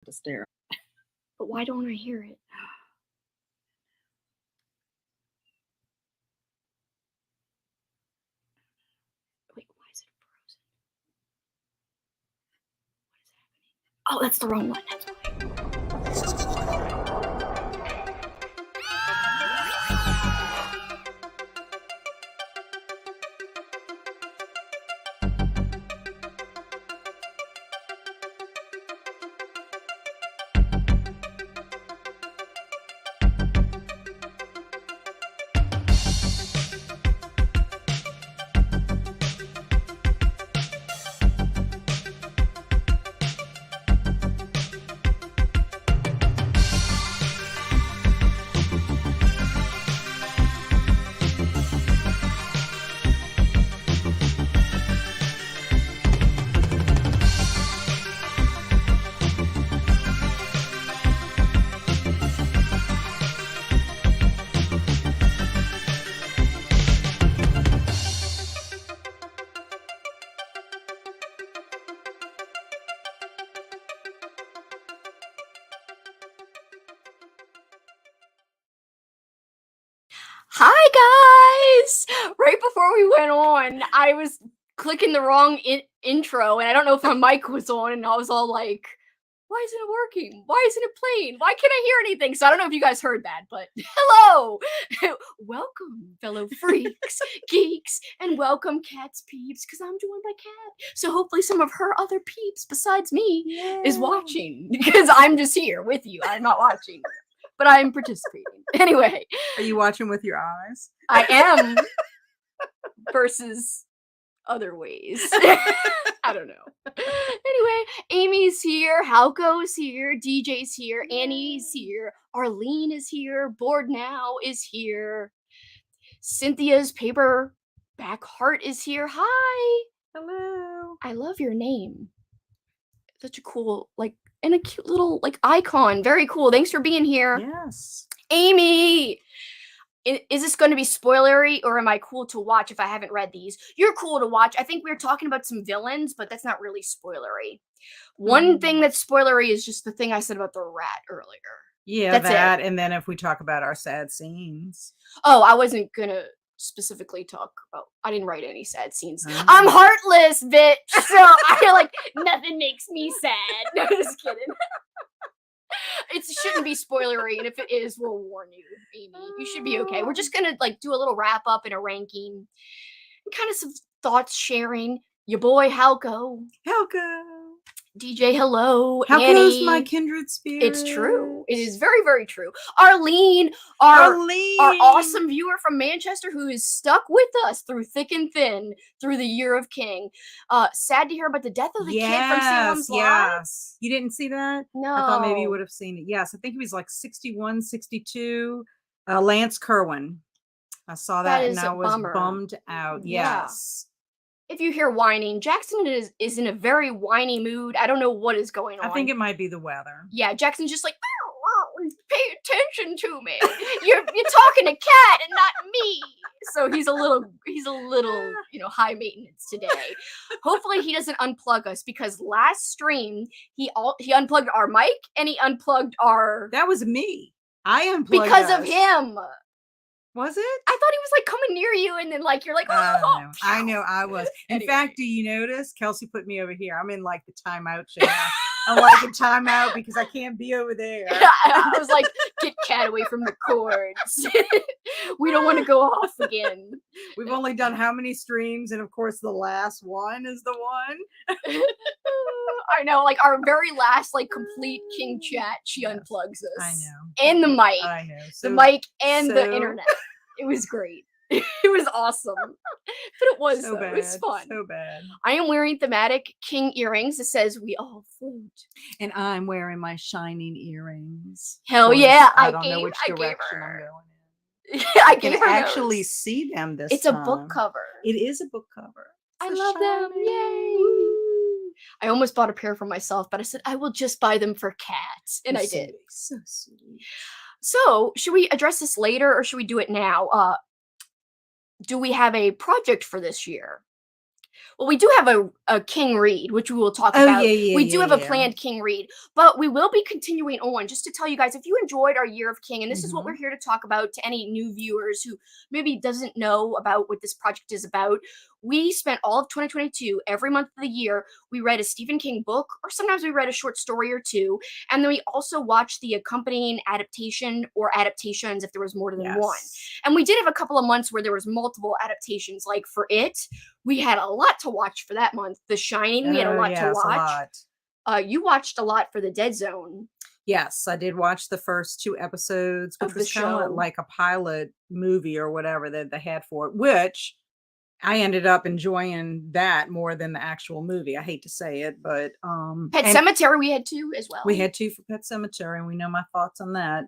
to stare. But why don't I hear it? Wait, why is it frozen? What is happening? Oh, that's the wrong one. That's why. Hi guys! Right before we went on, I was clicking the wrong intro, and I don't know if my mic was on, and I was all like, why isn't it working? Why isn't it playing? Why can't I hear anything? So I don't know if you guys heard that, but hello! Welcome, fellow freaks, geeks, and welcome Kat's peeps, because I'm joined by Kat. So hopefully some of her other peeps besides me is watching, because I'm just here with you. I'm not watching. But I'm participating. Anyway. Are you watching with your eyes? I am. Versus other ways. I don't know. Anyway, Amy's here, Halko's here, DJ's here, Annie's here, Arlene is here, Board Now is here, Cynthia's paperback heart is here. Hi. Hello. I love your name. Such a cool, and a cute little icon. Very cool. Thanks for being here. Yes. Amy, is this going to be spoilery, or am I cool to watch if I haven't read these? You're cool to watch. I think we were talking about some villains, but that's not really spoilery. One thing that's spoilery is just the thing I said about the rat earlier. Yeah, that's it. And then if we talk about our sad scenes. Oh, I wasn't going to specifically talk about, I didn't write any sad scenes. I'm heartless, bitch. So I feel like nothing makes me sad. No, just kidding. It shouldn't be spoilery, and if it is, we'll warn you, Amy. You should be okay. We're just gonna do a little wrap up and a ranking, and kind of some thoughts sharing. Your boy Halko. DJ, hello. Halko's Annie. my kindred spirit. It's true. It is very, very true. Arlene, our awesome viewer from Manchester who is stuck with us through thick and thin through the Year of King. Sad to hear about the death of the kid from Salem's Lot. Yes. You didn't see that? No. I thought maybe you would have seen it. Yes. I think he was like 61, 62. Lance Kerwin. I saw that and I was bummed out. Yeah. Yes. If you hear whining, Jackson is in a very whiny mood. I don't know what is going on. I think it might be the weather. Yeah, Jackson's just like, pay attention to me. You're talking to Kat and not me. So he's a little, high maintenance today. Hopefully he doesn't unplug us, because last stream he unplugged our mic and he unplugged our. That was me. I unplugged because of him. Was it? I thought he was coming near you, and then you're like, oh. I know I was. In fact, do you notice? Kelsi put me over here. I'm in the timeout channel. I'm in timeout because I can't be over there. I was like, get Kat away from the cords. We don't want to go off again. We've only done how many streams? And of course, the last one is the one. I know, our very last, complete King chat, she unplugs us. I know. And the mic. I know. The mic and the internet. It was great. It was awesome. But it was, so bad. It was fun. So bad. I am wearing thematic king earrings that says we all float. And I'm wearing my shining earrings. Hell yeah. I don't know which direction I'm going in. I can actually see them this time. It's a book cover. It is a book cover. I love them. Yay. I almost bought a pair for myself, but I said I will just buy them for Kat. And I did. So sweet. So, should we address this later, or should we do it now? Do we have a project for this year? Well, we do have a King read, which we will talk about. We do have a planned King read, but we will be continuing on. Just to tell you guys, if you enjoyed our Year of King, and this is what we're here to talk about to any new viewers who maybe doesn't know about what this project is about, we spent all of 2022, every month of the year, we read a Stephen King book, or sometimes we read a short story or two, and then we also watched the accompanying adaptation or adaptations if there was more than one. And we did have a couple of months where there was multiple adaptations, like for It, we had a lot to watch for that month. The Shining, we had a lot to watch. You watched a lot for The Dead Zone. Yes, I did watch the first 2 episodes, which was kind of like a pilot movie or whatever that they had for it, which I ended up enjoying that more than the actual movie. I hate to say it, but Pet Sematary we had 2 as well. We had 2 for Pet Sematary, and we know my thoughts on that.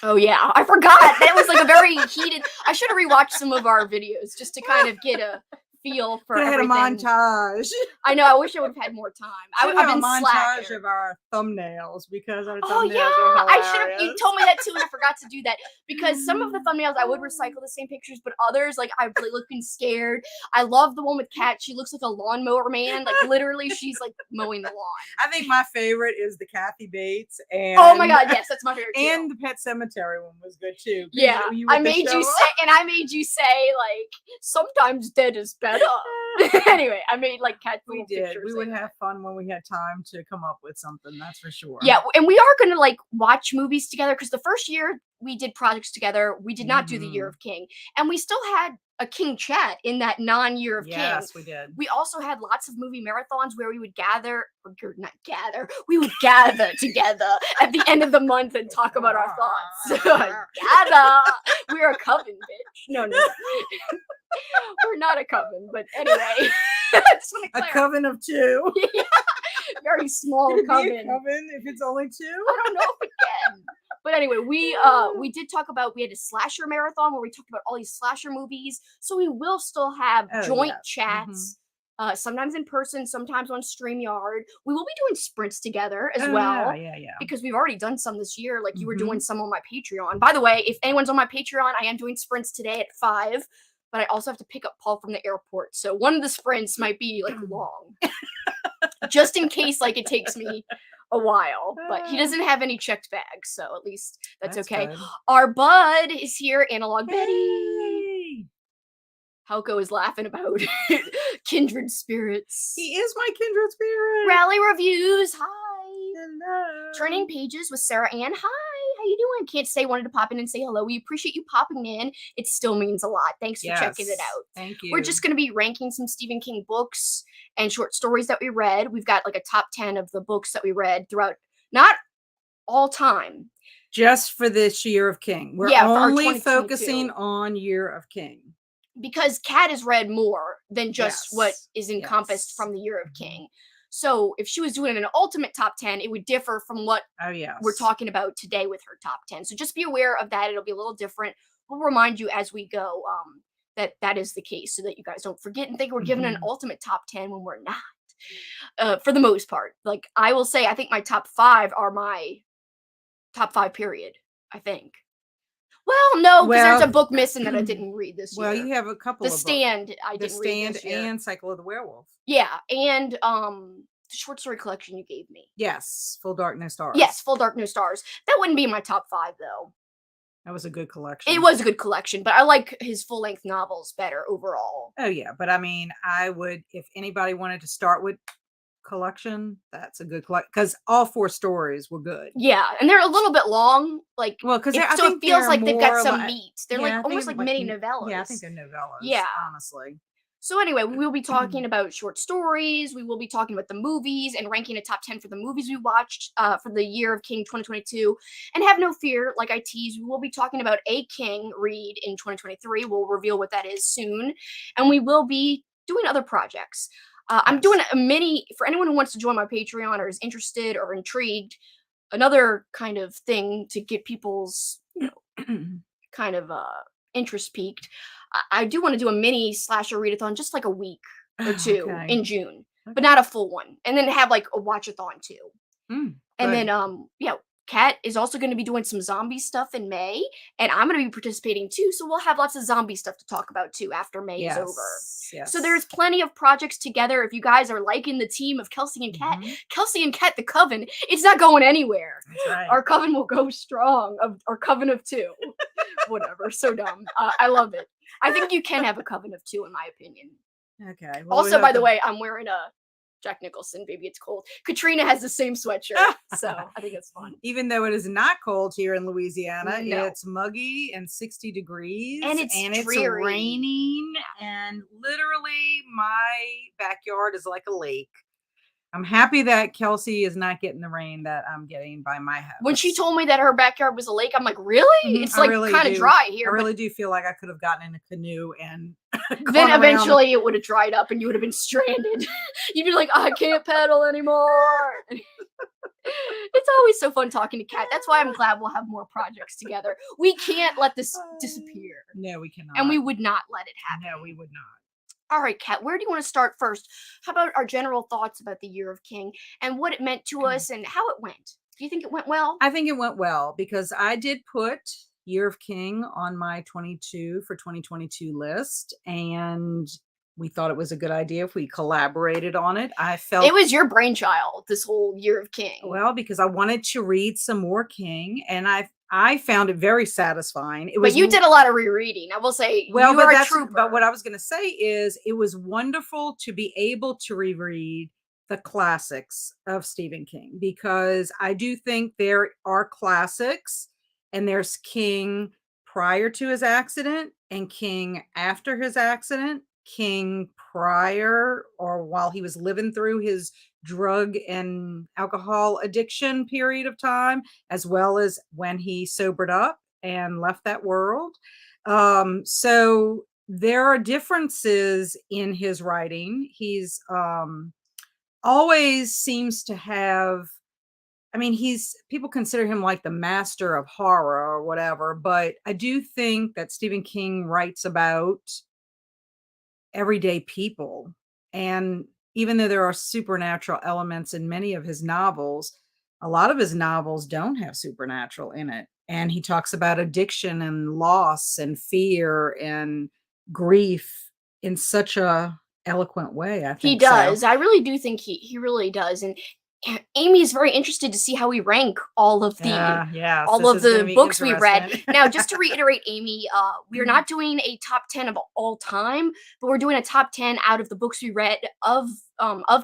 Oh yeah, I forgot. That was like a very heated. I should have rewatched some of our videos just to kind of get a feel for everything. Had a montage. I know. I wish I would have had more time. I've been a montage slacking. of our thumbnails because our thumbnails are hilarious. I should have. You told me that too, and I forgot to do that because some of the thumbnails I would recycle the same pictures, but others like I'm looking scared. I love the one with Kat. She looks like a lawnmower man. Like literally, she's like mowing the lawn. I think my favorite is the Kathy Bates and oh my god, yes, that's my favorite too. And the Pet Sematary one was good too. Yeah, I made you say like sometimes dead is better. Anyway, I made like Kat. We did. We would have fun when we had time to come up with something. That's for sure. Yeah, and we are going to like watch movies together because the first year we did projects together, we did not do the Year of King, and we still had a King chat in that non-Year of King. Yes, we did. We also had lots of movie marathons where we would we would gather together at the end of the month and talk about our thoughts. Gather. We're a coven, bitch. No. We're not a coven, but anyway. A coven of 2. Yeah, very small coven. A coven if it's only 2? I don't know if it can. But anyway, we did talk about, we had a slasher marathon where we talked about all these slasher movies. So we will still have joint chats, sometimes in person, sometimes on StreamYard. We will be doing sprints together as well. Yeah. Because we've already done some this year. Like you were doing some on my Patreon. By the way, if anyone's on my Patreon, I am doing sprints today at 5. But I also have to pick up Paul from the airport. So one of the sprints might be like long. Just in case like it takes me a while. But he doesn't have any checked bags, so at least that's okay. Good. Our bud is here, Analog Betty. Hauko is laughing about kindred spirits. He is my kindred spirit. Rally reviews. Hi. Hello. Turning pages with Sarah Ann. Hi. How you doing? Can't say wanted to pop in and say hello. We appreciate you popping in. It still means a lot. Thanks for checking it out. Thank you. We're just going to be ranking some Stephen King books and short stories that we read. We've got like a top 10 of the books that we read throughout, not all time. Just for this Year of King. We're only focusing on Year of King. Because Kat has read more than just what is encompassed from the Year of King. So if she was doing an ultimate top 10, it would differ from what we're talking about today with her top 10. So just be aware of that. It'll be a little different. We'll remind you as we go that is the case so that you guys don't forget and think we're giving an ultimate top 10 when we're not. For the most part. Like I will say, I think my top 5 are my top 5 period, I think. Well, no, because there's a book missing that I didn't read this year. Well, you have a couple of The Stand, I didn't read this year. The Stand and Cycle of the Werewolf. Yeah, and the short story collection you gave me. Yes, Full Dark No Stars. Yes, Full Dark No Stars. That wouldn't be my top 5, though. That was a good collection. It was a good collection, but I like his full-length novels better overall. Oh, yeah, but I mean, I would, if anybody wanted to start with collection, that's a good collection because all 4 stories were good. Yeah, and they're a little bit long, like because so it feels like they've got some meat. They're like almost like mini novellas. Yeah, I think they're novellas. Yeah, honestly. So anyway, we will be talking about short stories. We will be talking about the movies and ranking a top 10 for the movies we watched for the Year of King 2022. And have no fear, like I teased, we will be talking about a King read in 2023. We'll reveal what that is soon, and we will be doing other projects. I'm doing a mini, for anyone who wants to join my Patreon or is interested or intrigued, another kind of thing to get people's, kind of interest peaked. I do want to do a mini slasher readathon, just like a week or 2 in June, but not a full one. And then have like a watchathon too. And then, Kat is also going to be doing some zombie stuff in May, and I'm going to be participating too. So we'll have lots of zombie stuff to talk about too after May is over. Yes. So there's plenty of projects together. If you guys are liking the team of Kelsi and Kat, Kelsi and Kat, the coven, it's not going anywhere. That's right. Our coven will go strong. Our coven of two. Whatever. So dumb. I love it. I think you can have a coven of two, in my opinion. Okay. Well, also, by the way, I'm wearing a Jack Nicholson, Baby It's Cold. Katrina has the same sweatshirt, so I think it's fun. Even though it is not cold here in Louisiana, it's muggy and 60 degrees. And it's dreary. Raining. And literally my backyard is like a lake. I'm happy that Kelsi is not getting the rain that I'm getting by my house. When she told me that her backyard was a lake, I'm like, really? It's like really kind of dry here. I really do feel like I could have gotten in a canoe and then eventually it would have dried up and you would have been stranded. You'd be like, I can't paddle anymore. It's always so fun talking to Kat. That's why I'm glad we'll have more projects together. We can't let this disappear. No, we cannot. And we would not let it happen. No, we would not. All right, Kat, where do you want to start first? How about our general thoughts about the Year of King and what it meant to us and how it went? Do you think it went well? I think it went well because I did put Year of King on my 22 for 2022 list, and we thought it was a good idea if we collaborated on it. I felt it was your brainchild, this whole Year of King. Well, because I wanted to read some more King, and I found it very satisfying. But you did a lot of rereading. I will say, well, you are a trooper. But what I was going to say is it was wonderful to be able to reread the classics of Stephen King, because I do think there are classics, and there's King prior to his accident and King after his accident, King prior or while he was living through his drug and alcohol addiction period of time, as well as when he sobered up and left that world. So there are differences in his writing. He's always seems to have, I mean, people consider him like the master of horror or whatever, but I do think that Stephen King writes about everyday people. And even though there are supernatural elements in many of his novels, a lot of his novels don't have supernatural in it. And he talks about addiction and loss and fear and grief in such a eloquent way. I think he does. I really do think he really does. And Amy is very interested to see how we rank all of the books we read. Now, just to reiterate, Amy, we are not doing a top 10 of all time, but we're doing a top 10 out of the books we read of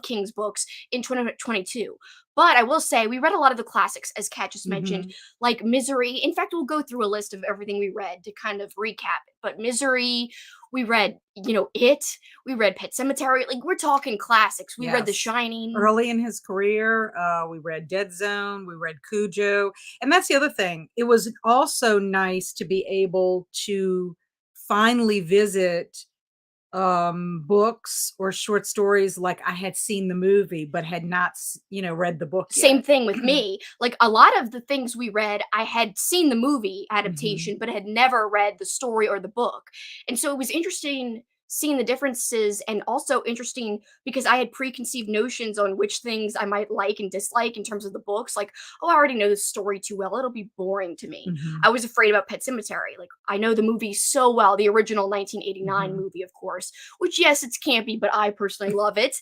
King's books in 2022. But I will say we read a lot of the classics, as Kat just mentioned, like Misery. In fact, we'll go through a list of everything we read to kind of recap it. But Misery, we read, It, we read Pet Sematary. Like, we're talking classics. We read The Shining. Early in his career, we read Dead Zone, we read Cujo. And that's the other thing. It was also nice to be able to finally visit books or short stories like I had seen the movie but had not read the book yet. Same thing with me. Like, a lot of the things we read, I had seen the movie adaptation but had never read the story or the book. And so it was interesting seeing the differences, and also interesting because I had preconceived notions on which things I might like and dislike in terms of the books. Like, oh, I already know the story too well, it'll be boring to me. I was afraid about Pet Sematary. Like, I know the movie so well, the original 1989 movie, of course, which, yes, it's campy, but I personally love it.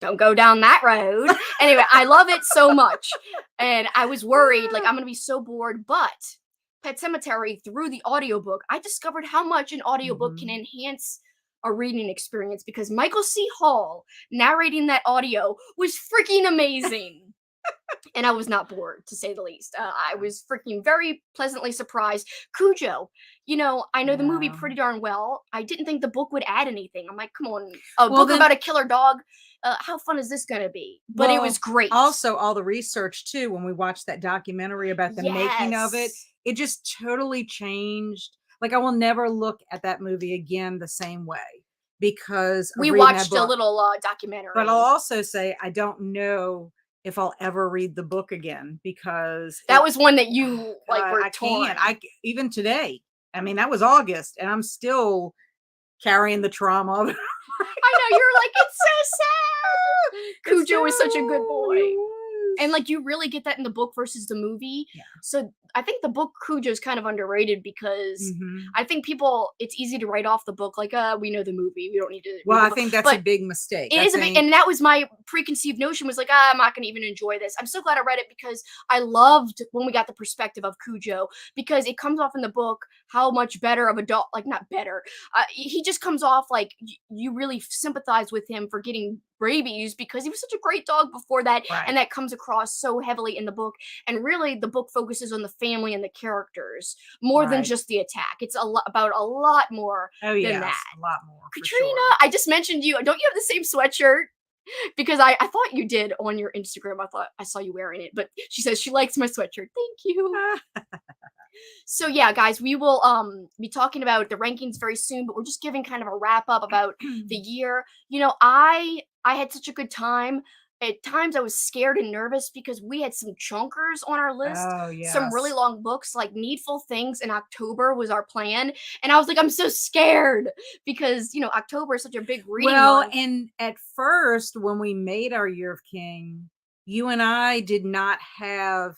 Don't go down that road. Anyway, I love it so much, and I was worried, like, I'm gonna be so bored. But Pet Sematary, through the audiobook, I discovered how much an audiobook can enhance a reading experience, because Michael C. Hall narrating that audio was freaking amazing. And I was not bored, to say the least. I was freaking very pleasantly surprised. Cujo, I know the movie pretty darn well. I didn't think the book would add anything. I'm like, come on, a book about a killer dog. How fun is this going to be? But it was great. Also, all the research, too, when we watched that documentary about the making of it, it just totally changed. Like, I will never look at that movie again the same way, because we watched a little documentary. But I'll also say I don't know if I'll ever read the book again, because that was one that you were torn. Even today. I mean, that was August, and I'm still carrying the trauma of it. I know, you're like, it's so sad. Cujo is such a good boy. And like you really get that in the book versus the movie. Yeah. So I think the book Cujo is kind of underrated because I think people it's easy to write off the book like we know the movie, we don't need to. Well, read the I book. think that's But a big mistake. it is a big, and that was my preconceived notion was like, I'm not gonna even enjoy this. I'm so glad I read it because I loved when we got the perspective of Cujo because it comes off in the book how much better of a dog, like not better. He just comes off like you really sympathize with him for getting rabies because he was such a great dog before that, and that comes across so heavily in the book. And really, the book focuses on the family and the characters more than just the attack. It's about a lot more than that. A lot more. Katrina, sure. I just mentioned you. Don't you have the same sweatshirt? Because I thought you did on your Instagram. I thought I saw you wearing it, but she says she likes my sweatshirt. Thank you. So yeah, guys, we will be talking about the rankings very soon, but we're just giving kind of a wrap up about the year. You know, I had such a good time. At times I was scared and nervous because we had some chunkers on our list. Oh, yes. Some really long books like Needful Things in October was our plan. And I was like, I'm so scared because, you know, October is such a big reading month. And at first when we made our Year of King, you and I did not have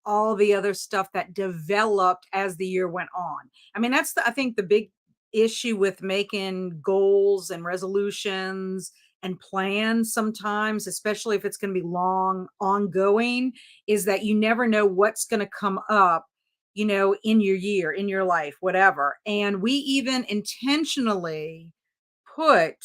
all the other stuff that developed as the year went on. I mean, that's I think the big issue with making goals and resolutions and plans sometimes, especially if it's going to be long, ongoing, is that you never know what's going to come up, you know, in your year, in your life, whatever. And we even intentionally put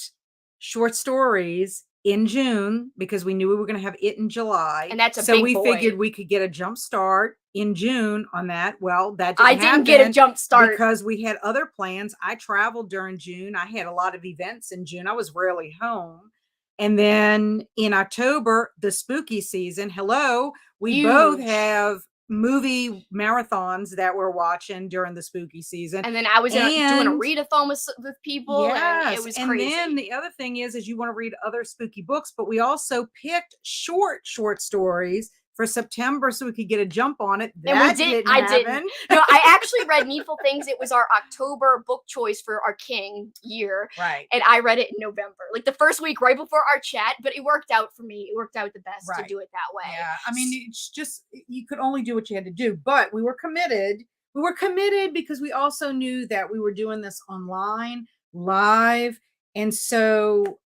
short stories in June because we knew we were going to have it in July. And that's a so big we boy. Figured we could get a jump start in June on that. Well, that didn't get a jump start because we had other plans. I traveled during June. I had a lot of events in June. I was rarely home. And then in October, the spooky season. Hello, we both have movie marathons that we're watching during the spooky season. And then I was doing a readathon with people. Yes, and it was crazy. And then the other thing is you want to read other spooky books, but we also picked short stories for September so we could get a jump on it. That didn't happen. No, I actually read Needful Things. It was our October book choice for our King year. Right. And I read it in November, like the first week right before our chat, but it worked out for me. It worked out the best to do it that way. Yeah. I mean, it's just, you could only do what you had to do, but we were committed. We were committed because we also knew that we were doing this online, live. And so,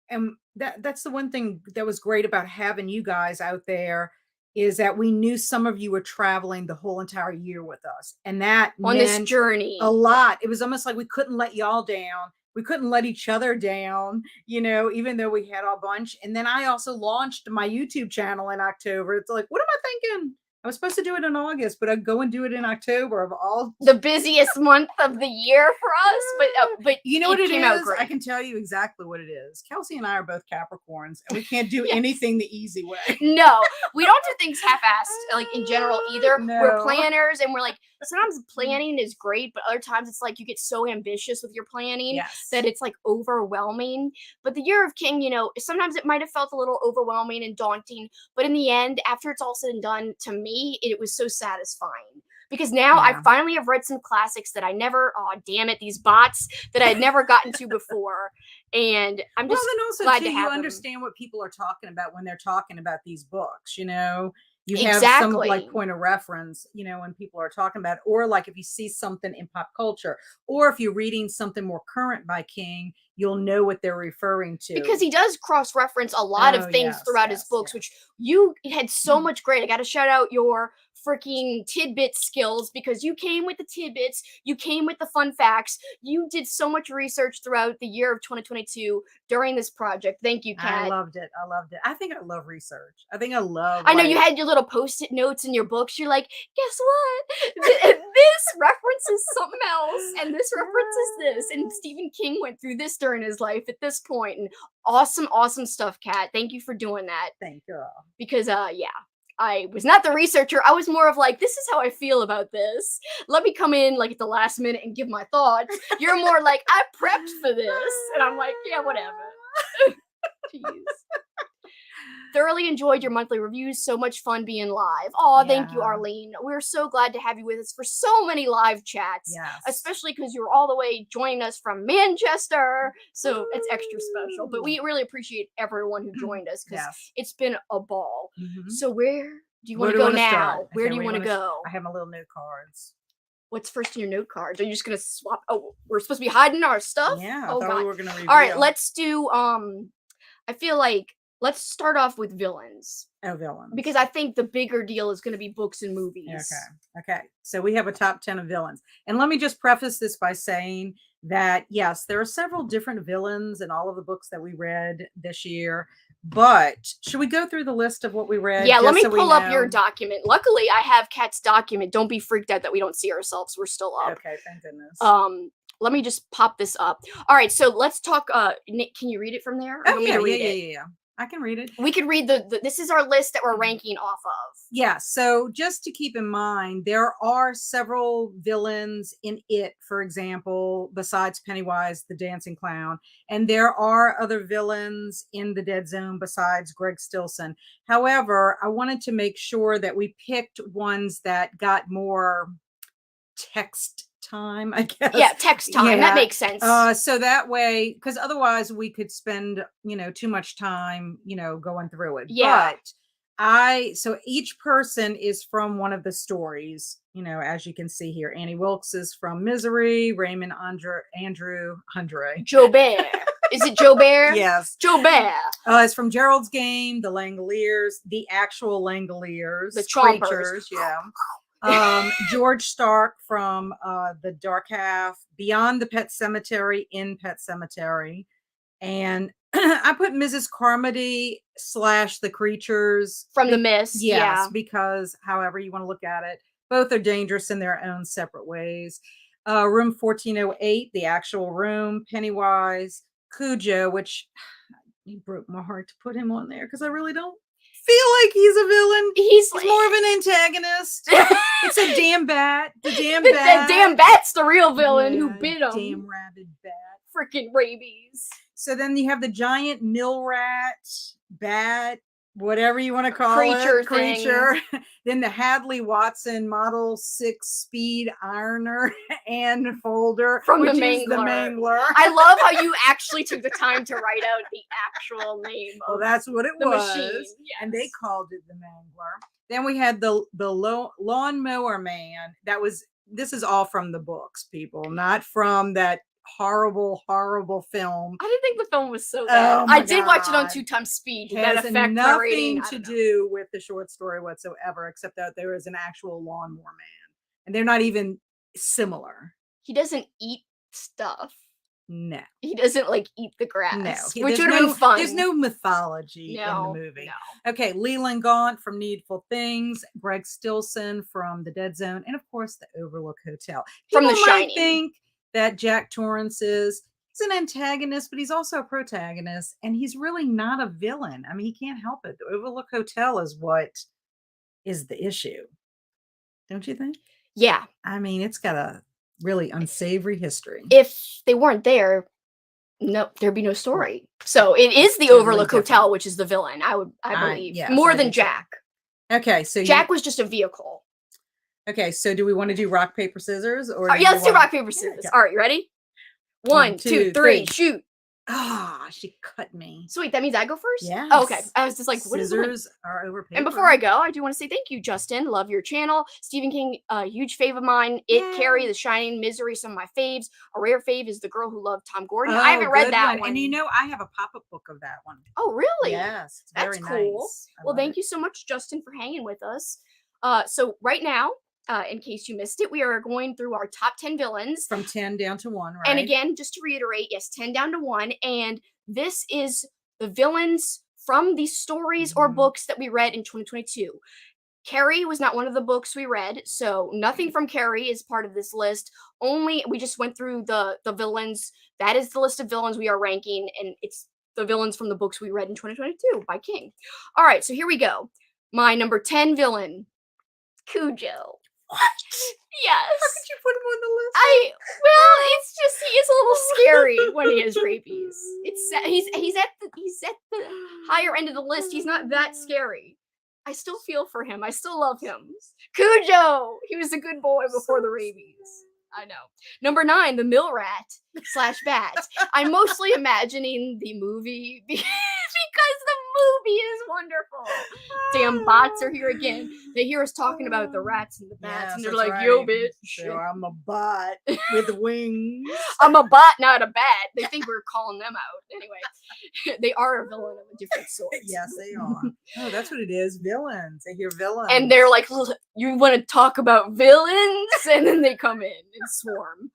and that's the one thing that was great about having you guys out there is that we knew some of you were traveling the whole entire year with us. And that on this journey a lot. It was almost like we couldn't let y'all down. We couldn't let each other down, you know, even though we had a bunch. And then I also launched my YouTube channel in October. It's like, what am I thinking? I was supposed to do it in August, but I'd go and do it in October of all the busiest month of the year for us. But you know what it is? I can tell you exactly what it is. Kelsi and I are both Capricorns, and we can't do anything the easy way. No, we don't do things half-assed, like in general either. No. We're planners, and we're like, sometimes planning is great, but other times it's like you get so ambitious with your planning that it's like overwhelming. But the Year of King, you know, sometimes it might have felt a little overwhelming and daunting, but in the end, after it's all said and done, to me, it was so satisfying. Because now I finally have read some classics that I never, oh damn it, these bots that I had never gotten to before. And I'm just glad to have you understand what people are talking about when they're talking about these books, you know? You exactly. have some like point of reference, you know, when people are talking about it, or like if you see something in pop culture, or if you're reading something more current by King, you'll know what they're referring to. Because he does cross-reference a lot of things throughout his books, which you had so much great. I got to shout out your freaking tidbit skills because you came with the tidbits, you came with the fun facts, you did so much research throughout the year of 2022 during this project. Thank you, Kat. I loved it. I think I love research. I think I love. I know you had your little post-it notes in your books. You're like, guess what? This references something else, and this references this. And Stephen King went through this during his life at this point. And awesome stuff, Kat. Thank you for doing that. Thank you. Because I was not the researcher. I was more of like, this is how I feel about this. Let me come in like at the last minute and give my thoughts. You're more like, I prepped for this. And I'm like, yeah, whatever. Jeez. Thoroughly enjoyed your monthly reviews. So much fun being live. Oh, thank you, Yeah. Arlene. We're so glad to have you with us for so many live chats. Yes. Especially because you're all the way joining us from Manchester. So it's extra special. But we really appreciate everyone who joined us because it's been a ball. So where do you want to go now? Where do you want to go? I have my little note cards. What's first in your note cards? Are you just gonna swap? Oh, we're supposed to be hiding our stuff? Yeah. Oh, God. We were gonna reveal. All right, let's do I feel like let's start off with villains. Oh, villains. Because I think the bigger deal is going to be books and movies. Okay. So we have a top 10 of villains. And let me just preface this by saying that, yes, there are several different villains in all of the books that we read this year. But should we go through the list of what we read? Yeah, let me pull up your document. Luckily, I have Kat's document. Don't be freaked out that we don't see ourselves. We're still up. Okay, thank goodness. Let me just pop this up. All right, so let's talk. Nick, can you read it from there? Or Yeah. I can read it. We could read this is our list that we're ranking off of. Yeah, so just to keep in mind, there are several villains in it, for example, besides Pennywise, the dancing clown. And there are other villains in the Dead Zone besides Greg Stilson. However, I wanted to make sure that we picked ones that got more text time, I guess. Yeah, text time. That makes sense. So that way, because otherwise we could spend, too much time, going through it. Yeah. But so each person is from one of the stories, as you can see here. Annie Wilkes is from Misery, Raymond Andre. Jobert. Is it Jobert? Yes. Jobert. It's from Gerald's Game, the Langoliers, the actual Langoliers. The Chompers. Creatures, yeah. George Stark from the Dark Half, Beyond the Pet Cemetery, in Pet Cemetery, and I put Mrs. Carmody / the Creatures from the Mist. Yes, because however you want to look at it, both are dangerous in their own separate ways. Room 1408, the actual room, Pennywise, Cujo, which it broke my heart to put him on there because I really don't feel like he's a villain. He's more of an antagonist. It's a damn bat. The damn bat. The damn bat's the real villain who bit him. Damn rabid bat. Freaking rabies. So then you have the giant mill rat, bat, whatever you want to call creature. Then the Hadley Watson Model 6 Speed Ironer and Folder from which the is the Mangler. I love how you actually took the time to write out the actual name. Well, that's what it was. Machine. Yes. And they called it the Mangler. Then we had the Lawnmower Man. This is all from the books, people, not from that horrible film. I didn't think the film was so bad. I did watch it on 2x speed. Did that affect my rating? Nothing to do with the short story whatsoever, except that there is an actual lawnmower man, and they're not even similar. He doesn't eat stuff. No, he doesn't eat the grass. No, which would have been fun. There's no mythology in the movie. No. Okay, Leland Gaunt from Needful Things, Greg Stilson from The Dead Zone, and of course the Overlook Hotel. From The Shining. Think that Jack Torrance he's an antagonist, but he's also a protagonist, and he's really not a villain. I mean, he can't help it. The Overlook Hotel is what is the issue, don't you think? Yeah. I mean, it's got a really unsavory history. If they weren't there, no, there'd be no story. Right. So it is the Overlook Hotel, which is the villain. I believe more than Jack. So. Okay, so Jack was just a vehicle. Okay, so do we want to do rock, paper, scissors? Or let's do rock, paper, scissors. All right, you ready? 1, 2, 3, shoot. Ah, she cut me. Sweet, that means I go first? Yeah. Oh, okay. I was just like, what scissors are over paper. And before I go, I do want to say thank you, Justin. Love your channel. Stephen King, a huge fave of mine. It, Carrie, The Shining, Misery, some of my faves. A rare fave is The Girl Who Loved Tom Gordon. I haven't read that one. And I have a pop-up book of that one. Oh, really? Yes. That's cool. Nice. Well, thank you so much, Justin, for hanging with us. So right now, in case you missed it, we are going through our top 10 villains. From 10 down to 1, right? And again, just to reiterate, yes, 10 down to 1. And this is the villains from the stories or books that we read in 2022. Carrie was not one of the books we read, so nothing from Carrie is part of this list. We just went through the villains. That is the list of villains we are ranking, and it's the villains from the books we read in 2022 by King. All right, so here we go. My number 10 villain, Cujo. Yes. How could you put him on the list? Well, it's just he is a little scary when he has rabies. He's at the higher end of the list. He's not that scary. I still feel for him. I still love him. Cujo! He was a good boy before the rabies. I know. Number 9, the mill rat / bat. I'm mostly imagining the movie because the movie is wonderful. Damn bots are here again. They hear us talking about the rats and the bats, Yes, and they're that's like, "Yo, right. bitch." So I'm a bot with wings. I'm a bot, not a bat. They think we're calling them out. Anyway, they are a villain of a different sort. Yes, they are. Oh, that's what it is. Villains. They hear villains. And they're like, "You want to talk about villains?" And then they come in and swarm.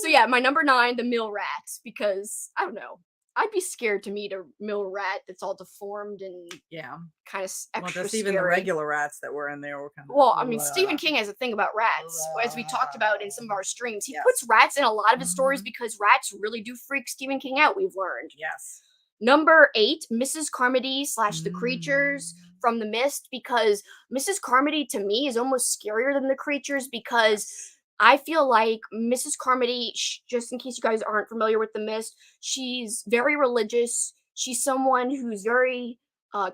So yeah, my number 9, the mill rat, because I don't know. I'd be scared to meet a mill rat that's all deformed and yeah, kind of extra well, that's scary. even the regular rats that were in there were kind of. Well, I mean, Stephen King has a thing about rats, as we talked about in some of our streams. He puts rats in a lot of his stories because rats really do freak Stephen King out, we've learned. Yes. Number 8, Mrs. Carmody / the creatures from The Mist, because Mrs. Carmody to me is almost scarier than the creatures because I feel like Mrs. Carmody, just in case you guys aren't familiar with The Mist, she's very religious. She's someone who's very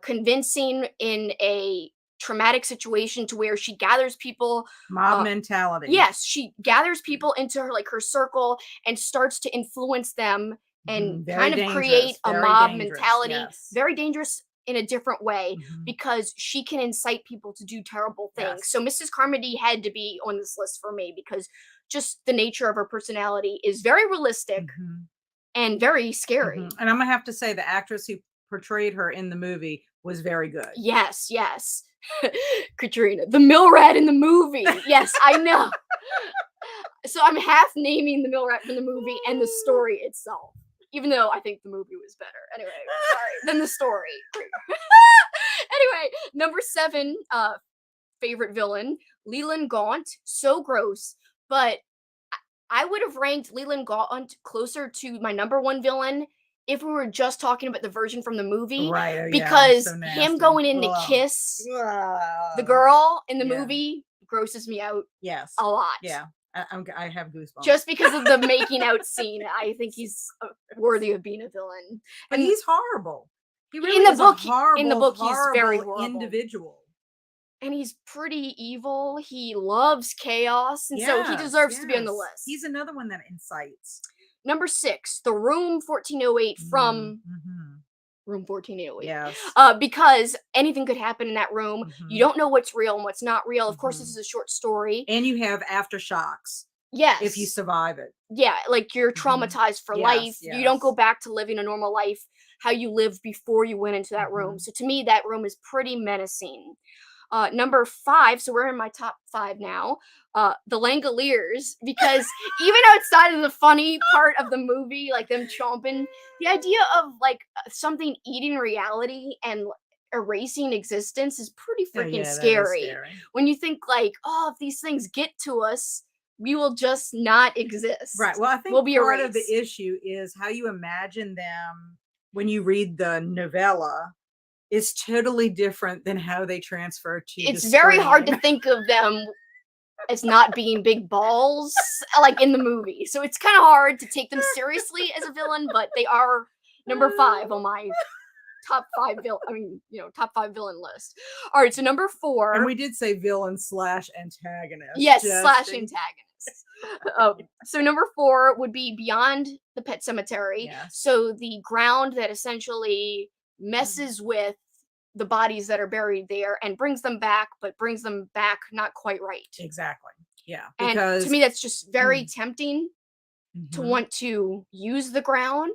convincing in a traumatic situation to where she gathers people. Mob mentality. Yes, she gathers people into her circle and starts to influence them and kind of create a mob mentality. Yes. Very dangerous in a different way because she can incite people to do terrible things. Yes. So Mrs. Carmody had to be on this list for me because just the nature of her personality is very realistic and very scary. And I'm gonna have to say the actress who portrayed her in the movie was very good. Yes, yes. Katrina, the mill rat in the movie. Yes, I know. So I'm half naming the mill rat from the movie and the story itself. Even though I think the movie was better. Anyway, sorry. Than the story. Anyway, number 7, favorite villain, Leland Gaunt. So gross. But I would have ranked Leland Gaunt closer to my number 1 villain if we were just talking about the version from the movie. Right. Because so him going in to kiss the girl in the movie grosses me out a lot. Yeah. I have goosebumps. Just because of the making out scene, I think he's worthy of being a villain. But he's horrible. He really in the is book, a horrible, in the book, he's very horrible. Individual. And he's pretty evil. He loves chaos, and so he deserves to be on the list. He's another one that incites. Number 6, the Room 1408 from Room 1408. Yes. Because anything could happen in that room. You don't know what's real and what's not real. Of course, this is a short story. And you have aftershocks. Yes. If you survive it. Yeah, like you're traumatized for life. Yes. You don't go back to living a normal life how you lived before you went into that room. So to me, that room is pretty menacing. Number 5, so we're in my top 5 now, the Langoliers, because even outside of the funny part of the movie, like them chomping, the idea of like something eating reality and erasing existence is pretty freaking scary. When you think like, oh, if these things get to us, we will just not exist. Right. Well, I think we'll be part erased. of the issue is how you imagine them when you read the novella. Is totally different than how they transfer to. It's very hard to think of them as not being big balls like in the movie. So it's kind of hard to take them seriously as a villain, but they are number 5 on my top 5 top 5 villain list. All right, so number 4. And we did say villain / antagonist. Yes, / antagonist. So number 4 would be Beyond the Pet Cemetery. Yes. So the ground that essentially messes with the bodies that are buried there and brings them back, but brings them back not quite right. Exactly. Yeah. Because to me, that's just very tempting to want to use the ground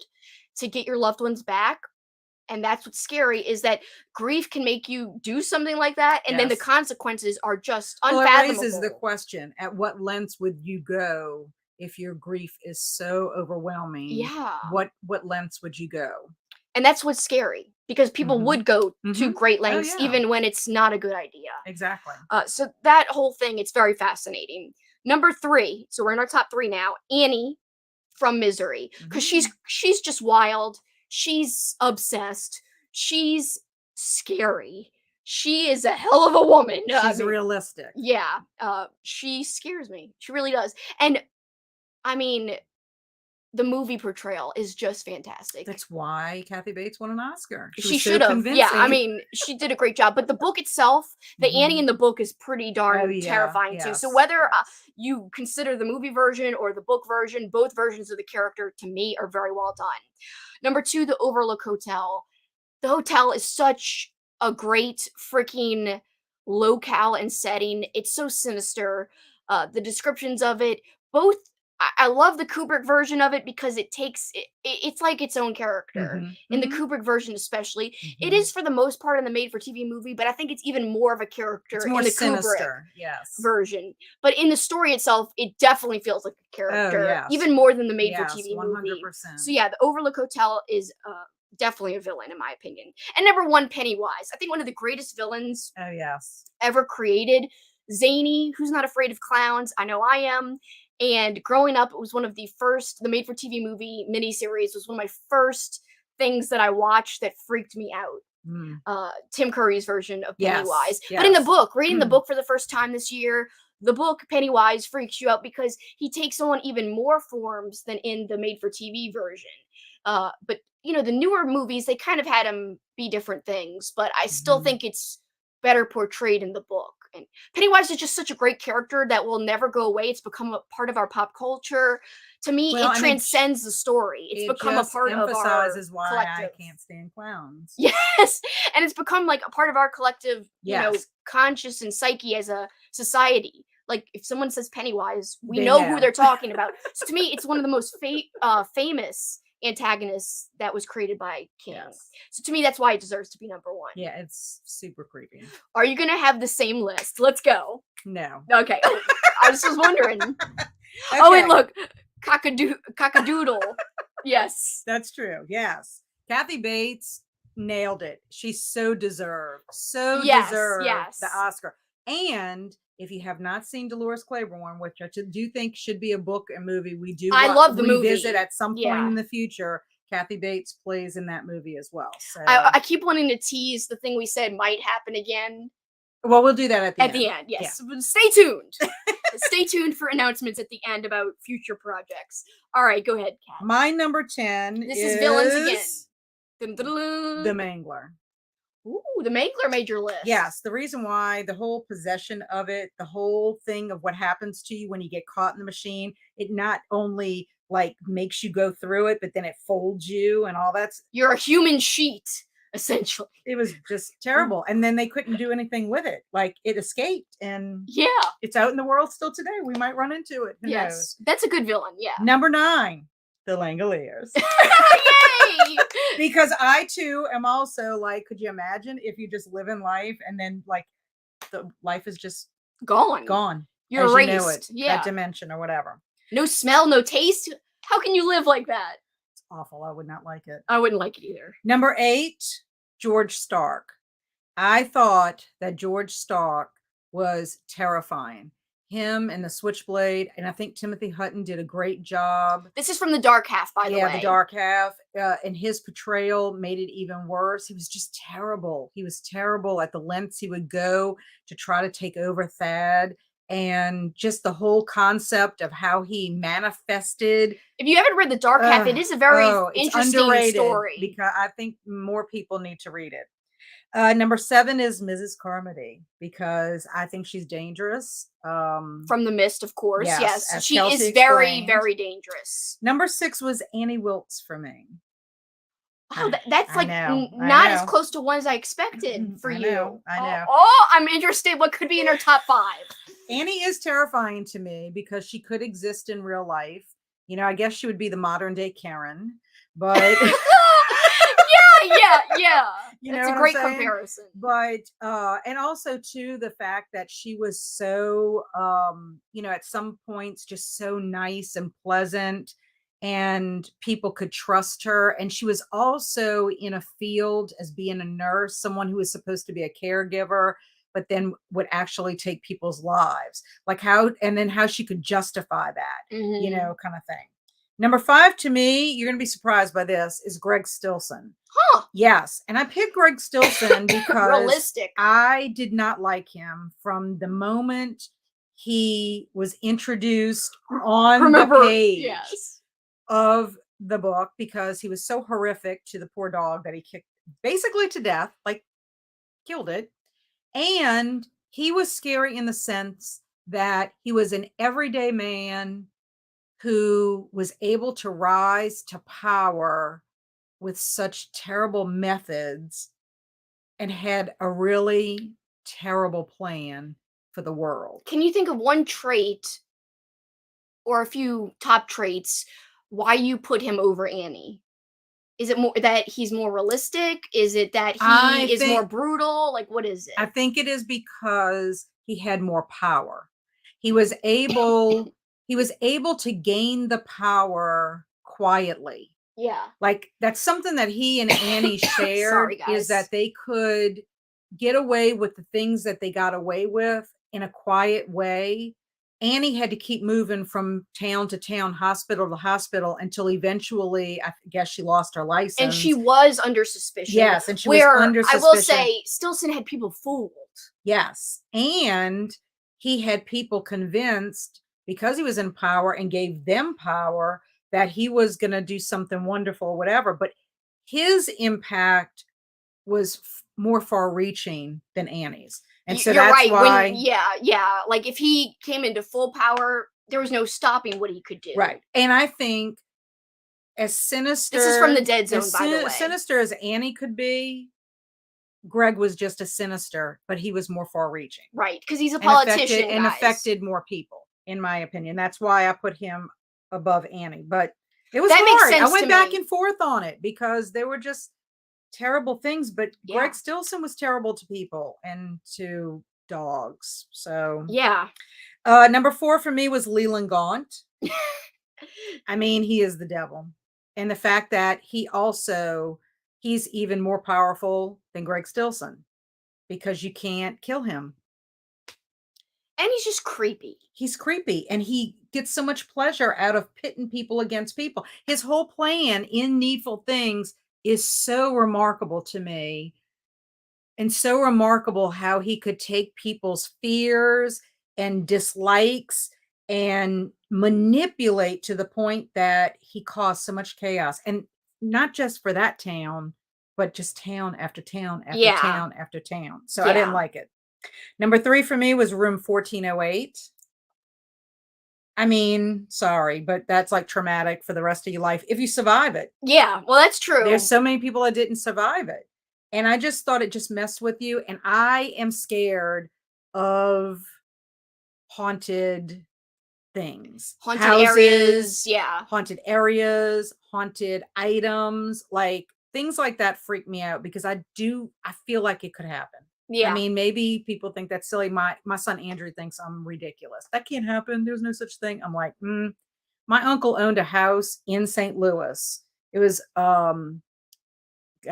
to get your loved ones back. And that's what's scary, is that grief can make you do something like that, and then the consequences are just unfathomable. Well, it raises the question, at what lengths would you go if your grief is so overwhelming? Yeah. What lengths would you go? And that's what's scary, because people would go to great lengths even when it's not a good idea. Exactly. So that whole thing, it's very fascinating. Number 3, so we're in our top 3 now, Annie from Misery, because she's just wild. She's obsessed. She's scary. she is a hell of a woman. She's realistic. Yeah, she scares me. She really does. And I mean, the movie portrayal is just fantastic. That's why Kathy Bates won an Oscar. She should have. Yeah, I mean, she did a great job. But the book itself, the Annie in the book is pretty darn terrifying too. So whether you consider the movie version or the book version, both versions of the character to me are very well done. Number 2, the Overlook Hotel. The hotel is such a great freaking locale and setting. It's so sinister. The descriptions of it, both. I love the Kubrick version of it because it takes it's like its own character. In the Kubrick version, especially, it is for the most part in the made-for-TV movie, but I think it's even more of a character it's more in the sinister, Kubrick version. But in the story itself, it definitely feels like a character, even more than the made-for-TV movie. 100%. So yeah, the Overlook Hotel is definitely a villain in my opinion. And number 1, Pennywise. I think one of the greatest villains ever created. Zany, who's not afraid of clowns. I know I am. And growing up, it was one of the made-for-TV movie miniseries was one of my first things that I watched that freaked me out. Tim Curry's version of Pennywise. But in the book, reading the book for the first time this year, the book Pennywise freaks you out because he takes on even more forms than in the made-for-TV version. But, you know, the newer movies, they kind of had him be different things, but I still think it's better portrayed in the book. And Pennywise is just such a great character that will never go away. It's become a part of our pop culture. To me, it transcends the story. It's become a part of our emphasizes why collective. I can't stand clowns. Yes, and it's become like a part of our collective, you know, conscious and psyche as a society. Like if someone says Pennywise, we know who they're talking about. So to me, it's one of the most famous antagonists that was created by King. So to me, that's why it deserves to be number 1. Yeah, it's super creepy. Are you gonna have the same list? Let's go. No. Okay. I just was wondering. Oh, wait, look. Cockadoodle. Yes. That's true. Yes. Kathy Bates nailed it. She so deserved the Oscar. And if you have not seen Dolores Claiborne, which I do think should be a book and movie, I love the revisit movie at some point in the future. Kathy Bates plays in that movie as well. So I keep wanting to tease the thing we said might happen again. Well, we'll do that at the end. At the end, yes. Yeah. Stay tuned. Stay tuned for announcements at the end about future projects. All right, go ahead, Kat. My number 10 is villains again. The Mangler. Ooh, the Mangler made your list. Yes, the reason why, the whole possession of it, the whole thing of what happens to you when you get caught in the machine, it not only like makes you go through it, but then it folds you and all that. You're a human sheet, essentially. It was just terrible. And then they couldn't do anything with it. Like it escaped and it's out in the world still today. We might run into it. Who knows? That's a good villain. Yeah. Number 9, the Langoliers. Yay! Because I too am also like, could you imagine if you just live in life and then like the life is just gone. You're erased. You know it, that dimension or whatever. No smell, no taste. How can you live like that? It's awful. I would not like it. I wouldn't like it either. Number 8, George Stark. I thought that George Stark was terrifying. Him and the Switchblade, and I think Timothy Hutton did a great job. This is from the dark half, by the way. Yeah, the dark half. And his portrayal made it even worse. He was just terrible. He was terrible at the lengths he would go to try to take over Thad. And just the whole concept of how he manifested. If you haven't read the dark half, it is a very interesting story. Because I think more people need to read it. Number 7 is Mrs. Carmody, because I think she's dangerous. From The Mist, of course. Yes. She Kelsi is very, very dangerous. Number 6 was Annie Wilkes for me. Wow, that's like not as close to one as I expected for you. I know. Oh, I'm interested. What could be in her top 5? Annie is terrifying to me because she could exist in real life. You know, I guess she would be the modern day Karen, but yeah. You That's know a great comparison. But and also too the fact that she was so you know, at some points just so nice and pleasant, and people could trust her. And she was also in a field as being a nurse, someone who was supposed to be a caregiver, but then would actually take people's lives. Like how she could justify that, you know, kind of thing. Number 5 to me, you're going to be surprised by this, is Greg Stilson. Huh. Yes. And I picked Greg Stilson because Realistic. I did not like him from the moment he was introduced on the page of the book, because he was so horrific to the poor dog that he kicked basically to death, like killed it. And he was scary in the sense that he was an everyday man who was able to rise to power with such terrible methods and had a really terrible plan for the world. Can you think of one trait or a few top traits why you put him over Annie? Is it more that he's more realistic? Is it that he is more brutal? Like, what is it? I think it is because he had more power. He was able to gain the power quietly. Yeah. Like, that's something that he and Annie shared. Sorry, guys. Is that they could get away with the things that they got away with in a quiet way. Annie had to keep moving from town to town, hospital to hospital, until eventually, I guess, she lost her license. And she was under suspicion. Yes, and she was under suspicion. I will say, Stilson had people fooled. Yes, and he had people convinced, because he was in power and gave them power, that he was going to do something wonderful or whatever. But his impact was more far-reaching than Annie's. And so you're that's right. why, yeah. Like, if he came into full power, there was no stopping what he could do. Right. And I think as sinister, this is from the Dead Zone, by the way. Sinister as Annie could be, Greg was just as sinister, but he was more far-reaching. Right, because he's a politician, and affected more people, in my opinion. That's why I put him above Annie. But it was hard. Makes sense. I went back and forth on it because they were just terrible things. But Greg Stilson was terrible to people and to dogs. So yeah. Number 4 for me was Leland Gaunt. I mean, he is the devil. And the fact that he's even more powerful than Greg Stilson, because you can't kill him. And he's just creepy. He's creepy, and he gets so much pleasure out of pitting people against people. His whole plan in Needful Things is so remarkable to me, and so remarkable how he could take people's fears and dislikes and manipulate to the point that he caused so much chaos. And not just for that town, but just town after town after town after town. So I didn't like it. Number 3 for me was Room 1408. I mean, sorry, but that's like traumatic for the rest of your life if you survive it. Yeah, well, that's true. There's so many people that didn't survive it. And I just thought it just messed with you. And I am scared of haunted things. Haunted areas. Yeah. Haunted areas, haunted items, like things like that freak me out, because I feel like it could happen. Yeah. I mean, maybe people think that's silly. My son Andrew thinks I'm ridiculous. That can't happen. There's no such thing. I'm like, my uncle owned a house in St. Louis. It was, I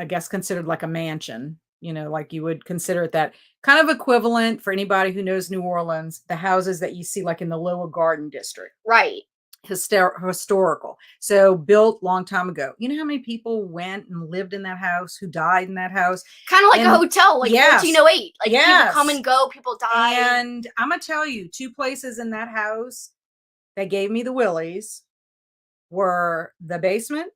guess, considered like a mansion, like you would consider it that kind of equivalent for anybody who knows New Orleans, the houses that you see like in the Lower Garden District. Right. Historical. So built long time ago. You know how many people went and lived in that house, who died in that house? Kind of like a hotel, like 1408. Like people come and go, people die. And I'm going to tell you, 2 places in that house that gave me the willies were the basement.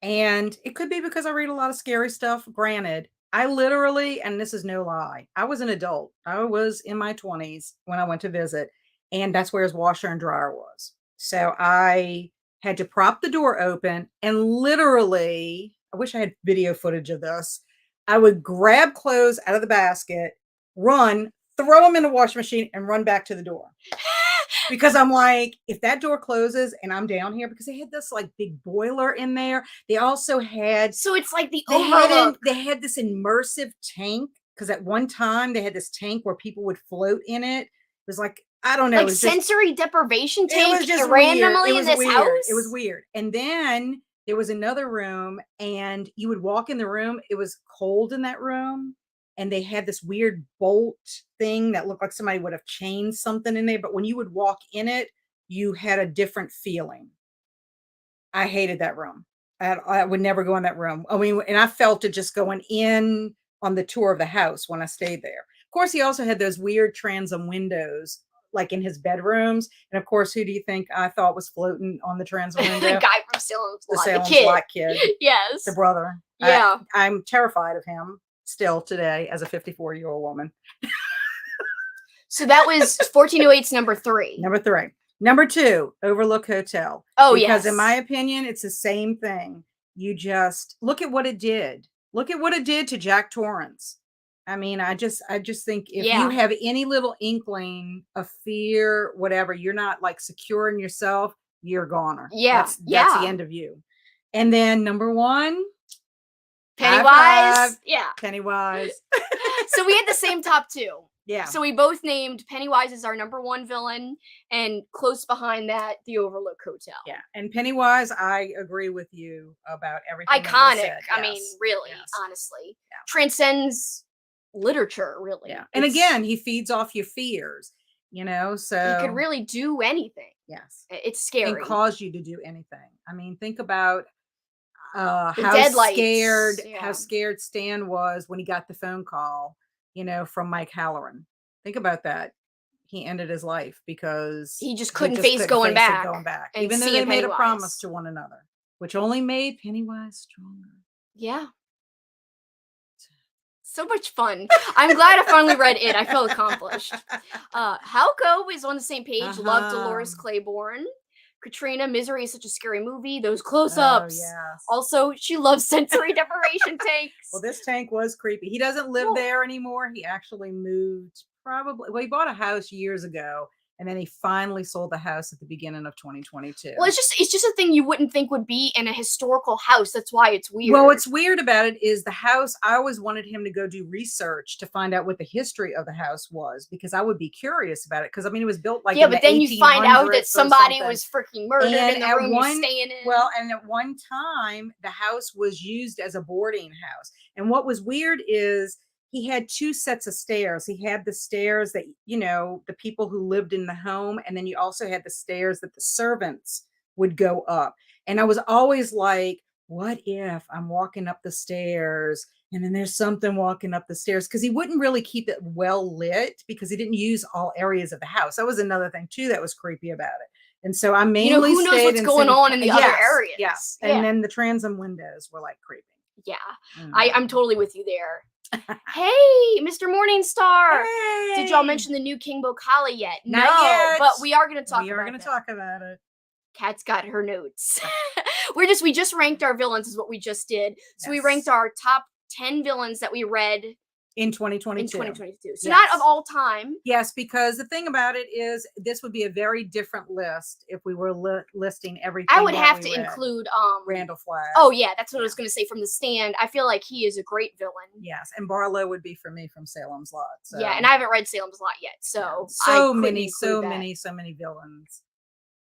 And it could be because I read a lot of scary stuff. Granted, I literally, and this is no lie, I was an adult. I was in my 20s when I went to visit. And that's where his washer and dryer was. So I had to prop the door open, and literally, I wish I had video footage of this. I would grab clothes out of the basket, run, throw them in the washing machine, and run back to the door. Because I'm like, if that door closes and I'm down here, because they had this like big boiler in there. They also had, so it's like the overlook. They had this immersive tank, because at one time they had this tank where people would float in it. It was like, I don't know. Like sensory deprivation tank. It was just randomly in this house. It was weird. And then there was another room, and you would walk in the room. It was cold in that room. And they had this weird bolt thing that looked like somebody would have chained something in there. But when you would walk in it, you had a different feeling. I hated that room. I would never go in that room. I mean, and I felt it just going in on the tour of the house when I stayed there. Of course, he also had those weird transom windows, like in his bedrooms. And of course, who do you think I thought was floating on the transom window? The guy from Salem's The Lot, Salem's the kid. Lot kid, Yes. the brother. Yeah. I'm terrified of him still today as a 54-year-old woman. So that was 1408's number 3. Number 3. Number 2, Overlook Hotel. Oh, because yes. in my opinion, it's the same thing. You just look at what it did. Look at what it did to Jack Torrance. I mean, I just think if you have any little inkling of fear, whatever, you're not like secure in yourself, you're a goner. Yeah. That's the end of you. And then number 1, Pennywise. Yeah. Pennywise. So we had the same top 2. Yeah. So we both named Pennywise as our number 1 villain, and close behind that, the Overlook Hotel. Yeah, and Pennywise, I agree with you about everything. Iconic. I mean, really, honestly, transcends literature, really. Yeah, and again, he feeds off your fears. You know, so he could really do anything. Yes, it's scary and cause you to do anything. I mean, think about how scared Stan was when he got the phone call. You know, from Mike Halloran. Think about that. He ended his life because he just couldn't face going back. Even though they made a promise to one another, which only made Pennywise stronger. Yeah. So much fun. I'm glad I finally read it. I feel accomplished. Halco is on the same page. Love Dolores Claiborne. Katrina, Misery is such a scary movie. Those close-ups. Oh, yes. Also, she loves sensory deprivation tanks. Well, this tank was creepy. He doesn't live there anymore. He actually moved he bought a house years ago, and then he finally sold the house at the beginning of 2022. Well, it's just a thing you wouldn't think would be in a historical house. That's why it's weird. Well, what's weird about it is the house. I always wanted him to go do research to find out what the history of the house was, because I would be curious about it. Because I mean, it was built like but then you find out that somebody was freaking murdered in the room you're staying in. Well, and at one time the house was used as a boarding house. And what was weird is he had 2 sets of stairs. He had the stairs that, you know, the people who lived in the home, and then you also had the stairs that the servants would go up. And I was always like, what if I'm walking up the stairs and then there's something walking up the stairs? Because he wouldn't really keep it well lit because he didn't use all areas of the house. That was another thing too that was creepy about it. And so I mainly who knows what's going on in the other areas. Yes. And then the transom windows were like creepy. Yeah. I'm totally with you there. Hey, Mr. Morningstar. Hey. Did y'all mention the new King Bokali yet? Not yet. But we are going to talk about it. We are going to talk about it. Kat's got her notes. We just ranked our villains is what we just did. So we ranked our top 10 villains that we read in 2022. So not of all time. Yes, because the thing about it is this would be a very different list if we were listing everything. I would have to include Randall Flagg. Oh yeah, that's what I was going to say from The Stand. I feel like he is a great villain. Yes, and Barlow would be for me from Salem's Lot. So. Yeah, and I haven't read Salem's Lot yet, so many villains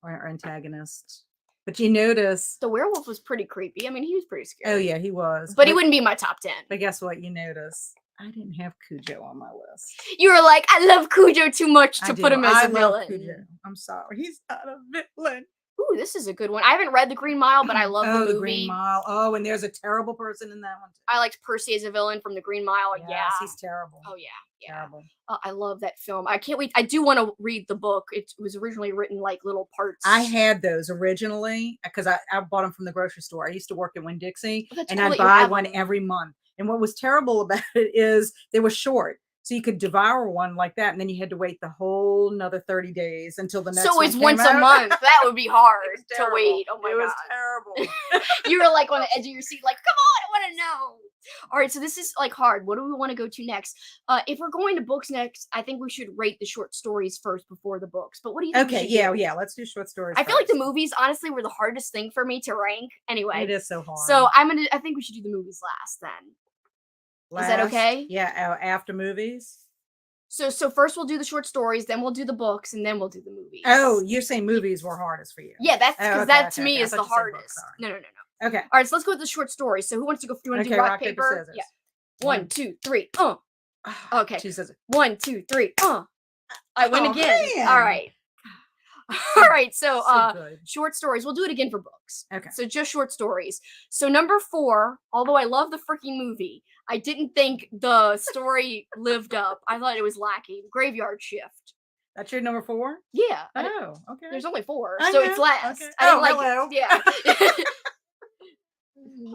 or antagonists. But you notice the werewolf was pretty creepy. I mean, he was pretty scary. Oh yeah, he was. But he wouldn't be my top 10. But guess what? You notice I didn't have Cujo on my list. You were like, I love Cujo too much to put him as a villain. Cujo. I'm sorry, he's not a villain. Ooh, this is a good one. I haven't read The Green Mile, but I love the movie. The Green Mile. Oh, and there's a terrible person in that one too. I liked Percy as a villain from The Green Mile. Yes, yeah, he's terrible. Oh yeah. Terrible. I love that film. I can't wait. I do want to read the book. It was originally written like little parts. I had those originally because I bought them from the grocery store. I used to work at Winn-Dixie, and cool I'd buy one every month. And what was terrible about it is they were short. So you could devour one like that, and then you had to wait the whole another 30 days until the next one. So it's once a month. That would be hard to wait. Oh my God. It was terrible. You were like on the edge of your seat, like, come on, I want to know. All right, so this is like hard. What do we want to go to next? If we're going to books next, I think we should rate the short stories first before the books. But what do you think? Okay, yeah, let's do short stories. I feel like the movies, honestly, were the hardest thing for me to rank. Anyway, it is so hard. So I think we should do the movies last then. Is that okay? Yeah, after movies. So first we'll do the short stories, then we'll do the books, and then we'll do the movies. Oh, you're saying movies were hardest for you? Yeah, that's because that to me is the hardest. No. Okay. All right, so let's go with the short stories. So who wants to go? Do you want to do rock, paper, scissors? Yeah. 1, 2, 3. Okay. 2 scissors. 1, 2, 3. I win again. Man. All right. All right, so good. short stories. We'll do it again for books. Okay. So just short stories. So number 4, although I love the freaking movie, I didn't think the story lived up. I thought it was lacking. Graveyard Shift. That's your number 4? Yeah. Oh, okay. There's only 4, I so know, it's last. okay. I didn't Oh, like hello. it. Yeah.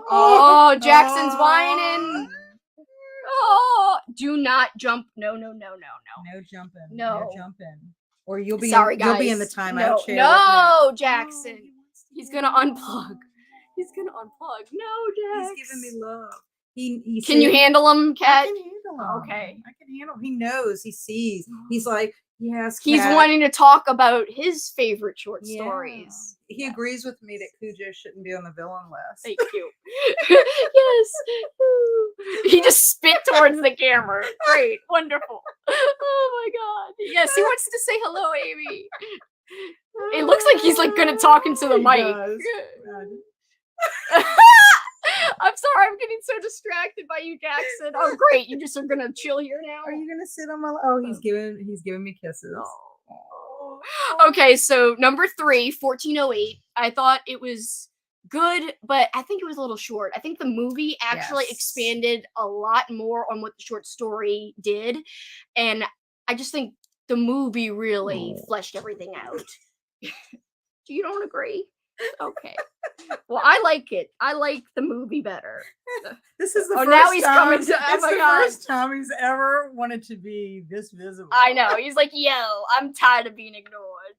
Oh, Jackson's whining. Oh, do not jump. No. No jumping. No. No jumping. Or you'll be Sorry, you'll be in the guys. timeout No, chair. no, with me. Jackson. He's gonna unplug. He's gonna unplug. No, Jax. He's giving me love. He Can you handle him, I Kat? can handle him. Okay. I can handle. He knows. He sees. He's like, yes. He's Kat. wanting to talk about his favorite short Yeah. stories. He agrees with me that Cujo shouldn't be on the villain list. Thank you. Yes. He just spit towards the camera. Great. Wonderful. Oh my god. Yes, he wants to say hello, Amy. It looks like he's like gonna talk into the He mic. does. I'm sorry, I'm getting so distracted by you, Jackson. Oh, great. You just are gonna chill here now. Are you gonna sit on my? Oh, he's giving me kisses. Oh. Okay, so number 3, 1408. I thought it was good, but I think it was a little short. I think the movie actually expanded a lot more on what the short story did, and I just think the movie really fleshed everything out. You don't agree? Okay. Well, I like it. I like the movie better. This is the Oh, first now he's time. coming to- oh it's my the God. first time he's ever wanted to be this visible. I know. He's like, yo, I'm tired of being ignored.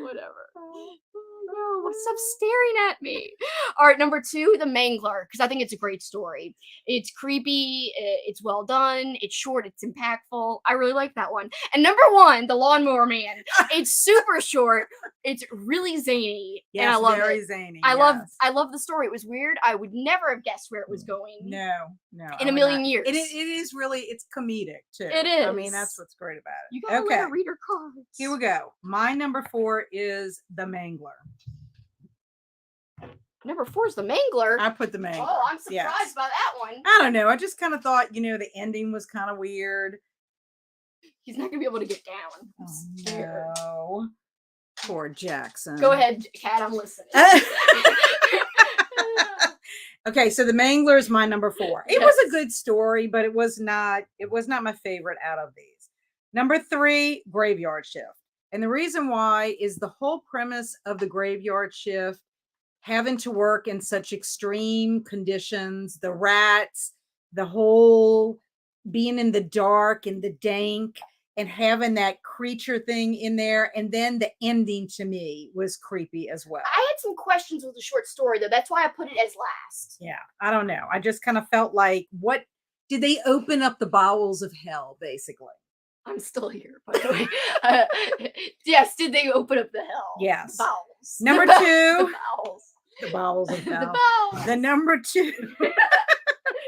Whatever. Oh, no, stop staring at me. All right, number 2, The Mangler, because I think it's a great story. It's creepy, it's well done, it's short, it's impactful. I really like that one. And number 1, The Lawnmower Man. It's super short, it's really zany, Yes, and I love very it. zany. I yes. love the story. It was weird. I would never have guessed where it was going. No. In I a would million not. years. It is really, it's comedic too. It I mean, is. that's what's great about it. You gotta let her read her cards. Here we go. My number 4 is The Mangler. Number 4 is The Mangler. I put The Mangler. Oh, I'm surprised yes. by that one. I don't know. I just kind of thought, the ending was kind of weird. He's not gonna be able to get down. I'm scared. No. Poor Jackson. Go ahead, Kat. I'm listening. Okay, so The Mangler is my number 4. It Yes. was a good story, but it was not my favorite out of these. Number 3, Graveyard Shift. And the reason why is the whole premise of the Graveyard Shift having to work in such extreme conditions, the rats, the whole being in the dark and the dank and having that creature thing in there. And then the ending to me was creepy as well. I had some questions with the short story, though. That's why I put it as last. Yeah, I don't know. I just kind of felt like, what did they open up the bowels of hell, basically? I'm still here, by the way. Yes, did they open up the hell? Yes. Bowels. Number The 2. bowels. The bowels of hell. The bowels. The number 2.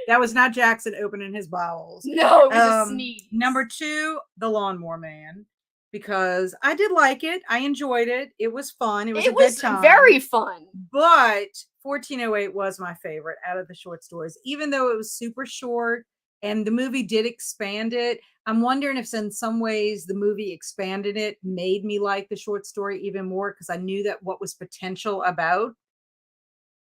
That was not Jackson opening his bowels. No, it was a sneeze. Number 2, The Lawnmower Man, because I did like it. I enjoyed it. It was fun. It was a good time. Very fun. But 1408 was my favorite out of the short stories, even though it was super short and the movie did expand it. I'm wondering if in some ways the movie expanded it, made me like the short story even more because I knew that what was potential about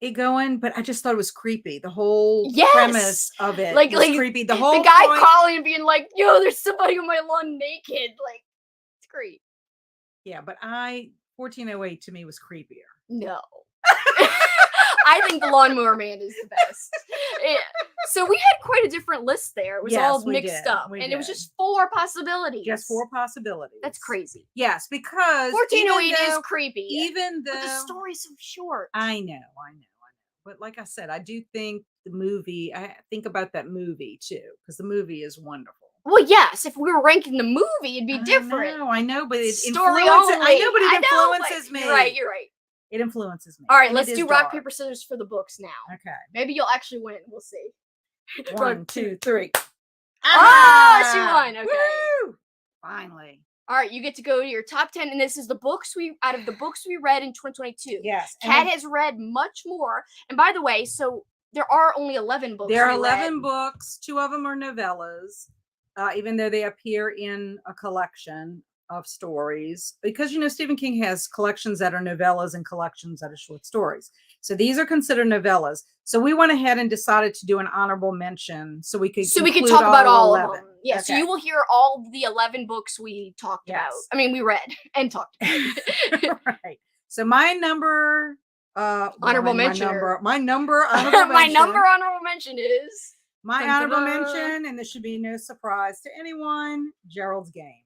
it going, but I just thought it was creepy. The whole premise of it was creepy. The whole guy calling and being like, yo, there's somebody on my lawn naked. Like, it's great. Yeah, but 1408 to me was creepier. No. I think The Lawnmower Man is the best. So we had quite a different list there. It was all mixed up. And it was just 4 possibilities. Just 4 possibilities. That's crazy. Yes, because 1408 is creepy. Even though but the story's so short. I know. But like I said, I do think the movie, I think about that movie too, because the movie is wonderful. Well, yes, if we were ranking the movie, it'd be different. I know, but it Story influences. only. I know, but it influences me. You're right. It influences me. All right, let's do rock, paper, scissors for the books now. Okay. Maybe you'll actually win. We'll see. 1, 2, 3. Ah, she won. Okay. Woo! Finally. All right, you get to go to your top 10, and this is the books out of the books we read in 2022. Yes. Kat has read much more. And by the way, so there are only 11 books. There are 11 books. 2 of them are novellas, even though they appear in a collection of stories because, Stephen King has collections that are novellas and collections that are short stories. So these are considered novellas. So we went ahead and decided to do an honorable mention so we could talk about all 11. of them. Yeah, okay. So you will hear all the 11 books we talked about. I mean, we read and talked about. Right. So my number honorable mention. My number honorable my number honorable mention is my honorable mention, and this should be no surprise to anyone, Gerald's Game.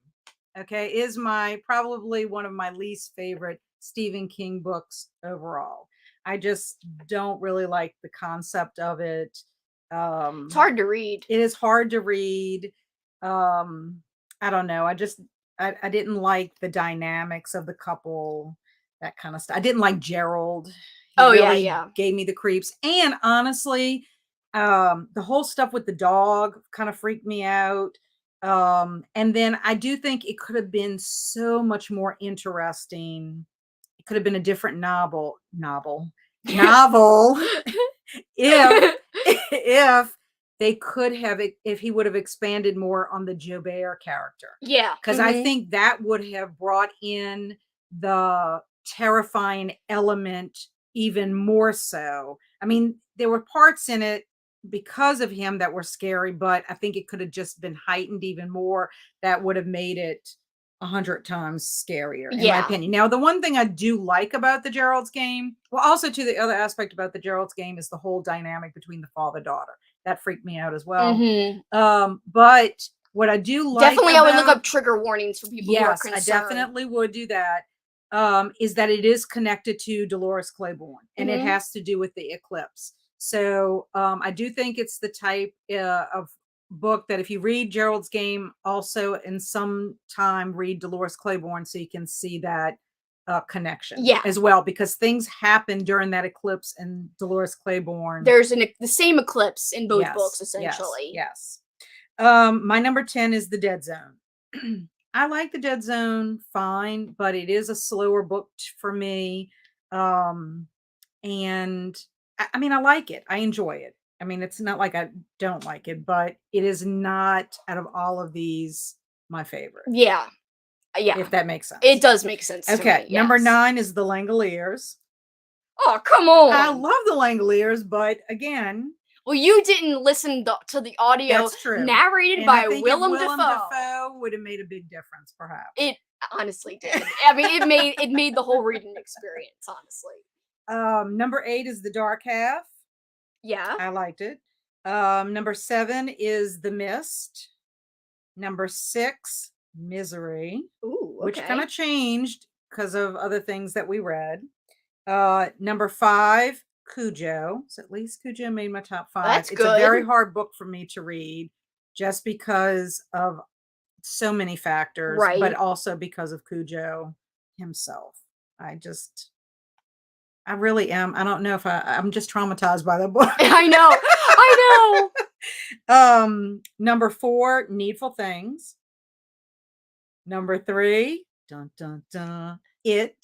Okay, is probably one of my least favorite Stephen King books overall. I just don't really like the concept of it. It's hard to read. It is hard to read. I don't know. I didn't like the dynamics of the couple, that kind of stuff. I didn't like Gerald. He really gave me the creeps. And honestly, the whole stuff with the dog kind of freaked me out. And then I do think it could have been so much more interesting. It could have been a different novel if they could have, if he would have expanded more on the Jobert character. Yeah. Because I think that would have brought in the terrifying element even more so. I mean, there were parts in it because of him that were scary, but I think it could have just been heightened even more. That would have made it 100 times scarier, in my opinion. Now, the one thing I do like about the Gerald's Game, well, also to the other aspect about the Gerald's Game is the whole dynamic between the father-daughter. That freaked me out as well. But what I do like I would look up trigger warnings for people who are concerned. I definitely would do that. Is that it is connected to Dolores Claiborne, and it has to do with the eclipse. So I do think it's the type of book that if you read Gerald's Game, also in some time read Dolores Claiborne so you can see that connection as well, because things happen during that eclipse and Dolores Claiborne. There's the same eclipse in both books, essentially. Yes. My number 10 is The Dead Zone. I like The Dead Zone fine, but it is a slower book for me. And I mean, I like it. I enjoy it. I mean, it's not like I don't like it, but it is not, out of all of these, my favorite. Yeah. If that makes sense. It does make sense. Okay. To me, Number 9 is The Langoliers. Oh, come on. I love The Langoliers, but again. Well, you didn't listen to the audio narrated by Willem Dafoe. Would have made a big difference, perhaps. It honestly did. I mean, it made the whole reading experience, honestly. Number 8 is The Dark Half. Yeah. I liked it. Number 7 is The Mist. Number 6, Misery. Ooh, okay. Which kind of changed because of other things that we read. Number 5, Cujo. So at least Cujo made my top 5. That's good. It's a very hard book for me to read just because of so many factors, but also because of Cujo himself. I really am. I don't know if I'm just traumatized by the book. I know. Number 4, Needful Things. Number 3, dun dun dun, It.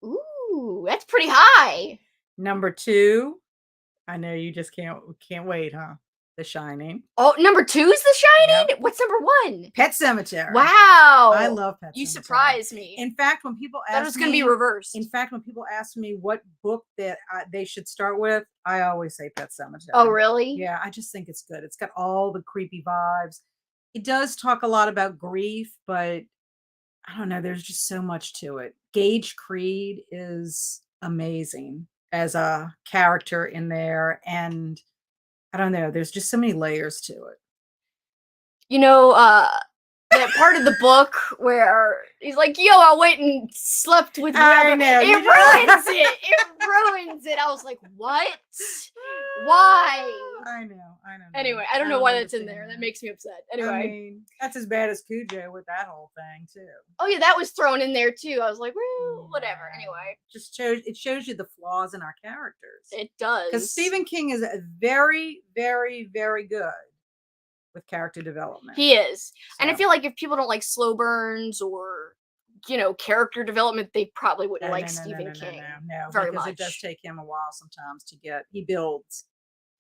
Ooh, that's pretty high. Number 2, I know you just can't wait, huh? The Shining. Oh, number 2 is The Shining? Yep. What's number 1? Pet Sematary. Wow. I love Pet Sematary. You surprised me. In fact, when people ask me... That was going to be reversed. In fact, when people ask me what book that they should start with, I always say Pet Sematary. Oh, really? Yeah, I just think it's good. It's got all the creepy vibes. It does talk a lot about grief, but I don't know. There's just so much to it. Gage Creed is amazing as a character in there, and I don't know, there's just so many layers to it. You know, that part of the book where he's like, yo, I went and slept with I know. It ruins it. It ruins it. I was like, what? Why? I know. Anyway, I don't know why that's in there. That makes me upset. Anyway. I mean, that's as bad as Cujo with that whole thing, too. Oh, yeah, that was thrown in there, too. I was like, well, whatever. Anyway. It shows you the flaws in our characters. It does. Because Stephen King is very, very, very good with character development. He is. So. And I feel like if people don't like slow burns or, character development, they probably wouldn't like Stephen King. No, very because much. It does take him a while sometimes to get, he builds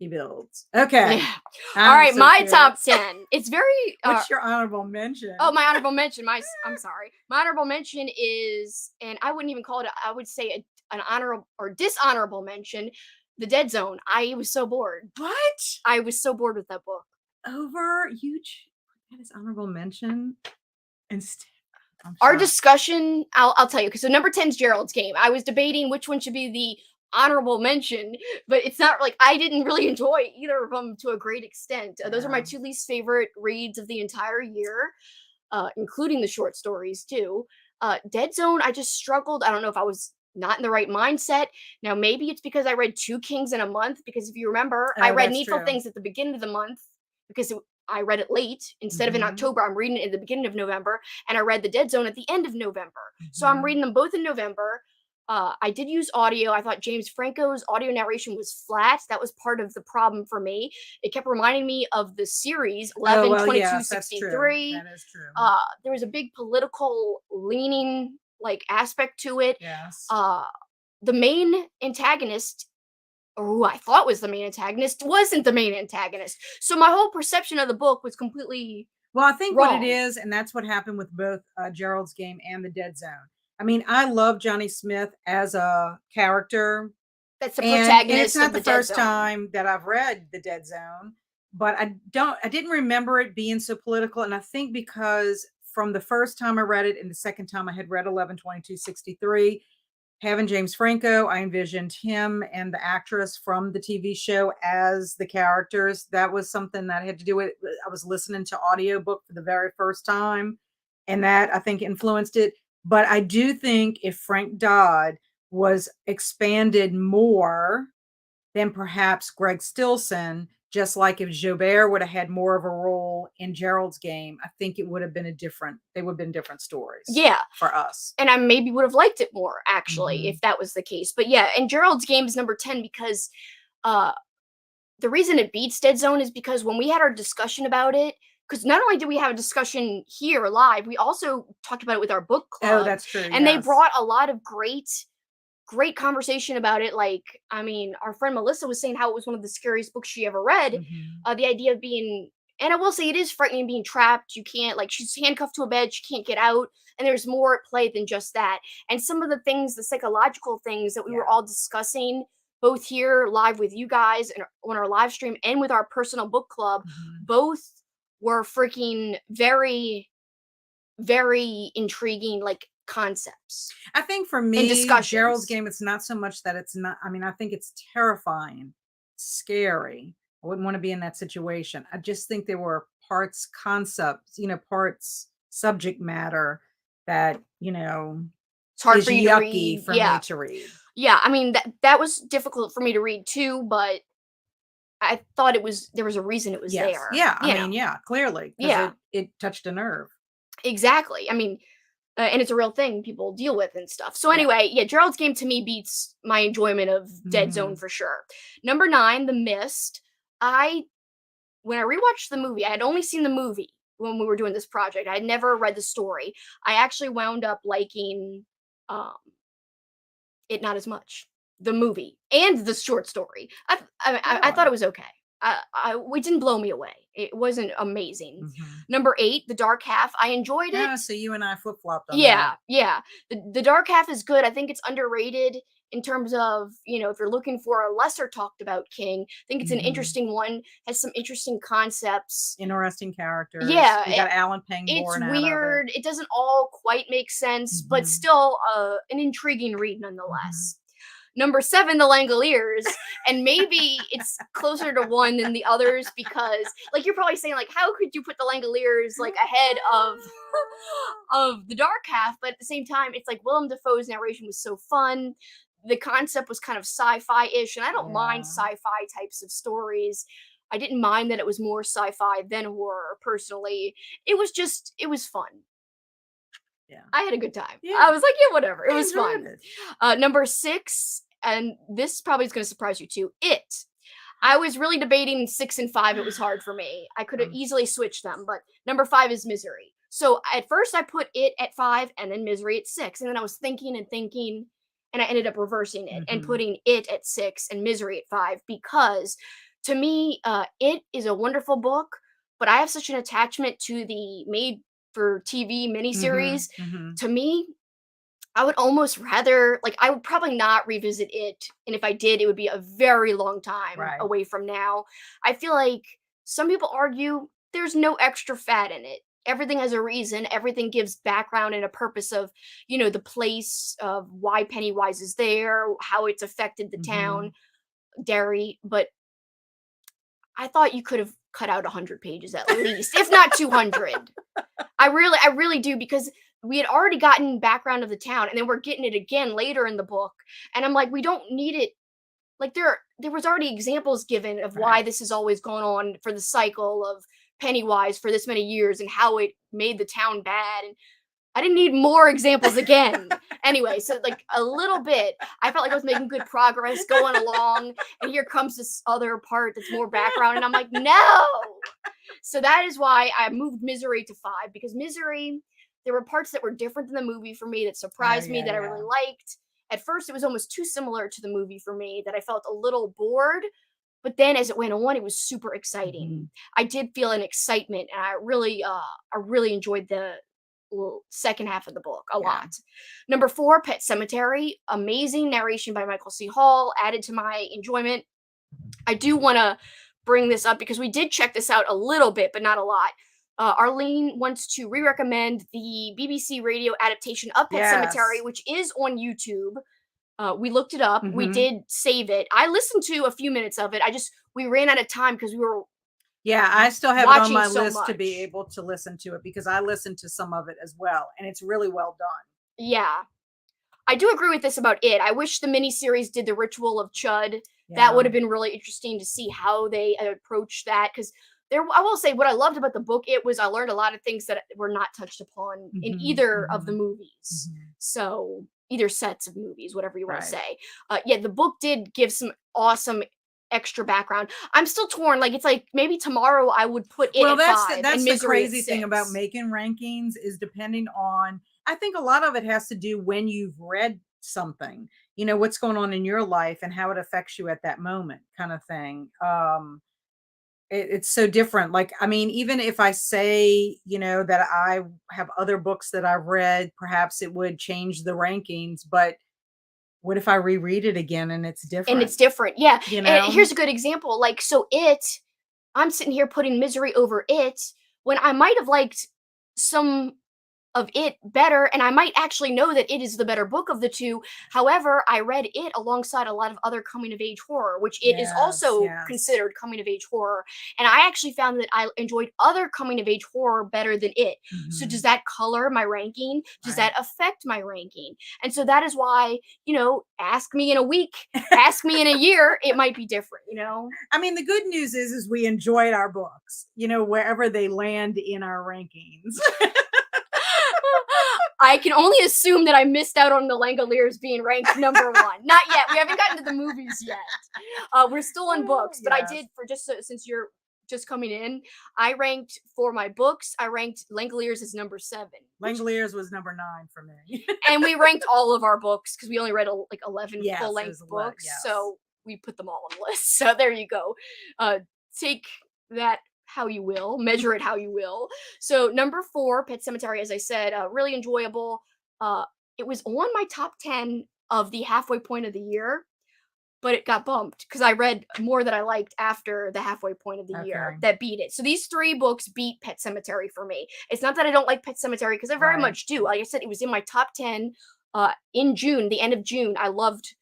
he builds. Okay. Yeah. I'm All right, so my curious. top 10. It's very What's your honorable mention? oh, my honorable mention. I'm sorry. My honorable mention is, and I wouldn't even call it. I would say an honorable or dishonorable mention. The Dead Zone. I was so bored. What? I was so bored with that book. Over huge. That is honorable mention. Instead, Our discussion, I'll tell you, because so number 10 is Gerald's Game. I was debating which one should be the honorable mention, but it's not like I didn't really enjoy either of them to a great extent. Those are my two least favorite reads of the entire year, including the short stories too. Dead Zone, I just struggled. I don't know if I was not in the right mindset. Now, maybe it's because I read Two Kings in a month, because if you remember, I read Needful Things at the beginning of the month because I read it late. Instead of in October, I'm reading it at the beginning of November, and I read The Dead Zone at the end of November. So I'm reading them both in November. I did use audio. I thought James Franco's audio narration was flat. That was part of the problem for me. It kept reminding me of the series 11/22/63. Yes, that is true. There was a big political leaning like aspect to it. Yes. The main antagonist, or who I thought was the main antagonist, wasn't the main antagonist. So my whole perception of the book was completely well, I think wrong. what it is, and that's what happened with both Gerald's Game and The Dead Zone. I mean, I love Johnny Smith as a character. That's the protagonist. And it's not of the first time that I've read The Dead Zone, but I didn't remember it being so political. And I think because from the first time I read it and the second time I had read 11/22/63, having James Franco, I envisioned him and the actress from the TV show as the characters. That was something that had to do with, I was listening to audiobook for the very first time, and that I think influenced it. But I do think if Frank Dodd was expanded more than perhaps Greg Stilson, just like if Joubert would have had more of a role in Gerald's Game, I think it would have been they would have been different stories. Yeah. For us. And I maybe would have liked it more, actually, if that was the case. But yeah, and Gerald's Game is number 10 because the reason it beats Dead Zone is because when we had our discussion about it, because not only did we have a discussion here live, we also talked about it with our book club. Oh, that's true. And they brought a lot of great conversation about it. Like, I mean, our friend Melissa was saying how it was one of the scariest books she ever read. The idea of being, and I will say it is frightening being trapped. You can't, like, she's handcuffed to a bed, she can't get out. And there's more at play than just that. And some of the things, the psychological things that we were all discussing, both here live with you guys and on our live stream and with our personal book club, both were freaking very, very intriguing, like, concepts. I think for me, Gerald's Game, it's not so much that it's not, I mean, I think it's terrifying, scary. I wouldn't want to be in that situation. I just think there were parts, concepts, parts, subject matter that, it's hard for you to read. For me to read. Yeah, I mean, that was difficult for me to read too, but I thought there was a reason it was there. Yeah, I mean, yeah, clearly. Yeah. It touched a nerve. Exactly. I mean, and it's a real thing people deal with and stuff. So anyway, Gerald's Game to me beats my enjoyment of Dead Zone for sure. Number 9, The Mist. When I rewatched the movie, I had only seen the movie when we were doing this project. I had never read the story. I actually wound up liking it not as much, the movie and the short story. I thought it was okay. It didn't blow me away. It wasn't amazing. Number 8, The Dark Half. I enjoyed it. Yeah, so you and I flip-flopped on that. Yeah. The Dark Half is good. I think it's underrated in terms of, if you're looking for a lesser talked about King. I think it's an interesting one. Has some interesting concepts. Interesting characters. Yeah. You got Alan Pangborn. It's weird. It doesn't all quite make sense, but still an intriguing read nonetheless. Number 7, The Langoliers, and maybe it's closer to 1 than the others because, like, you're probably saying, like, how could you put The Langoliers, like, ahead of The Dark Half? But at the same time, it's like Willem Dafoe's narration was so fun. The concept was kind of sci-fi-ish, and I don't mind sci-fi types of stories. I didn't mind that it was more sci-fi than horror, personally. It was fun. Yeah. I had a good time. Yeah. I was like, yeah, whatever. It was fun. Number 6, and this probably is going to surprise you too, It. I was really debating 6 and 5. It was hard for me. I could have easily switched them, but number 5 is Misery. So at first I put It at 5 and then Misery at 6. And then I was thinking, and I ended up reversing it and putting It at 6 and Misery at 5 because To me, it is a wonderful book, but I have such an attachment to the made-for-TV Mhm, miniseries. mhm. To me, I would almost rather like, I would probably not revisit it, and if I did, it would be a very long time Right. away from now. I feel like some people argue there's no extra fat in it. Everything has a reason, everything gives background and a purpose of, the place of why Pennywise is there, how it's affected the town, Mhm. Derry, but I thought you could have cut out 100 pages at least, if not 200. I really do because we had already gotten background of the town and then we're getting it again later in the book. And I'm like, we don't need it. Like there was already examples given of why Right. this has always gone on for the cycle of Pennywise for this many years and how it made the town bad. And I didn't need more examples again. Anyway, so like a little bit, I felt like I was making good progress going along, and here comes this other part that's more background, and I'm like, no. So that is why I moved Misery to 5 because Misery, there were parts that were different than the movie for me that Oh, surprised me yeah, that I yeah. really liked. At first, it was almost too similar to the movie for me that I felt a little bored. But then as it went on, it was super exciting. Mhm. I did feel an excitement, and I really enjoyed the second half of the book a Yeah. lot. Number 4, Pet Cemetery, amazing narration by Michael C. Hall, added to my enjoyment. I do want to bring this up because we did check this out a little bit, but not a lot. Arlene wants to re-recommend the BBC radio adaptation of Pet Cemetery, Yes. which is on YouTube. We looked it up. We Mhm. did save it. I listened to a few minutes of it. We ran out of time because we were Yeah, I still have it on watching my so list to be much. able to listen to it because I listened to some of it as well, and it's really well done. Yeah. I do agree with this about it. I wish the miniseries did the ritual of Chud. That Yeah. would have been really interesting to see how they approach that. Because there, I will say, what I loved about the book, it was I learned a lot of things that were not touched upon in Mhm, either of the mhm, movies. mhm. So either sets of movies, whatever you want to Right. say. Yeah, the book did give some awesome extra background. I'm still torn. Like it's like maybe tomorrow I would put it Well, at that's the 5 and that's the Misery at crazy thing about 6. making rankings is depending on I think a lot of it has to do when you've read something, what's going on in your life and how it affects you at that moment kind of thing. It's so different. Like, I mean, even if I say, that I have other books that I've read, perhaps it would change the rankings, but what if I reread it again and it's And different, it's different. Yeah. you And know? here's a good example. Like, so I'm sitting here putting Misery over it when I might have liked some of it better, and I might actually know that it is the better book of the two. However, I read it alongside a lot of other coming of age horror, which it is Yes, also yes. considered coming of age horror. And I actually found that I enjoyed other coming of age horror better than it. So does Mhm. that color my ranking? Does Right. that affect my ranking? And so that is why, ask me in a week, ask me in a year, it might be different. I mean, the good news is we enjoyed our books, wherever they land in our rankings. I can only assume that I missed out on the Langoliers being ranked number 1. Not yet. We haven't gotten to the movies yet. We're still on Oh, books, but I yes. did for since you're just coming in, I ranked for my books. I ranked Langoliers as number 7, which Langoliers was number 9 for me. and we ranked all of our books because we only read like 11 full Yes, it length was a lot. books, Yes. so we put them all on the list. So there you go. Uh, take that how you will, measure it how you will. So number 4, Pet Cemetery, as I said, really enjoyable. Uh, it was on my top 10 of the halfway point of the year, but it got bumped because I read more that I liked after the halfway point of the year Okay. that beat it. So these 3 books beat Pet Cemetery for me. It's not that I don't like Pet Cemetery because I very Right. much do. Like I said, it was in my top 10 in June, the end of June. I loved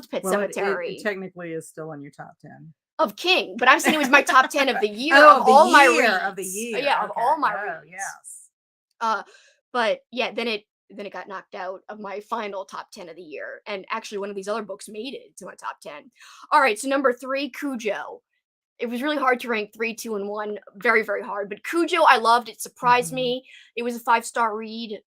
Pet Well, it Cemetery technically is still in your top 10. of King, but I'm saying it was my top 10 of the year Oh, of of the all my year, of the reads. year. Yeah, of Okay. all my Oh, reads. yes. Uh, but yeah, then it got knocked out of my final top 10 of the year. And actually one of these other books made it to my top 10. All right, so number 3, Cujo. It was really hard to rank 3, 2, and 1. Very, very hard. But Cujo, I loved. It surprised Mhm. me. It was a 5-star read.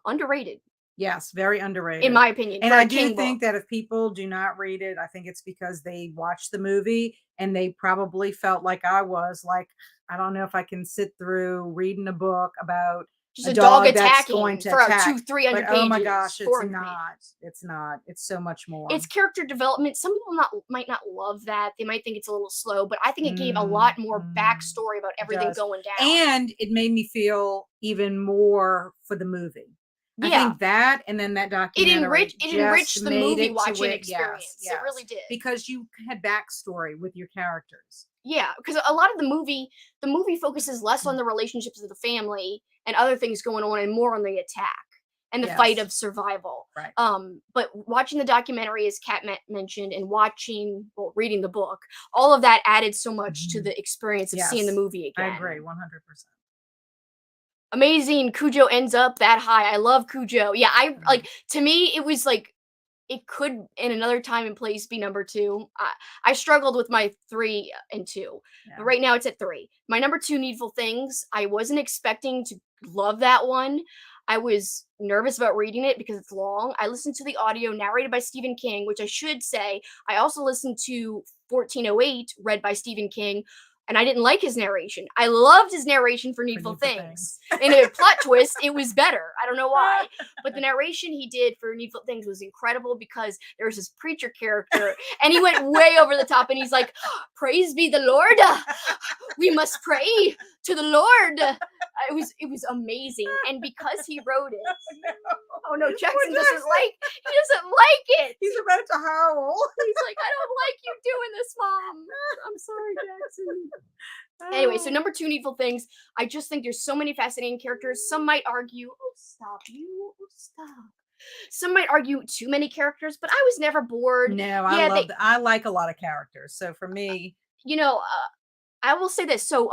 Underrated, Yes, very in underrated. my opinion, And for I a do King think book. that if people do not read it, I think it's because they watched the movie and they probably felt like I was, like, I don't know if I can sit through reading a book about just a dog that's attacking going to for attack. 200-300 But, pages. oh my gosh, it's 400 not. pages. It's not. It's so much more. It's character development. Some people might not love that. They might think it's a little slow, but I think it gave a lot more backstory about everything going down. And it made me feel even more for the movie. I think that, and then that documentary, it enriched the movie watching experience. Yes, it really did, because you had backstory with your characters. Yeah, because a lot of the movie focuses less on the relationships of the family and other things going on, and more on the attack and the fight of survival. Right. But watching the documentary, as Kat mentioned, and reading the book, all of that added so much to the experience of seeing the movie again. I agree, 100%. Amazing. Cujo ends up that high. I love Cujo. Yeah, to me, it was like, it could in another time and place be number 2. I struggled with my 3 and 2. But right now it's at 3. My number 2, Needful Things. I wasn't expecting to love that one. I was nervous about reading it because it's long. I listened to the audio narrated by Stephen King, which I should say, I also listened to 1408 read by Stephen King. And I didn't like his narration. I loved his narration for Needful Things. In a plot twist, it was better. I don't know why. But the narration he did for Needful Things was incredible because there was this preacher character and he went way over the top and he's like, praise be the Lord. We must pray to the Lord. It was amazing. And because he wrote it. Oh no, Jackson doesn't like it. He's about to howl. He's like, I don't like you doing this, Mom. I'm sorry, Jackson. Anyway, so number 2, Needful Things. I just think there's so many fascinating characters. Some might argue, stop. Some might argue too many characters, but I was never bored. No, I like a lot of characters. So for me, I will say this. So,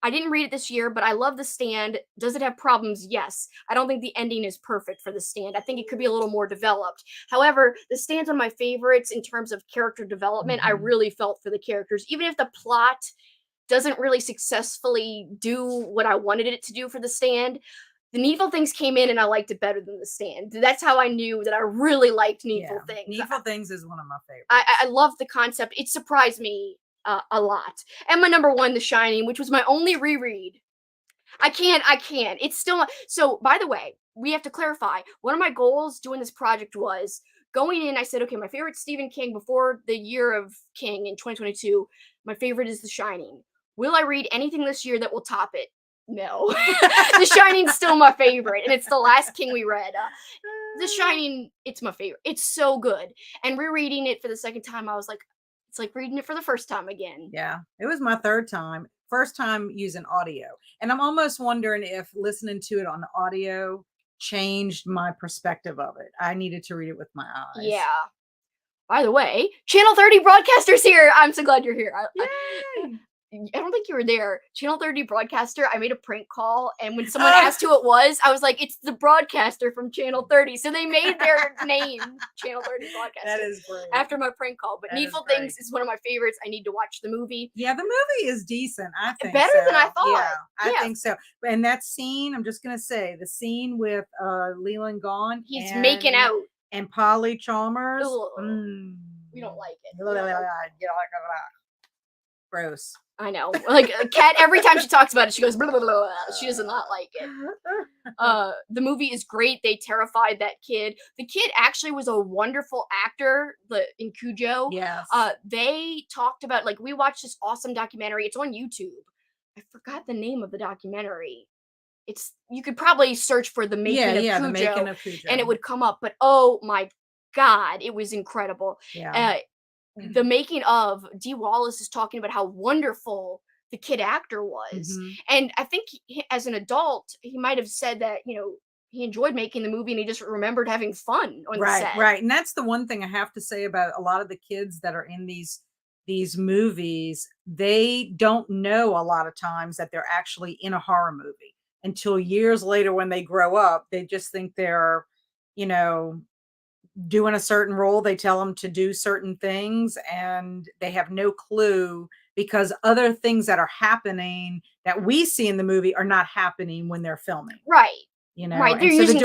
I didn't read it this year, but I love The Stand. Does it have problems? Yes. I don't think the ending is perfect for The Stand. I think it could be a little more developed. However, The Stand's one of my favorites in terms of character development. I really felt for the characters. Even if the plot doesn't really successfully do what I wanted it to do for The Stand, the Needful Things came in and I liked it better than The Stand. That's how I knew that I really liked Needful Things. Needful Things is one of my favorites. I love the concept. It surprised me a lot. And my number 1, The Shining, which was my only reread. I can't. It's still so. By the way, we have to clarify. One of my goals doing this project was going in. I said, okay, my favorite Stephen King before the year of King in 2022. My favorite is The Shining. Will I read anything this year that will top it? No. The Shining's still my favorite, and it's the last King we read. The Shining, it's my favorite. It's so good. And rereading it for the second time, I was like, it's like reading it for the first time again. Yeah, it was my 3rd time. First time using audio. And I'm almost wondering if listening to it on audio changed my perspective of it. I needed to read it with my eyes. Yeah. By the way, Channel 30 broadcaster's here. I'm so glad you're here. I don't think you were there. Channel 30 broadcaster, I made a prank call, and when someone asked who it was, I was like, it's the broadcaster from Channel 30. So they made their name Channel 30 broadcaster. That is great. After my prank call. But Needful Things is one of my favorites. I need to watch the movie. Yeah, the movie is decent, I think. Better than I thought. Yeah, I think so. And that scene, I'm just going to say, the scene with Leland Gaunt. He's making out. And Polly Chalmers. We don't like it. Gross. I know. Like Kat, every time she talks about it, she goes blah, blah, blah, blah. She does not like it. The movie is great. They terrified that kid. The kid actually was a wonderful actor in Cujo. Yes. They talked about, like, we watched this awesome documentary. It's on YouTube. I forgot the name of the documentary. You could probably search for the making of Cujo, the making of Cujo, and it would come up. But oh my God, it was incredible. Yeah. The making of Dee Wallace is talking about how wonderful the kid actor was. And I think as an adult, he might have said that, he enjoyed making the movie and he just remembered having fun on the set. Right. And that's the one thing I have to say about a lot of the kids that are in these movies. They don't know a lot of times that they're actually in a horror movie until years later when they grow up. They just think they're, doing a certain role. They tell them to do certain things and they have no clue because other things that are happening that we see in the movie are not happening when they're filming. Right. Right. They're so using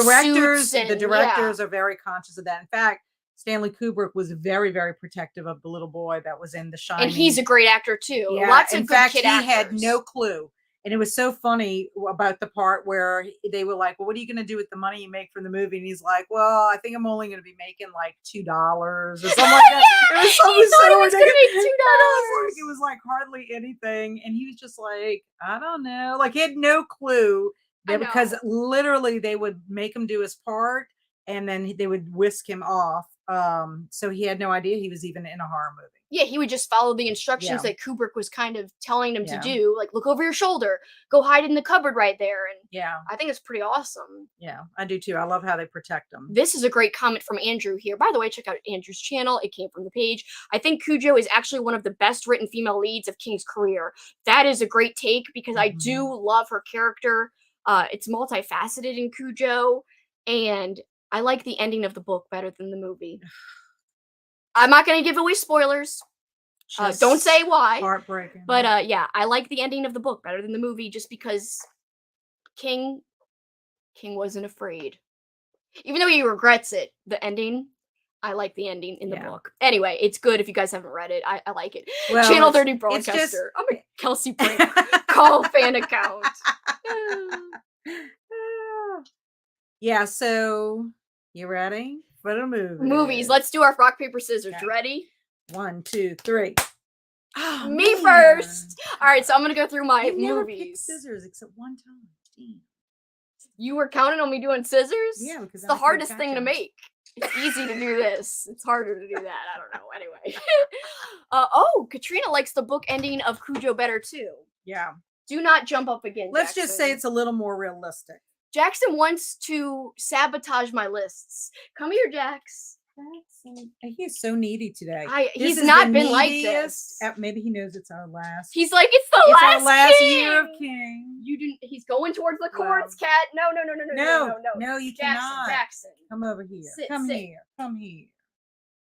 the directors are very conscious of that. In fact, Stanley Kubrick was very, very protective of the little boy that was in The Shining. And he's a great actor too. Yeah. Lots of in good fact, kid he actors. had no clue. And it was so funny about the part where they were like, well, what are you going to do with the money you make from the movie? And he's like, well, I think I'm only going to be making like $2 or something like that. Yeah, It was something he thought so he was gonna make ridiculous. $2. It was like hardly anything. And he was just like, I don't know. Like he had no clue that because literally they would make him do his part and then they would whisk him off. So he had no idea he was even in a horror movie. Yeah, he would just follow the instructions that Kubrick was kind of telling him to do, like look over your shoulder, go hide in the cupboard right there, and I think it's pretty awesome. Yeah, I do too. I love how they protect them. This is a great comment from Andrew here. By the way, check out Andrew's channel. It came from the page. I think Cujo is actually one of the best written female leads of King's career. That is a great take because I do love her character. It's multifaceted in Cujo, and I like the ending of the book better than the movie. I'm not going to give away spoilers. Don't say why. Heartbreaking. But yeah, I like the ending of the book better than the movie just because King wasn't afraid. Even though he regrets it, the ending, I like the ending in the book. Anyway, it's good if you guys haven't read it. I like it. Well, Channel 30 broadcaster. I'm a Kelsi prank call fan account. Yeah, so you ready for the movie? Movies. Let's do our rock, paper, scissors. Okay. Ready? 1, 2, 3. Oh, me first. All right, so I'm gonna go through my movies. Picked scissors except one time. Damn. You were counting on me doing scissors? Yeah, because it's the hardest thing to make. It's easy to do this. It's harder to do that. I don't know. Anyway. Oh, Katrina likes the book ending of Cujo better too. Yeah. Do not jump up again. Let's Jackson. just say it's a little more realistic. Jackson wants to sabotage my lists. Come here, Jax. He's so needy today. He's not been like this. Maybe he knows it's our last. He's like, it's our last year of King. You didn't. He's going towards the courts, Kat. No, you Jackson, cannot. Jackson, come over here. Come here.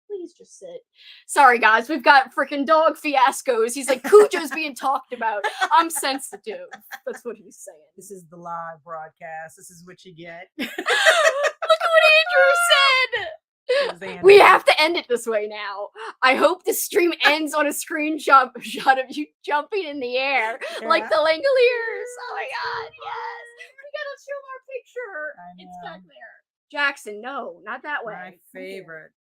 Please just sit. Sorry, guys. We've got freaking dog fiascos. He's like, Cujo's being talked about. I'm sensitive. That's what he's saying. This is the live broadcast. This is what you get. Look at what Andrew said. We have to end it this way now. I hope the stream ends on a screenshot shot of you jumping in the air like the Langoliers. Oh my god, yes. We gotta show our picture. It's back there. Jackson, no, not that way. My favorite.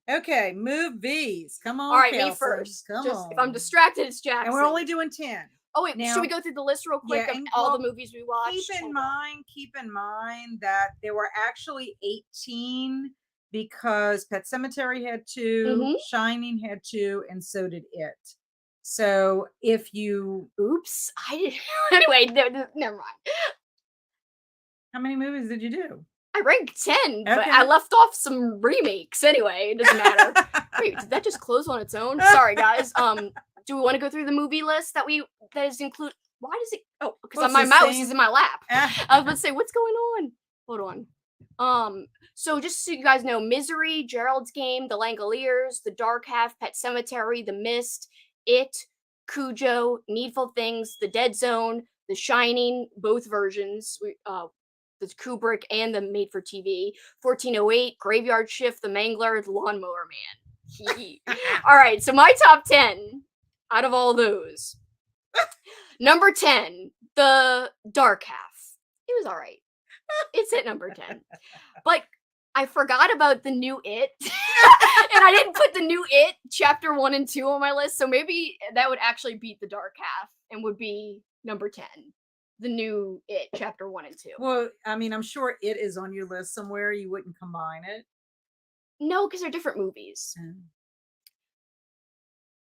Okay, movies. Come on. All right, Kelsi. me first. Come on. If I'm distracted, it's Jackson. And we're only doing 10. Oh wait, should we go through the list real quick of all the movies we watched? Keep in mind that there were actually 18 because Pet Sematary had 2, Shining had 2, and so did It. So if you I didn't anyway, never mind. How many movies did you do? I ranked 10, but I left off some remakes. Anyway, it doesn't matter. Wait, did that just close on its own? Sorry, guys. Do we want to go through the movie list that is include? Why does it? Oh, because my mouse is in my lap. I was about to say, what's going on? Hold on. So just so you guys know, Misery, Gerald's Game, The Langoliers, The Dark Half, Pet Sematary, The Mist, It, Cujo, Needful Things, The Dead Zone, The Shining, both versions. The Kubrick and the made-for-TV, 1408, Graveyard Shift, The Mangler, The Lawnmower Man. All right, so my top 10 out of all those. Number 10, The Dark Half. It was all right. It's at number 10. But I forgot about the new It. And I didn't put the new It, chapter 1 and 2 on my list, so maybe that would actually beat The Dark Half and would be number 10. The new It, chapter 1 and 2. Well, I mean, I'm sure It is on your list somewhere. You wouldn't combine it. No, because they're different movies.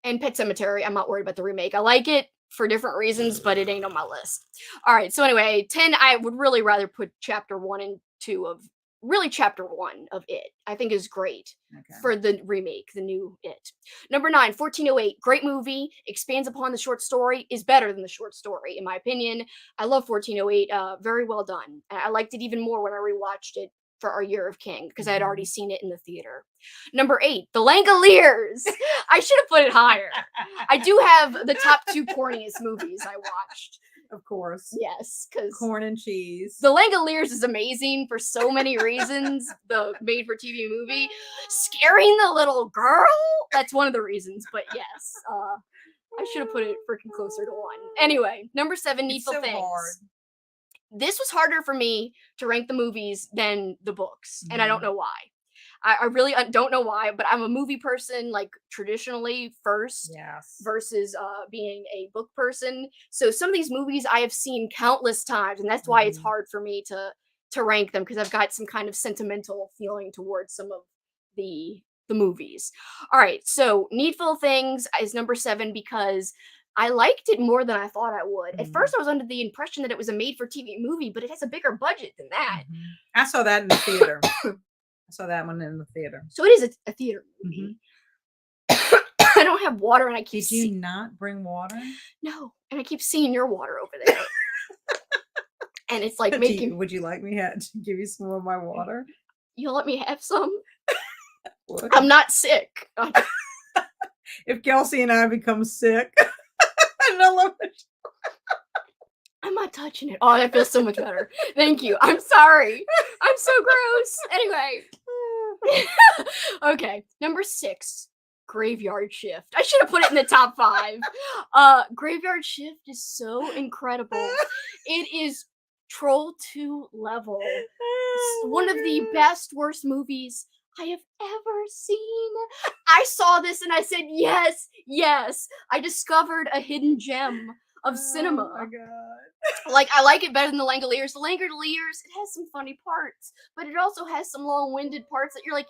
And Pet Sematary, I'm not worried about the remake. I like it for different reasons, but it ain't on my list. All right, so anyway, 10, I would really rather put chapter 1 and 2 of, really chapter 1 of It, I think is great for the remake, the new It. Number 9, 1408, great movie, expands upon the short story, is better than the short story, in my opinion. I love 1408, very well done. I liked it even more when I rewatched it for our Year of King, because I had already seen it in the theater. Number 8, The Langoliers. I should have put it higher. I do have the top 2 corniest movies I watched. Of course. Yes, because Corn and Cheese. The Langoliers is amazing for so many reasons. The made-for-TV movie. Scaring the little girl? That's one of the reasons, but yes. I should have put it freaking closer to 1. Anyway, number 7, It's Needful so Things. hard. This was harder for me to rank the movies than the books, and I don't Mhm. know why. I really don't know why, but I'm a movie person, like, traditionally first Yes. versus being a book person. So some of these movies I have seen countless times, and that's why it's Mhm. hard for me to rank them because I've got some kind of sentimental feeling towards some of the movies. All right, so Needful Things is number 7 because I liked it more than I thought I would. At first, I was under the impression that it was a made-for-TV movie, but it has a bigger budget than that. Mhm. I saw that in the theater. I saw that one in the theater. So it is a theater movie. I don't have water, and I keep Did you not bring water? No, and I keep seeing your water over there. And it's like making. Would you like me to give you some of my water? You'll let me have some? Would. I'm not sick. If Kelsi and I become sick, I know. I'm not touching it. Oh, that feels so much better. Thank you. I'm sorry. I'm so gross. Anyway. Okay, number 6, Graveyard Shift. I should have put it in the top 5. Graveyard Shift is so incredible. It is Troll 2 level. It's one of the best, worst movies I have ever seen. I saw this and I said, yes, yes. I discovered a hidden gem of cinema. Oh my god. Like, I like it better than the Langoliers. The Langoliers, it has some funny parts, but it also has some long-winded parts that you're like,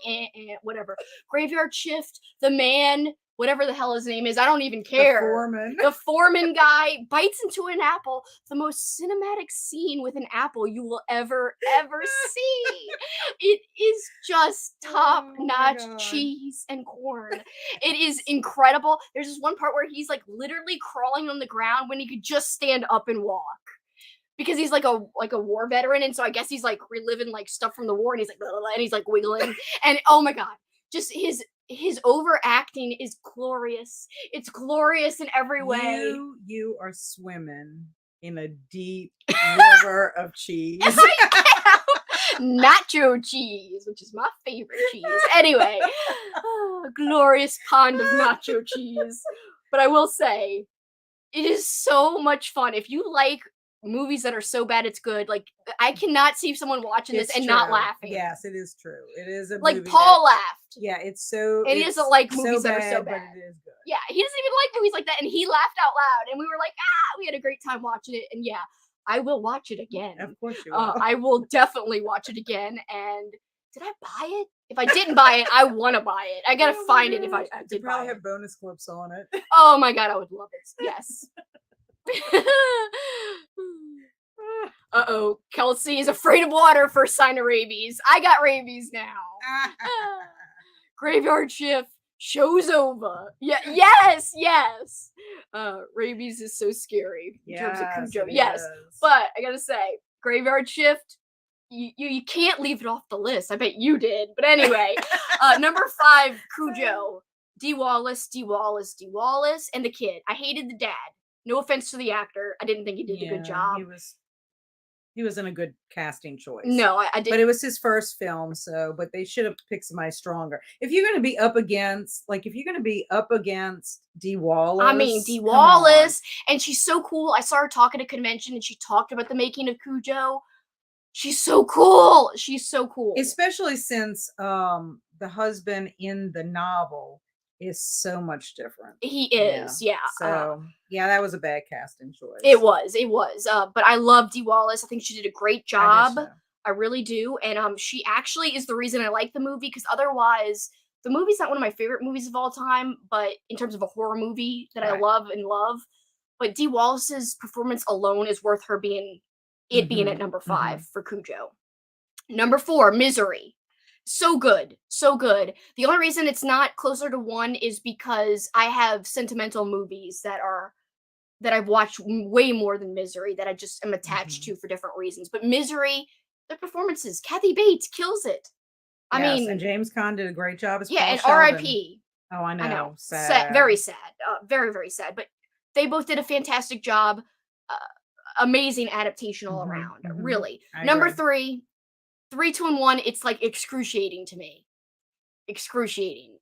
whatever. Graveyard Shift, the man, whatever the hell his name is, I don't even care. The foreman. The foreman guy bites into an apple. The most cinematic scene with an apple you will ever see. It is just top-notch cheese and corn. It is incredible. There's this one part where he's like literally crawling on the ground when he could just stand up and walk. Because he's like a war veteran, and so I guess he's like reliving like stuff from the war, and he's like blah, blah, blah, and he's like wiggling, and oh my god, just his overacting is glorious. It's glorious in every way. You are swimming in a deep river of cheese. Yes, I am. Nacho cheese, which is my favorite cheese. Anyway, glorious pond of nacho cheese. But I will say, it is so much fun. If you like movies that are so bad it's good, like, I cannot see someone watching this and not laughing. Yes, it is true. It is a like movie Paul laughed. Yeah, it's so. And he doesn't like movies that are so bad, but it is good. Yeah, he doesn't even like movies like that, and he laughed out loud, and we were like, we had a great time watching it, and yeah, I will watch it again. Of course you will. I will definitely watch it again. And did I buy it? If I didn't buy it, I want to buy it. I gotta find it if I did. Probably have bonus clips on it. Oh my god, I would love it. Yes. Uh-oh, Kelsi is afraid of water, first sign of rabies. I got rabies now. Graveyard Shift, show's over. Yeah, yes. Rabies is so scary in terms of Cujo. Yes, but I gotta say, Graveyard Shift, you can't leave it off the list. I bet you did. But anyway, number 5, Cujo. Dee Wallace, and the kid. I hated the dad. No offense to the actor. I didn't think he did a good job. He wasn't a good casting choice. No, I didn't. But it was his first film, but they should have picked somebody stronger. If you're going to be up against Dee Wallace. I mean, Dee Wallace, and she's so cool. I saw her talk at a convention, and she talked about the making of Cujo. She's so cool. Especially since the husband in the novel is so much different. He is, yeah. So, that was a bad casting choice. It was. But I love Dee Wallace. I think she did a great job. I really do. And she actually is the reason I like the movie, because otherwise, the movie's not one of my favorite movies of all time, but in terms of a horror movie that I love. But Dee Wallace's performance alone is worth her being at number 5 for Cujo. Number 4, Misery. So good. The only reason it's not closer to 1 is because I have sentimental movies that I've watched way more than Misery that I just am attached to for different reasons. But Misery, the performances, Kathy Bates kills it. I mean, and James Caan did a great job as Paul and Sheldon. R.I.P. Oh, I know. I know. Sad. Very sad. Very, very sad. But they both did a fantastic job. Amazing adaptation all around. Really. Number 3, 3, 2, and 1. It's like excruciating to me. Excruciating.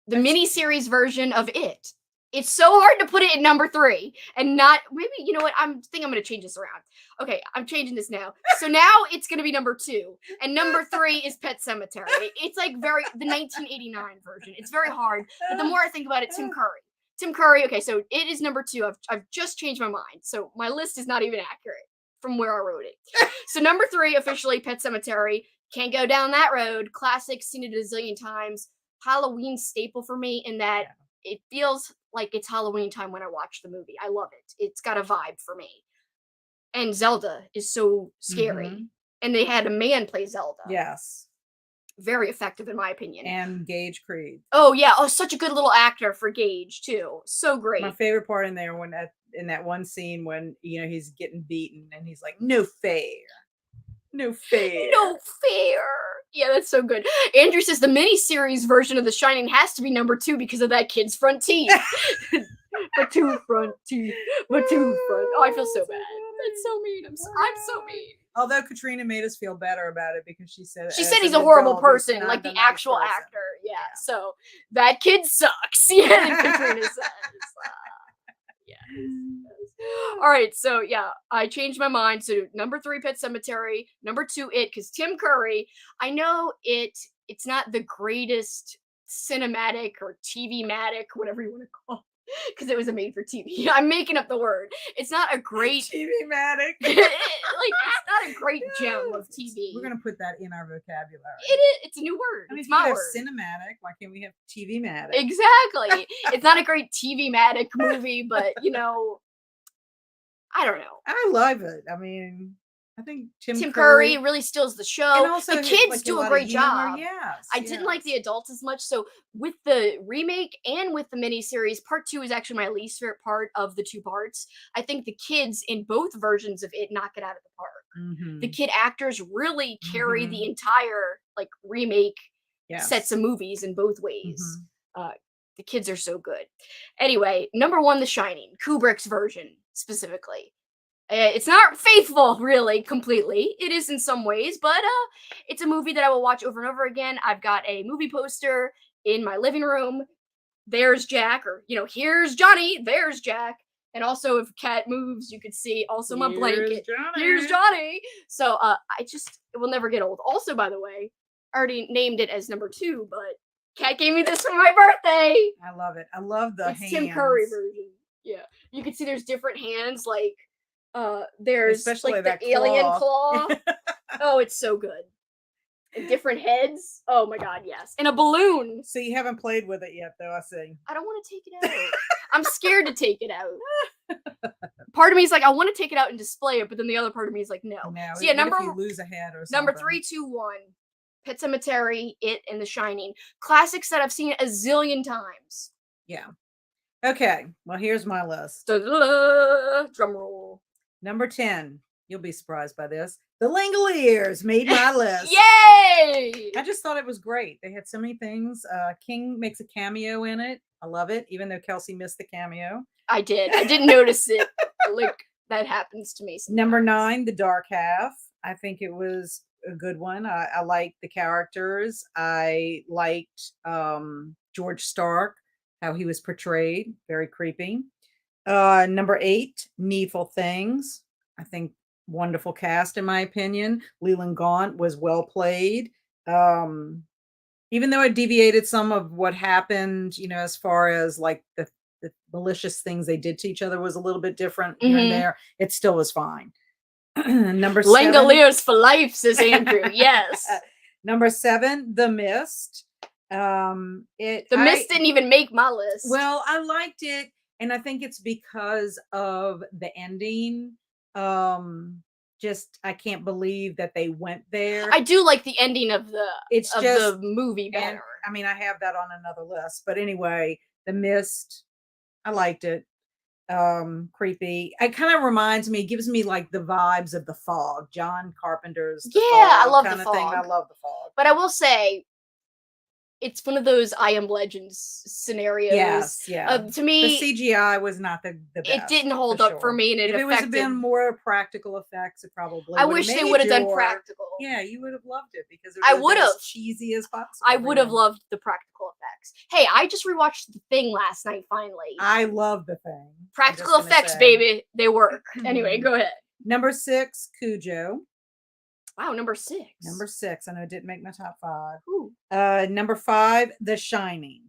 The miniseries version of It. It's so hard to put it in number 3 and not maybe you know what I think I'm gonna change this around. Okay, I'm changing this now. So now it's gonna be number 2, and number 3 is Pet Cemetery. It's like the 1989 version. It's very hard, but the more I think about it, Tim Curry. Tim Curry. Okay, so it is number 2. I've just changed my mind, so my list is not even accurate from where I wrote it. So number 3 officially Pet Cemetery. Can't go down that road. Classic, seen it a zillion times. Halloween staple for me in that it feels like it's Halloween time when I watch the movie. I love it. It's got a vibe for me. And Zelda is so scary. And they had a man play Zelda. Yes. Very effective in my opinion. And Gage Creed. Oh yeah. Oh, such a good little actor for Gage too. So great. My favorite part in there in that one scene when he's getting beaten and he's like, no fair. No fair. No fair. Yeah, that's so good. Andrew says the miniseries version of The Shining has to be number 2 because of that kid's front teeth. My 2 front teeth. My 2 front. Oh, I feel so bad. That's so mean. I'm so mean. Although Katrina made us feel better about it because she said he's a horrible person, like the actual actor. Yeah. So that kid sucks. Yeah, Katrina says. Yes. All right, so yeah, I changed my mind. So number 3, Pet Cemetery. Number 2, It, because Tim Curry. I know it's not the greatest cinematic or TV-matic, whatever you want to call it, because it was a made-for-TV. I'm making up the word. It's not a great TV-matic. It's not a great gem of TV. We're gonna put that in our vocabulary. It is. It's a new word. I mean, it's my word. Cinematic. Why can't we have TV-matic? Exactly. It's not a great TV-matic movie, but I don't know. I love it. I mean, I think Tim Curry really steals the show. And also the kids do a great job. Yes, I didn't like the adults as much. So with the remake and with the miniseries, part 2 is actually my least favorite part of the 2 parts. I think the kids in both versions of it knock it out of the park. The kid actors really carry the entire remake sets of movies in both ways. The kids are so good. Anyway, number 1, The Shining, Kubrick's version specifically. It's not faithful, really, completely. It is in some ways, but it's a movie that I will watch over and over again. I've got a movie poster in my living room. There's Jack, or here's Johnny. There's Jack, and also if Kat moves, you could see also my blanket. Here's Johnny. So it will never get old. Also, by the way, I already named it as number 2, but Kat gave me this for my birthday. I love it. I love the hands. Tim Curry version. Yeah, you can see there's different hands. There's especially the alien claw. Oh, it's so good. And different heads. Oh my god, yes. And a balloon. So you haven't played with it yet, though. I see. I don't want to take it out. I'm scared to take it out. Part of me is like, I want to take it out and display it, but then the other part of me is like, no. So yeah, if you lose a head or something. Number 3, 2, 1. Pet Cemetery, It, and The Shining. Classics that I've seen a zillion times. Yeah. Okay. Well, here's my list. Drum roll. Number 10. You'll be surprised by this. The Langoliers made my list. Yay! I just thought it was great. They had so many things. King makes a cameo in it. I love it, even though Kelsi missed the cameo. I did. I didn't notice it. That happens to me sometimes. Number 9, The Dark Half. I think it was a good one. I liked the characters. I liked George Stark, how he was portrayed. Very creepy. Number 8, Needful Things. I think wonderful cast in my opinion. Leland Gaunt was well played. Even though it deviated some of what happened, as far as the malicious things they did to each other was a little bit different here and there. It still was fine. Number 7. Langoliers for life, says Andrew. Yes. Number 7, The Mist. The Mist didn't even make my list. Well, I liked it. And I think it's because of the ending. I can't believe that they went there. I do like the ending of the movie better. I mean, I have that on another list. But anyway, The Mist, I liked it. Creepy. It kind of gives me the vibes of The Fog. John Carpenter's The Fog I love kind The of thing. Fog. I love The Fog. But I will say, it's one of those I Am Legends scenarios. Yes, yeah. To The me, CGI was not the best. it didn't hold up for me, and it if it was affected. been more practical effects, it probably. I wish they would have done practical. Yeah, you would have loved it because it I would would have have as cheesy as possible. I would have loved the practical effects. Hey, I just rewatched The Thing last night. Finally, I love The Thing. Practical effects, baby, they work. Anyway, go ahead. Number 6, Cujo. Wow, number 6. Number 6. I know it didn't make my top 5. Ooh. Number 5, The Shining.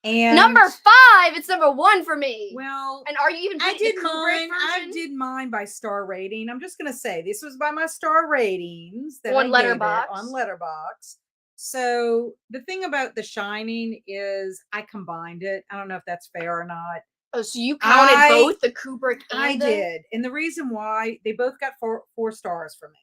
And number 5, it's number 1 for me. Well, and are you even? I did mine. I did mine by star rating. I'm just gonna say this was by my star ratings that on Letterboxd. On Letterboxd. So the thing about The Shining is I combined it. I don't know if that's fair or not. Oh, so you counted both the Kubrick and I did, and the reason why they both got 4 stars for me.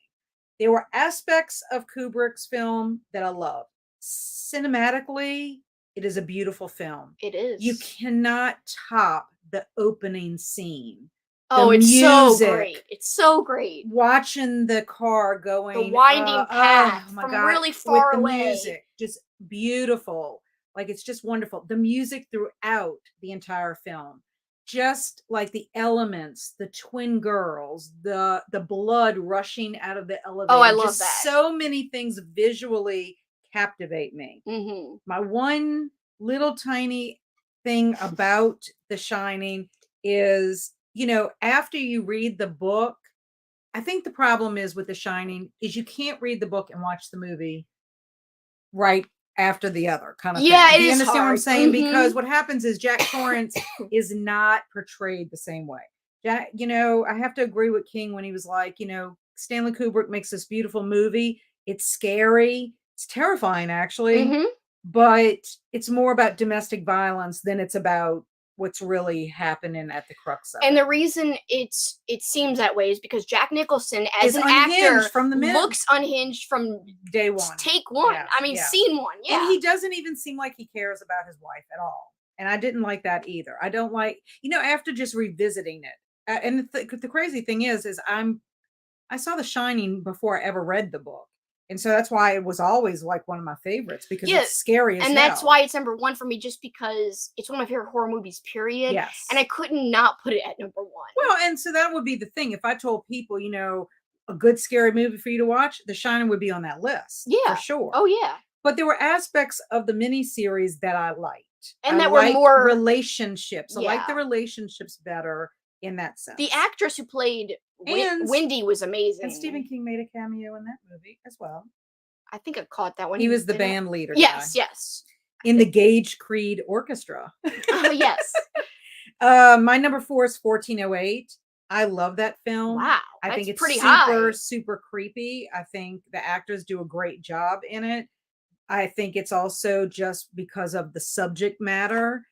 There were aspects of Kubrick's film that I love. Cinematically, it is a beautiful film. It is. You cannot top the opening scene. Oh, it's so great. It's so great. Watching the car going. The winding path from really far away. Music, just beautiful. Like, it's just wonderful. The music throughout the entire film. Just like the elements, the twin girls, the blood rushing out of the elevator. Oh, I love that. So many things visually captivate me. Mm-hmm. My one little tiny thing about The Shining is, after you read the book, I think the problem is with The Shining is you can't read the book and watch the movie right after the other kind of thing. Do you understand what I'm saying? Mm-hmm. Because what happens is Jack Torrance is not portrayed the same way. Jack, I have to agree with King when he was like, Stanley Kubrick makes this beautiful movie. It's scary. It's terrifying, actually. Mm-hmm. But it's more about domestic violence than it's about what's really happening at the crux of it. And the reason it seems that way is because Jack Nicholson, as an actor, from the looks unhinged from day one. Take one. Yes, scene 1. Yeah. And he doesn't even seem like he cares about his wife at all. And I didn't like that either. I don't like, after just revisiting it. And the crazy thing is I saw The Shining before I ever read the book. And so that's why it was always like one of my favorites because it's scary as hell. And that's why it's number 1 for me, just because it's one of my favorite horror movies, period. Yes. And I couldn't not put it at number 1. Well, and so that would be the thing. If I told people, a good scary movie for you to watch, The Shining would be on that list. Yeah. For sure. Oh, yeah. But there were aspects of the miniseries that I liked. And that were more relationships. I like the relationships better in that sense. The actress who played Wendy was amazing. And Stephen King made a cameo in that movie as well. I think I caught that one. He was the band leader. Yes, yes. In the Gage Creed Orchestra. Oh, yes. My number 4 is 1408. I love that film. Wow. I think it's pretty super creepy. I think the actors do a great job in it. I think it's also just because of the subject matter,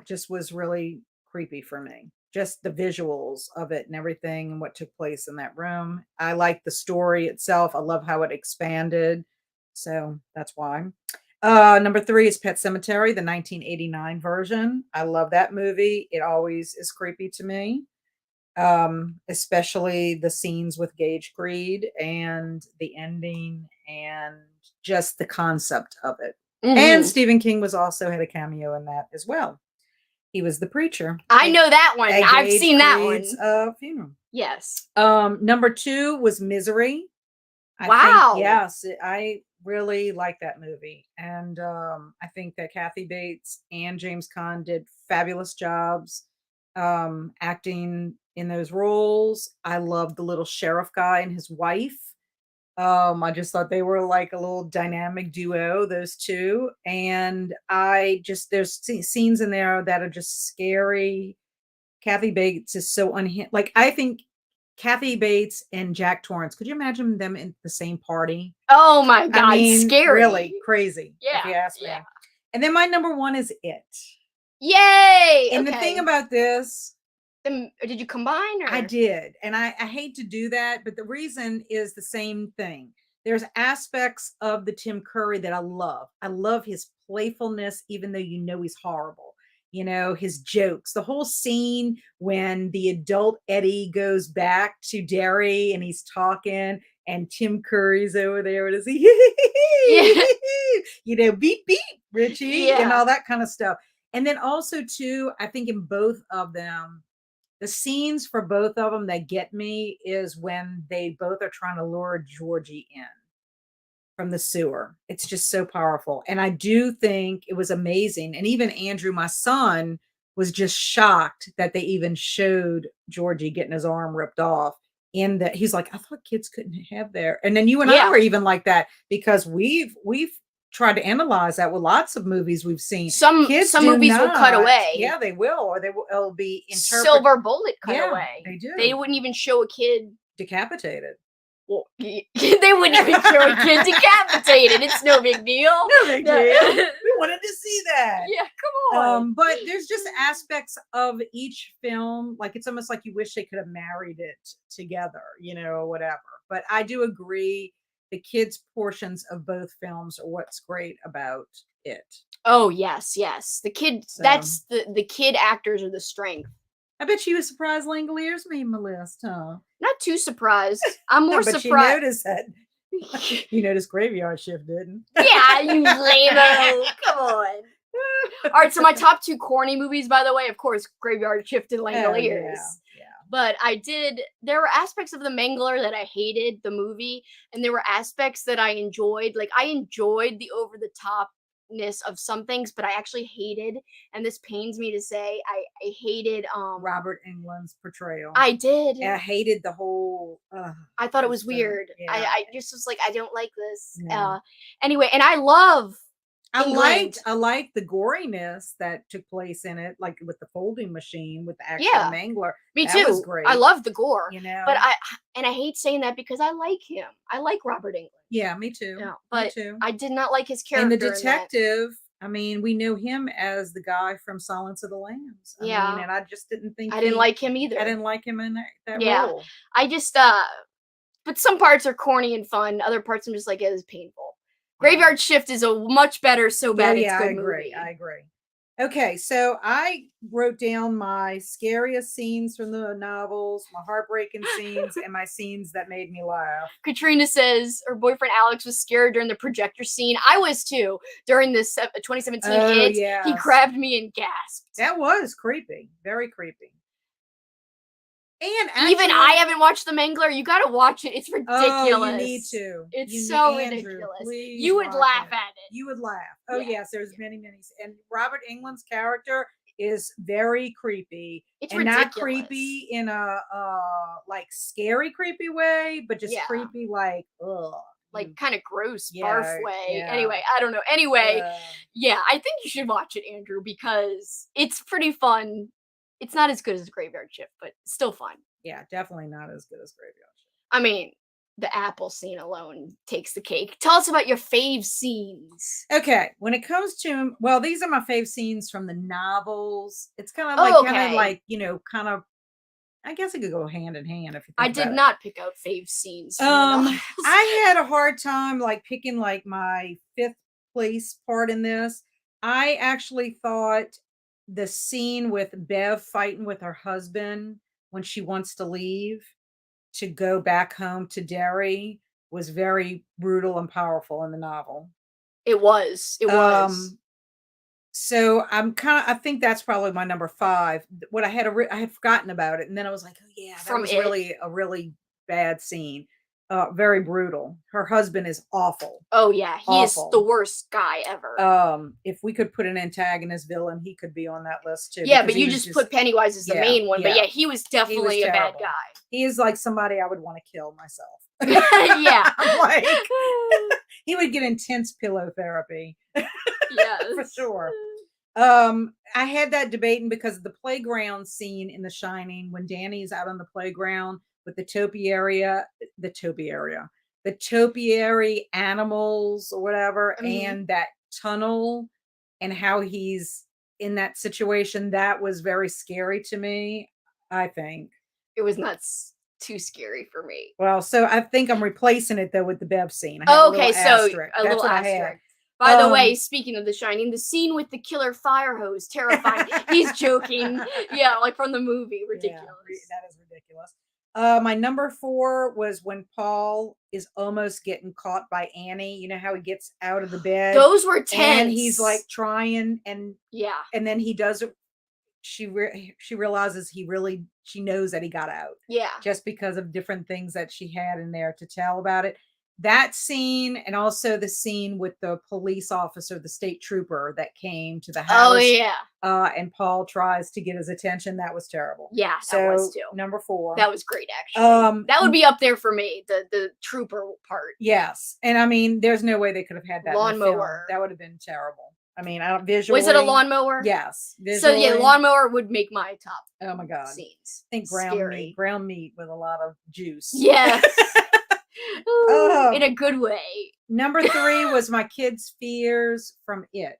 just was really creepy for me. Just the visuals of it and everything and what took place in that room. I like the story itself. I love how it expanded. So that's why. Number 3 is Pet Sematary, the 1989 version. I love that movie. It always is creepy to me. Especially the scenes with Gage Creed and the ending and just the concept of it. Mm-hmm. And Stephen King was also had a cameo in that as well. He was the preacher. I know that one. I've seen that one. Funeral. Yes. Number 2 was Misery. Wow. Yes, I really like that movie. And I think that Kathy Bates and James Caan did fabulous jobs acting in those roles. I love the little sheriff guy and his wife. I just thought they were like a little dynamic duo, those two. And there's scenes in there that are just scary. Kathy Bates is so unhinged. Like, I think Kathy Bates and Jack Torrance, could you imagine them in the same party? Oh my God, scary. Really crazy. Yeah. If you ask me. And then my number 1 is It. Yay! And the thing about this, did you combine? Or? I did. And I hate to do that, but the reason is the same thing. There's aspects of the Tim Curry that I love. I love his playfulness, even though he's horrible. His jokes, the whole scene when the adult Eddie goes back to Derry and he's talking and Tim Curry's over there with his, beep, beep. Richie and all that kind of stuff. And then also too, I think in both of them, the scenes for both of them that get me is when they both are trying to lure Georgie in from the sewer. It's just so powerful. And I do think it was amazing. And even Andrew, my son, was just shocked that they even showed Georgie getting his arm ripped off. In that, he's like, I thought kids couldn't have their. And then you and I were even like that, because we've tried to analyze that with lots of movies we've seen. Some movies will cut away. Yeah, they will, or it'll be silver bullet cut away. They do. They wouldn't even show a kid decapitated. Well, they wouldn't even show a kid decapitated. It's no big deal. No big deal. We wanted to see that. Yeah, come on. But there's just aspects of each film, like it's almost like you wish they could have married it together, or whatever. But I do agree, the kids' portions of both films are what's great about it. Oh yes. The kids. That's the kid actors are the strength. I bet you were surprised Langoliers made my list, huh? Not too surprised. I'm more surprised. You noticed that. You noticed Graveyard Shift, didn't? Yeah, you lame. Come on. All right, so my top 2 corny movies, by the way, of course, Graveyard Shift and Langoliers. Yeah. But there were aspects of The Mangler that I hated, the movie, and there were aspects that I enjoyed. Like, I enjoyed the over-the-top of some things, but I actually hated, and this pains me to say, I hated Robert Englund's portrayal. I did. I hated the whole I thought it was weird. Yeah. I just was like, I don't like this. No. Anyway, and I love I liked the goriness that took place in it, like with the folding machine, with the actual mangler. Me that too. Was great. I love the gore. But I hate saying that because I like him. I like Robert Englund. Yeah, me too. Yeah, but me too. I did not like his character. And the detective, I mean, we knew him as the guy from Silence of the Lambs. I mean, and I just didn't think I didn't like him either. I didn't like him in that role. I just but some parts are corny and fun. Other parts I'm just like, it is painful. Graveyard Shift is a much better So Bad It's Good movie. I agree. Okay, so I wrote down my scariest scenes from the novels, my heartbreaking scenes, and my scenes that made me laugh. Katrina says her boyfriend Alex was scared during the projector scene. I was too. During this 2017 hit, he grabbed me and gasped. That was creepy. Very creepy. And actually, even I haven't watched The Mangler. You got to watch it. It's ridiculous. Oh, you need to. It's so ridiculous. You would laugh at it. You would laugh. Oh yes, there's many. And Robert Englund's character is very creepy. It's and ridiculous. Not creepy in a like scary creepy way, but just creepy like ugh. Like kind of gross barf way. Yeah. Anyway, I don't know. Anyway, I think you should watch it, Andrew, because it's pretty fun. It's not as good as Graveyard Shift, but still fun. Yeah, definitely not as good as Graveyard Shift. I mean, the apple scene alone takes the cake. Tell us about your fave scenes. Okay, when it comes to, well, these are my fave scenes from the novels. It's kind of like, I guess it could go hand in hand if you think I did about not pick out fave scenes. I had a hard time like picking like my 5th place part in this. I actually thought the scene with Bev fighting with her husband when she wants to leave to go back home to Derry was very brutal and powerful in the novel. It was. So I think that's probably my number 5. What I had forgotten about it, and then I was like, oh yeah, that was really a really bad scene. Very brutal. Her husband is awful. Oh yeah, he is the worst guy ever. If we could put an antagonist villain, he could be on that list too. Yeah, but you just put Pennywise as the main one. But yeah, he was definitely a bad guy. He is like somebody I would want to kill myself. Yeah, like he would get intense pillow therapy. Yes, for sure. I had that debating because of the playground scene in The Shining when Danny's out on the playground with the topiary animals or whatever, and that tunnel and how he's in that situation. That was very scary to me. I think it was not too scary for me. Well, so I think I'm replacing it though with the Bev scene. Okay, so a little asterisk. By the way, speaking of The Shining, the scene with the killer fire hose, terrifying. He's joking. Yeah, like from the movie. Ridiculous. Yeah, that is ridiculous. My number 4 was when Paul is almost getting caught by Annie. You know how he gets out of the bed Those were and he's like tense. trying Yeah. and then he does it. She realizes she knows that he got out Yeah. just because of different things that she had in there to tell about it. That scene and also the scene with the police officer, the state trooper that came to the Oh, house, yeah. and Paul tries to get his attention. That was terrible. Yeah, that was So too. number 4. That was great, actually. That would n- be up there for me, the trooper part. yes, and I mean, there's no way they could have had that in the film. Lawnmower. That would have been terrible. I mean, I don't Was it a visually. lawnmower? Yes, So, yeah, visually. lawnmower would make my top Oh my god. scenes. I think Scary. ground meat with a lot of juice. Yes. Ooh, in Oh, a good way. number 3 was my kids' fears from It,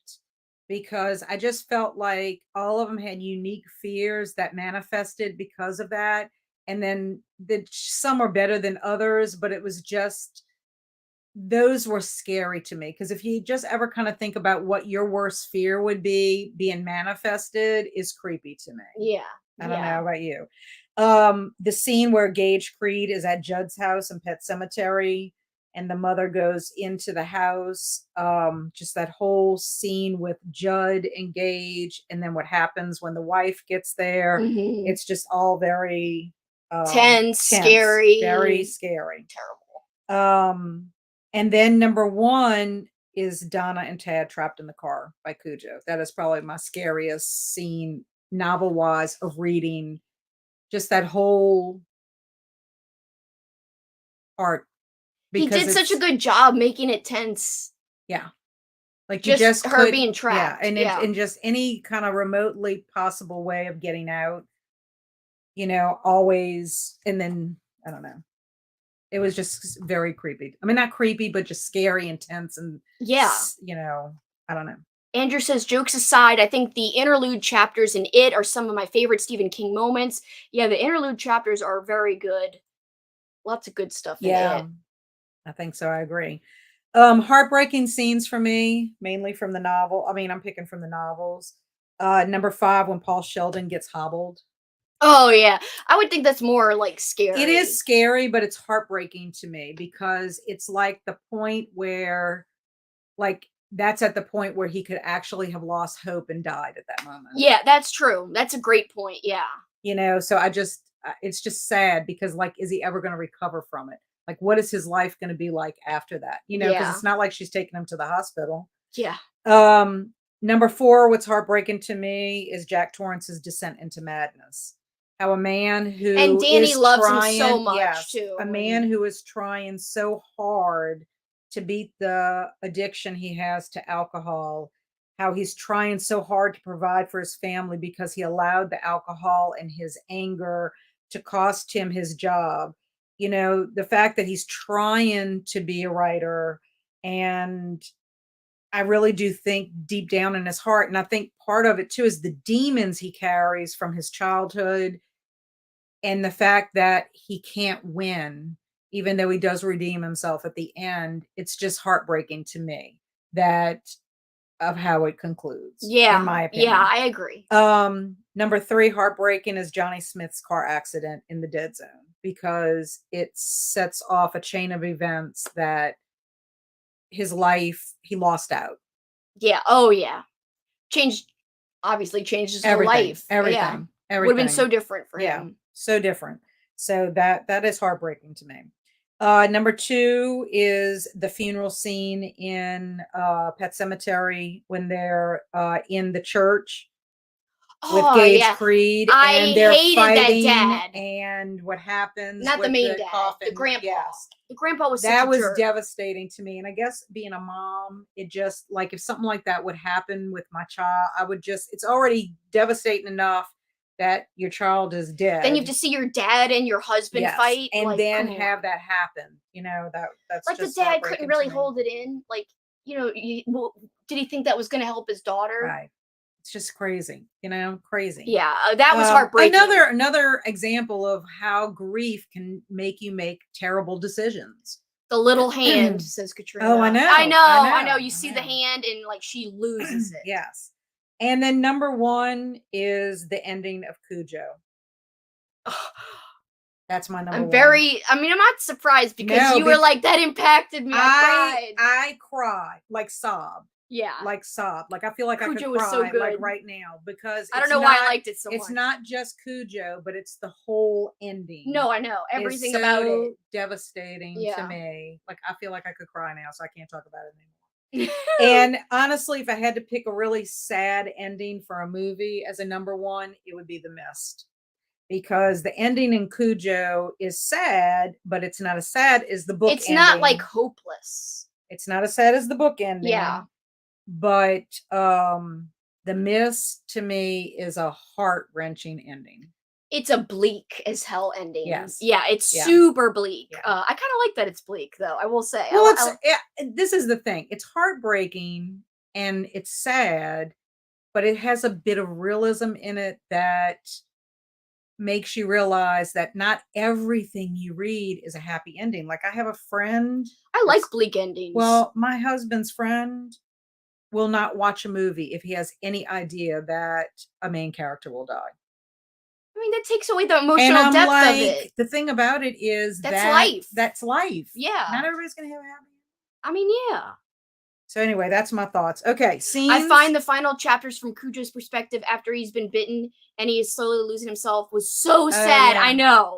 because I just felt like all of them had unique fears that manifested because of that. And then some were better than others, but it was just those were scary to me because if you just ever kind of think about what your worst fear would be being manifested is creepy to me. Yeah. I don't Yeah. know about you. The scene where Gage Creed is at Judd's house in Pet Cemetery and the mother goes into the house. Just that whole scene with Judd and Gage, and then what happens when the wife gets there. Mhm. It's just all very Tense, scary. very scary. Terrible. And then number 1 is Donna and Tad trapped in the car by Cujo. That is probably my scariest scene novel wise of reading just that whole art He because did such a it's good job making it tense. yeah, like you Just just her could being yeah, trapped. and Yeah. and just any kind of remotely possible way of getting out, always, and then I don't know. It was just very creepy. I mean, not creepy, but just scary, intense, and Yeah. I don't know. Andrew says, jokes aside, I think the interlude chapters in It are some of my favorite Stephen King moments. Yeah, the interlude chapters are very good. Lots of good stuff in Yeah, It. I think so. I agree. Heartbreaking scenes for me, mainly from the novel. I mean, I'm picking from the novels. Number 5, when Paul Sheldon gets hobbled. Oh, yeah. I would think that's more, like, It is scary. scary, but it's heartbreaking to me because it's like the point where, like, that's at the point where he could actually have lost hope and died at that moment. Yeah, that's true. That's a great point. Yeah. So it's just sad because, like, is he ever going to recover from it? Like, what is his life going to be like after that? Because Yeah. it's not like she's taking him to the hospital. Yeah. Number 4, what's heartbreaking to me is Jack Torrance's descent into madness. How a man who And Danny is loves him so trying, much, yes, too. a man who is trying so hard to beat the addiction he has to alcohol, how he's trying so hard to provide for his family because he allowed the alcohol and his anger to cost him his job. The fact that he's trying to be a writer, and I really do think deep down in his heart, and I think part of it too is the demons he carries from his childhood and the fact that he can't win, even though he does redeem himself at the end. It's just heartbreaking to me that of how it concludes, in Yeah. my Yeah, opinion. I agree. Number 3, heartbreaking is Johnny Smith's car accident in the dead zone because it sets off a chain of events that his life he lost out. Yeah. Oh, yeah. Obviously changed his whole life. Yeah. Everything. Would have been so different for Yeah, him. so different. So that is heartbreaking to me. Number 2 is the funeral scene in Pet Cemetery when they're in the church with Oh, Gage yeah. Creed I and they're hated that fighting dad. and what happens Not the with main the dad, coffin. the grandpa. Yes. The grandpa was such That a was jerk. devastating to me. And I guess being a mom, it just like if something like that would happen with my child, it's already devastating enough that your child is dead. Then you have to see your dad and your husband Yes, fight. and like, then come have on. that happen. That's Like the just dad couldn't heartbreaking really to me. hold it in. Like, did he think that was going to help his daughter? Right. It's just crazy, crazy. Yeah, that was heartbreaking. Another example of how grief can make you make terrible decisions. The little hand, says Katrina. Oh, I know. I know. You see the hand and like she loses it. Yes. And then number 1 is the ending of Cujo. That's my number I'm one. I'm not surprised because you were like, that impacted me. I cried, like sob. Yeah. Like sob. Like I feel like Cujo I could was so cry like good. right now because I don't know why I liked it so much. It's not just Cujo, but it's the whole ending. No, I know. Everything so about it. Devastating to me. Like I feel like I could cry now, so I can't talk about it anymore. And honestly, if I had to pick a really sad ending for a movie as a number one, it would be The Mist. Because the ending in Cujo is sad, but it's not as sad as the book ending. It's not like hopeless. It's not as sad as the book ending. Yeah. But The Mist to me is a heart-wrenching ending. It's a bleak as hell ending. Yes. Yeah, it's super bleak. Yeah. I kind of like that it's bleak, though. I will say. Well, this is the thing. It's heartbreaking and it's sad, but it has a bit of realism in it that makes you realize that not everything you read is a happy ending. Like I have a friend. I like bleak endings. Well, my husband's friend will not watch a movie if he has any idea that a main character will die. I mean, that takes away the emotional depth of it. The thing about it is that's life. That's life. Yeah. Not everybody's going to have a happy ending. I mean, yeah. So anyway, that's my thoughts. Okay, scenes. I find the final chapters from Cujo's perspective after he's been bitten and he is slowly losing himself was so sad. Yeah.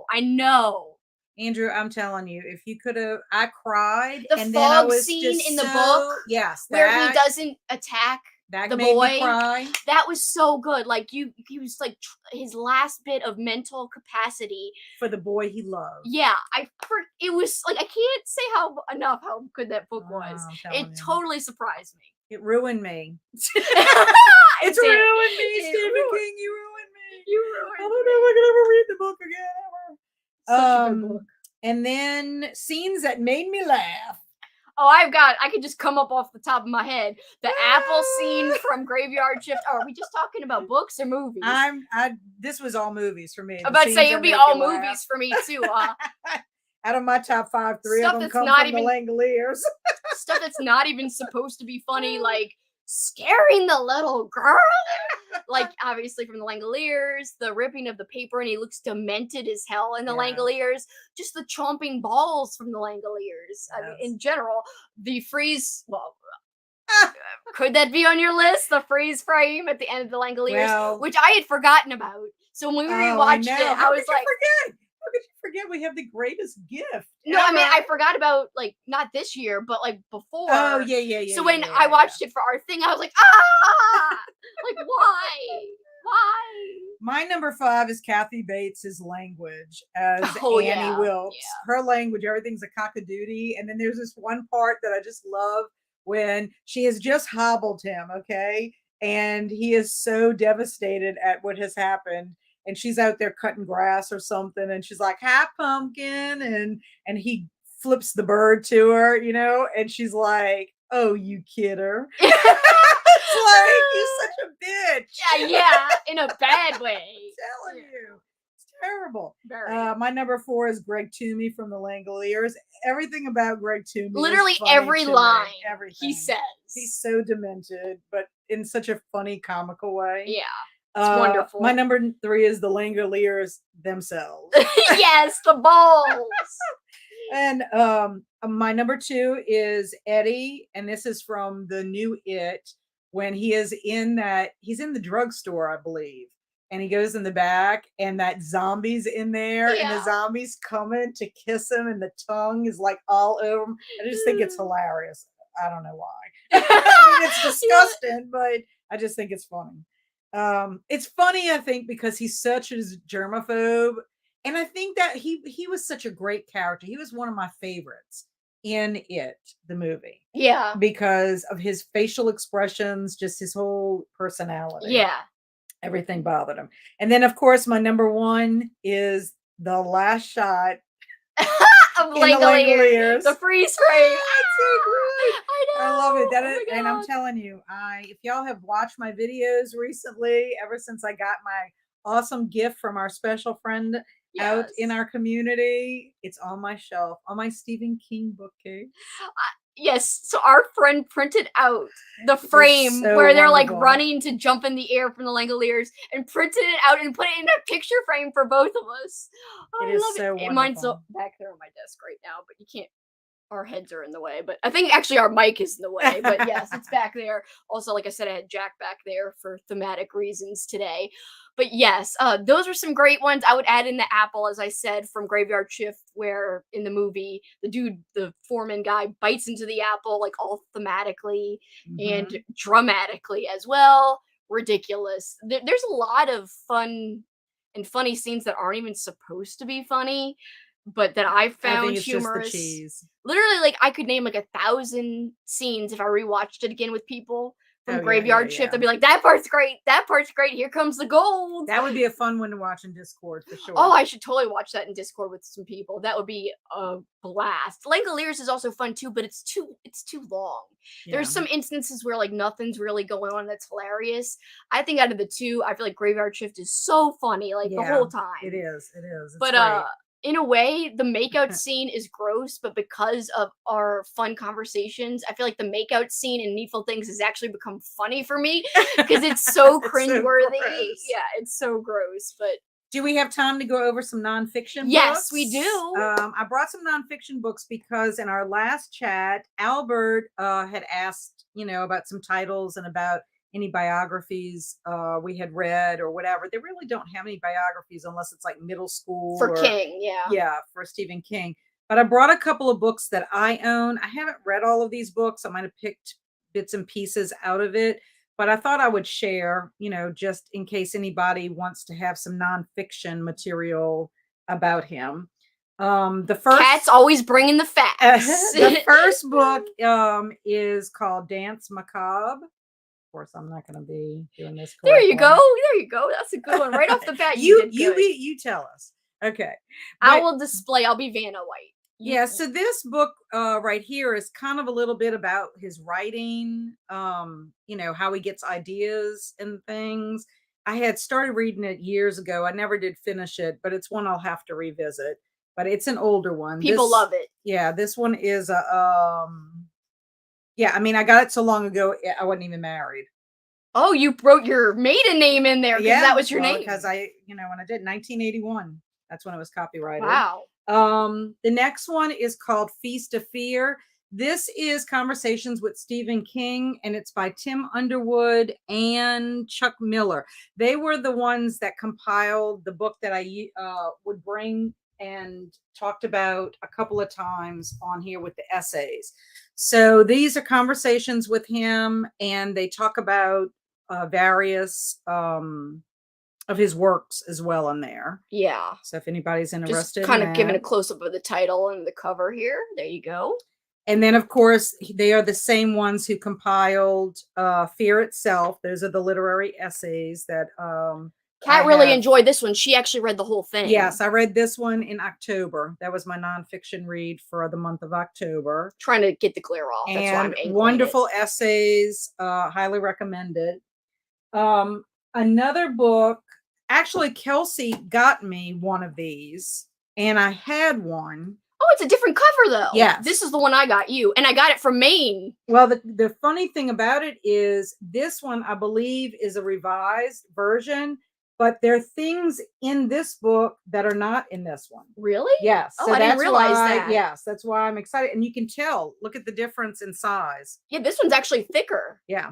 I know. Andrew, I'm telling you, if you could have, I cried. The fog scene in the book, yes, where he doesn't attack the boy. Cry. That was so good. Like he was like his last bit of mental capacity for the boy he loved. Yeah, it was like I can't say how good that book was. It totally surprised me. It ruined me. It's ruined me, Stephen King. You ruined me. You ruined me. I don't know if I can ever read the book again ever. Such a good book. And then scenes that made me laugh. Oh, I could just come up off the top of my head. The apple scene from Graveyard Shift. Oh, are we just talking about books or movies? This was all movies for me. I'm about to say it would be all movies for me too. Out of my top 5, 3 of them come from the Langoliers. Stuff that's not even supposed to be funny, like scaring the little girl. Like obviously from the Langoliers, the ripping of the paper and he looks demented as hell in the Langoliers, just the chomping balls from the Langoliers. Yes. I mean, in general, the freeze, could that be on your list? The freeze frame at the end of the Langoliers, which I had forgotten about. So when we rewatched it, I was like, how could you forget? We have the greatest gift. No, I mean, I forgot about, like, not this year, but, like, before. Oh, yeah. So when I watched it for our thing, I was like, ah! Like, why? Why? My number 5 is Kathy Bates's language as Annie Wilkes. Yeah. Her language, everything's a cock-a-doodle. And then there's this one part that I just love when she has just hobbled him, okay? And he is so devastated at what has happened. And she's out there cutting grass or something, and she's like, "Hi, pumpkin," and he flips the bird to her, you know, and she's like, "Oh, you kidder." It's like, you're such a bitch. Yeah, in a bad way. I'm telling you. It's terrible. Very. My number 4 is Greg Toomey from the Langoliers. Everything about Greg Toomey. Literally every line he says. He's so demented, but in such a funny, comical way. Yeah. It's wonderful. My number 3 is the Langoliers themselves. Yes, the balls. And my number 2 is Eddie, and this is from the new It, when he's in the drugstore, I believe, and he goes in the back, and that zombie's in there, and the zombie's coming to kiss him, and the tongue is like all over him. I just think it's hilarious. I don't know why. I mean, it's disgusting, but I just think it's funny. It's funny, I think, because he's such a germaphobe, and I think that he was such a great character. He was one of my favorites in It, the movie. Yeah. Because of his facial expressions, just his whole personality. Yeah. Everything bothered him. And then, of course, my number 1 is the last shot of Langoliers. The freeze frame. That's so great. I know. I love it. And I'm telling you, if y'all have watched my videos recently, ever since I got my awesome gift from our special friend out in our community, it's on my shelf, on my Stephen King bookcase. Yes, so our friend printed out the frame so where they're like wonderful. running to jump in the air from the Langoliers and printed it out and put it in a picture frame for both of us. Oh, It I is love so it. And mine's wonderful. back there on my desk right now, but you can't. Our heads are in the way, but I think actually our mic is in the way. But yes, it's back there. Also, like I said, I had Jack back there for thematic reasons today. But yes, those are some great ones. I would add in the apple, as I said, from Graveyard Shift, where in the movie the dude, the foreman guy, bites into the apple like all thematically and Mhm. dramatically as well. Ridiculous. There's a lot of fun and funny scenes that aren't even supposed to be funny, but that I I think found it's just the humorous. cheese. Literally, like I could name like 1,000 scenes if I rewatched it again with people from Oh, yeah, Graveyard Shift. yeah. I'd be like, that part's great. That part's great. Here comes the gold. That would be a fun one to watch in Discord for sure. Oh, I should totally watch that in Discord with some people. That would be a blast. Langoliers is also fun too, but it's too long. Yeah. There's some instances where like nothing's really going on that's hilarious. I think out of the two, I feel like Graveyard Shift is so funny like the whole time. It is. It is. It's But great. in a way, the makeout scene is gross, but because of our fun conversations, I feel like the makeout scene in Needful Things has actually become funny for me because it's so It's so cringeworthy. gross. Yeah, it's so gross. But Do we have time to go over some nonfiction yes, books? we do. I brought some nonfiction books because in our last chat, Albert had asked, about some titles and about any biographies we had read or whatever. They really don't have any biographies unless it's like middle school For King, yeah. Yeah, for Stephen King. But I brought a couple of books that I own. I haven't read all of these books. I might have picked bits and pieces out of it, but I thought I would share, just in case anybody wants to have some nonfiction material about him. The first Kat's always bringing the facts. the first book is called Dance Macabre. Of course, I'm not going to be doing this. There you correctly. go. There you go. That's a good one right off the bat. You tell us. Okay. I will display. I'll be Vanna White. Yeah, so this book right here is kind of a little bit about his writing, how he gets ideas and things. I had started reading it years ago. I never did finish it, but it's one I'll have to revisit. But it's an older one. People love it. Yeah, this one is I mean, I got it so long ago I wasn't even married. Oh, you wrote your maiden name in there because that was your name. Because I, when I did 1981, that's when it was copyrighted. Wow. The next one is called Feast of Fear. This is Conversations with Stephen King, and it's by Tim Underwood and Chuck Miller. They were the ones that compiled the book that I would bring and talked about a couple of times on here with the essays. So these are conversations with him, and they talk about various of his works as well in there. Yeah. So if anybody's interested, just kind of giving a close up of the title and the cover here. There you go. And then, of course, they are the same ones who compiled Fear Itself. Those are the literary essays that Kat really enjoyed this one. She actually read the whole thing. Yes, I read this one in October. That was my nonfiction read for the month of October. Trying to get the glare off. That's why I'm angling wonderful essays. Highly recommended. Another book. Actually, Kelsi got me one of these, and I had one. Oh, it's a different cover, though. Yeah. This is the one I got you, and I got it from Maine. Well, the funny thing about it is this one, I believe, is a revised version, but there are things in this book that are not in this one. Really? Yes. Oh, so I didn't realize that. Yes, that's why I'm excited. And you can tell, look at the difference in size. Yeah, this one's actually thicker. Yeah.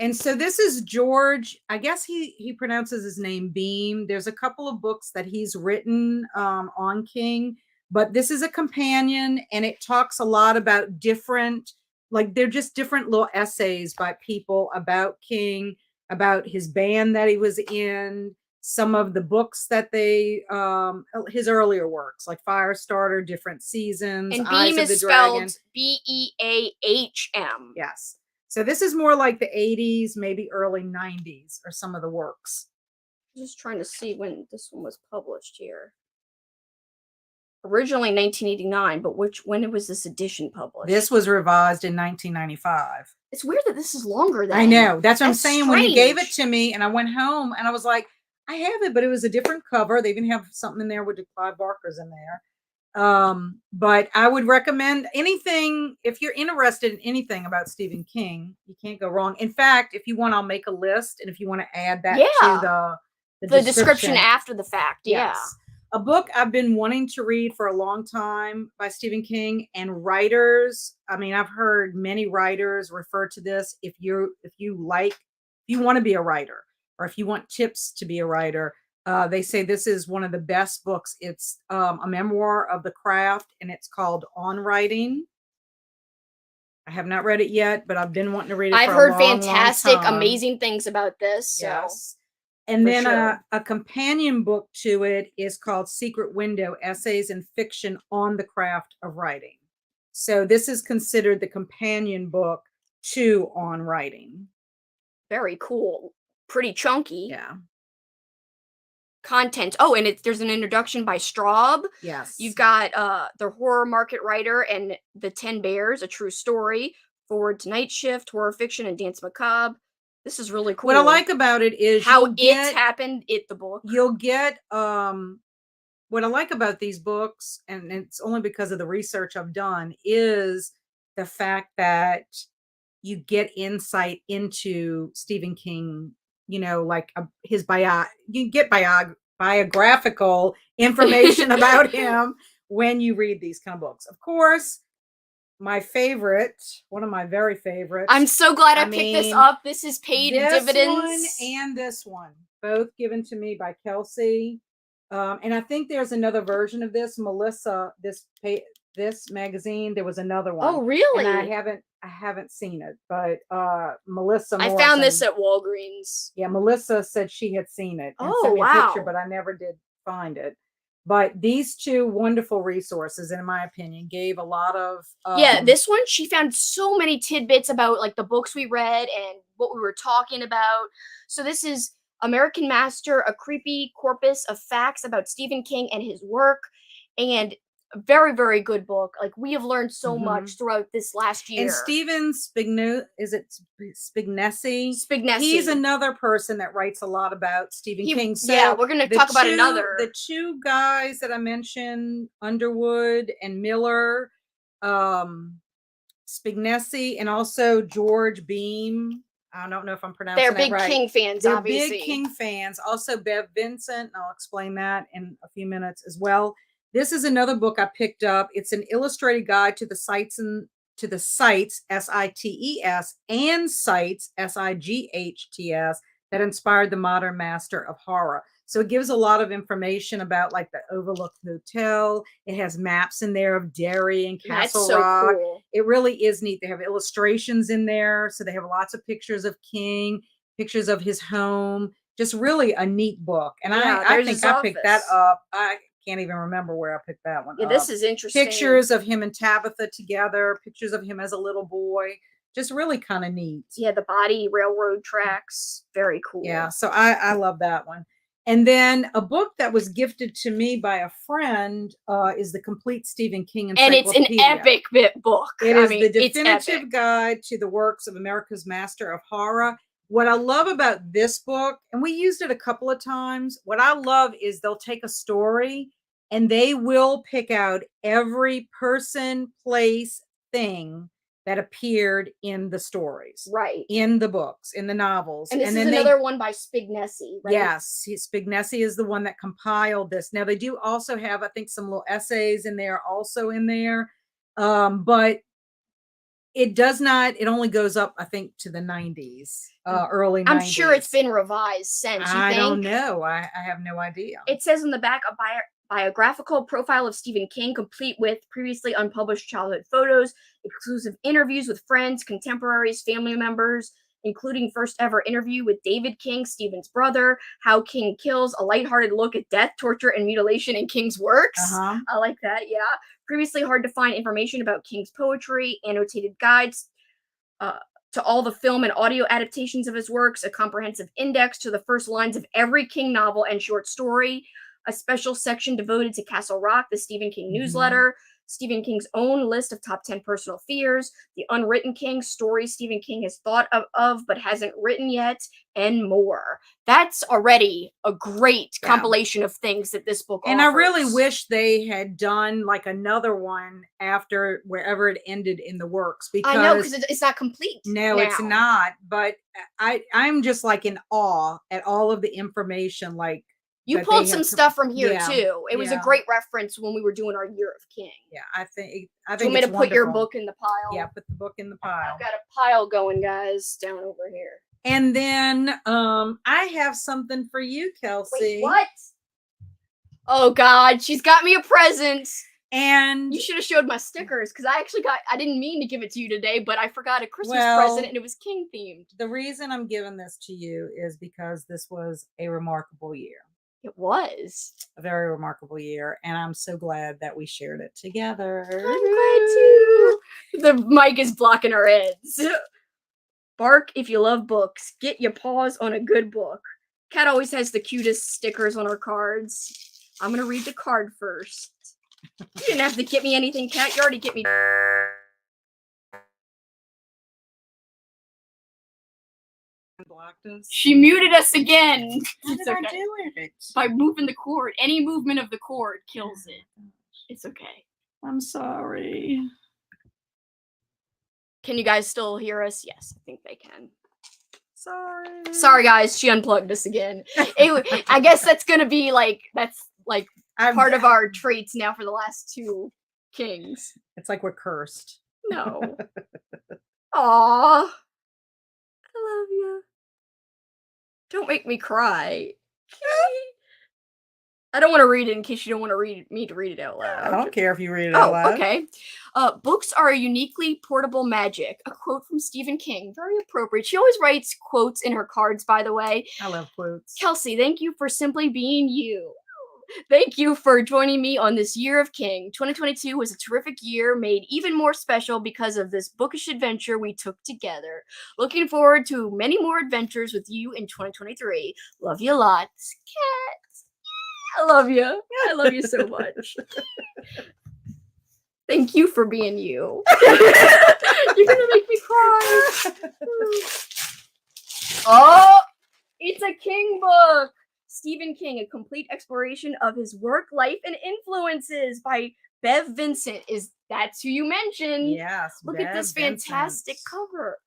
And so this is George, I guess he pronounces his name Beam. There's a couple of books that he's written on King, but this is a companion, and it talks a lot about different, like they're just different little essays by people about King, about his band that he was in, some of the books that they, his earlier works, like Firestarter, Different Seasons, and Eyes Beam of the is Dragon. spelled Beahm. Yes. So this is more like the 80s, maybe early 90s are some of the works. Just trying to see when this one was published here. Originally 1989, but when was this edition published? This was revised in 1995. It's weird that this is longer than. I know. That's what I'm saying. Strange. When you gave it to me and I went home and I was like, I have it, but it was a different cover. They even have something in there with the Clive Barker's in there. But I would recommend anything if you're interested in anything about Stephen King. You can't go wrong. In fact, if you want, I'll make a list, and if you want to add that to the description after the fact. Yeah. Yes. A book I've been wanting to read for a long time by Stephen King, and writers. I mean, I've heard many writers refer to this. If you want to be a writer, or if you want tips to be a writer, they say this is one of the best books. It's a memoir of the craft, and it's called On Writing. I have not read it yet, but I've been wanting to read it. I've for heard fantastic, amazing things about this. So. Yes. And then a companion book to it is called Secret Window, Essays and Fiction on the Craft of Writing. So this is considered the companion book to On Writing. Very cool. Pretty chunky. Yeah. Content. Oh, and there's an introduction by Straub. Yes. You've got the Horror Market Writer and the 10 Bears, a true story, Forward to Night Shift, horror fiction, and Dance Macabre. This is really cool. What I like about it is how it's happened, the book. You'll get what I like about these books, and it's only because of the research I've done, is the fact that you get insight into Stephen King, like his you get biographical information about him when you read these kind of books. Of course, my favorite, one of my very favorites. I'm so glad I picked this up. This is paid dividends. This one and this one, both given to me by Kelsi. And I think there's another version of this. Melissa, this magazine, there was another one. Oh, really? And I haven't seen it, but Melissa Morrison, I found this at Walgreens. Yeah, Melissa said she had seen it and sent me a picture, but I never did find it. But these two wonderful resources, in my opinion, gave a lot of this one, she found so many tidbits about like the books we read and what we were talking about. So this is American Master, a creepy corpus of facts about Stephen King and his work, and a very, very good book. Like, we have learned so much throughout this last year. And Stephen Spignesi? Spignesi. He's another person that writs a lot about Stephen King. So we're going to talk about another. The two guys that I mentioned, Underwood and Miller, Spignesi, and also George Beam. I don't know if I'm pronouncing that right. They're big King fans, They're obviously. big King fans. Also, Bev Vincent. I'll explain that in a few minutes as well. This is another book I picked up. It's an illustrated guide to the sites SITES, and sites, SIGHTS, that inspired the modern master of horror. So it gives a lot of information about like the Overlook Hotel. It has maps in there of Derry and Castle Rock. Cool. It really is neat. They have illustrations in there. So they have lots of pictures of King, pictures of his home. Just really a neat book. And I think I picked that up. I can't even remember where I picked that one up. This is interesting. Pictures of him and Tabitha together, pictures of him as a little boy. Just really kind of neat. Yeah, the body railroad tracks. Very cool. Yeah, so I love that one. And then a book that was gifted to me by a friend is the Complete Stephen King Encyclopedia. And it's an epic book. It is the definitive guide to the works of America's master of horror. What I love about this book, and we used it a couple of times, what I love is they'll take a story and they will pick out every person, place, thing that appeared in the stories. Right. In the books, in the novels. And this is another one by Spignesi, right? Yes. Spignesi is the one that compiled this. Now, they do also have, I think, some little essays in there, also in there. But it does not, it only goes up, I think, to the 90s, early 90s. I'm sure it's been revised since. I don't know. I have no idea. It says on the back, a biographical profile of Stephen King, complete with previously unpublished childhood photos, exclusive interviews with friends, contemporaries, family members, including first ever interview with David King, Stephen's brother, how King kills, a lighthearted look at death, torture, and mutilation in King's works. I like that, yeah. Previously hard to find information about King's poetry, annotated guides to all the film and audio adaptations of his works, a comprehensive index to the first lines of every King novel and short story, a special section devoted to Castle Rock, the Stephen King newsletter, Stephen King's own list of top 10 personal fears, The Unwritten King, stories Stephen King has thought of but hasn't written yet, and more. That's already a great compilation of things that this book and offers. I really wish they had done like another one after wherever it ended in the works, because I know, because it's not complete. No, now. It's not. But I'm just like in awe at all of the information. Like, you pulled some stuff from here too. It was a yeah. great reference when we were doing our Year of King. Yeah, I think. Do you want me to put your book in the pile? Yeah, put the book in the pile. I've got a pile going, guys, down over here. And then I have something for you, Kelsi. Wait, what? Oh God, she's got me a present. And you should have showed my stickers, because I didn't mean to give it to you today, but I forgot a Christmas present and it was King themed. The reason I'm giving this to you is because this was a remarkable year. It was a very remarkable year, and I'm so glad that we shared it together. I'm glad too. The mic is blocking our heads. Bark if you love books. Get your paws on a good book. Kat always has the cutest stickers on her cards. I'm gonna read the card first. You didn't have to get me anything, Kat. You already get me. Blocked us. She muted us again. How did I do it? By moving the cord. Any movement of the cord kills it. It's okay. I'm sorry. Can you guys still hear us? Yes, I think they can. Sorry, guys. She unplugged us again. I guess that's gonna be part of our traits now for the last two Kings. It's like we're cursed. No. Aww. I love you. Don't make me cry. I don't want to read it in case you don't want me to read it out loud. I don't care if you read it out loud. Okay. Books are a uniquely portable magic. A quote from Stephen King. Very appropriate. She always writes quotes in her cards, by the way. I love quotes. Kelsi, thank you for simply being you. Thank you for joining me on this Year of King. 2022 was a terrific year, made even more special because of this bookish adventure we took together. Looking forward to many more adventures with you in 2023. Love you lots. Kat. I love you. I love you so much. Thank you for being you. You're gonna make me cry. Oh, it's a King book. Stephen King, A Complete Exploration of His Work, Life, and Influences by Bev Vincent. That's who you mentioned? Yes. Look at this fantastic cover.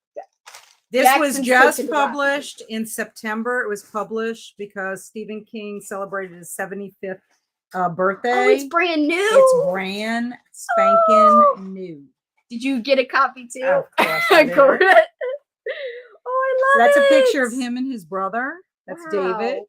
This was just published in September. It was published because Stephen King celebrated his 75th birthday. Oh, it's brand new. It's brand spanking new. Did you get a copy too? Of course I did. Oh, I love it. That's a picture of him and his brother. That's David.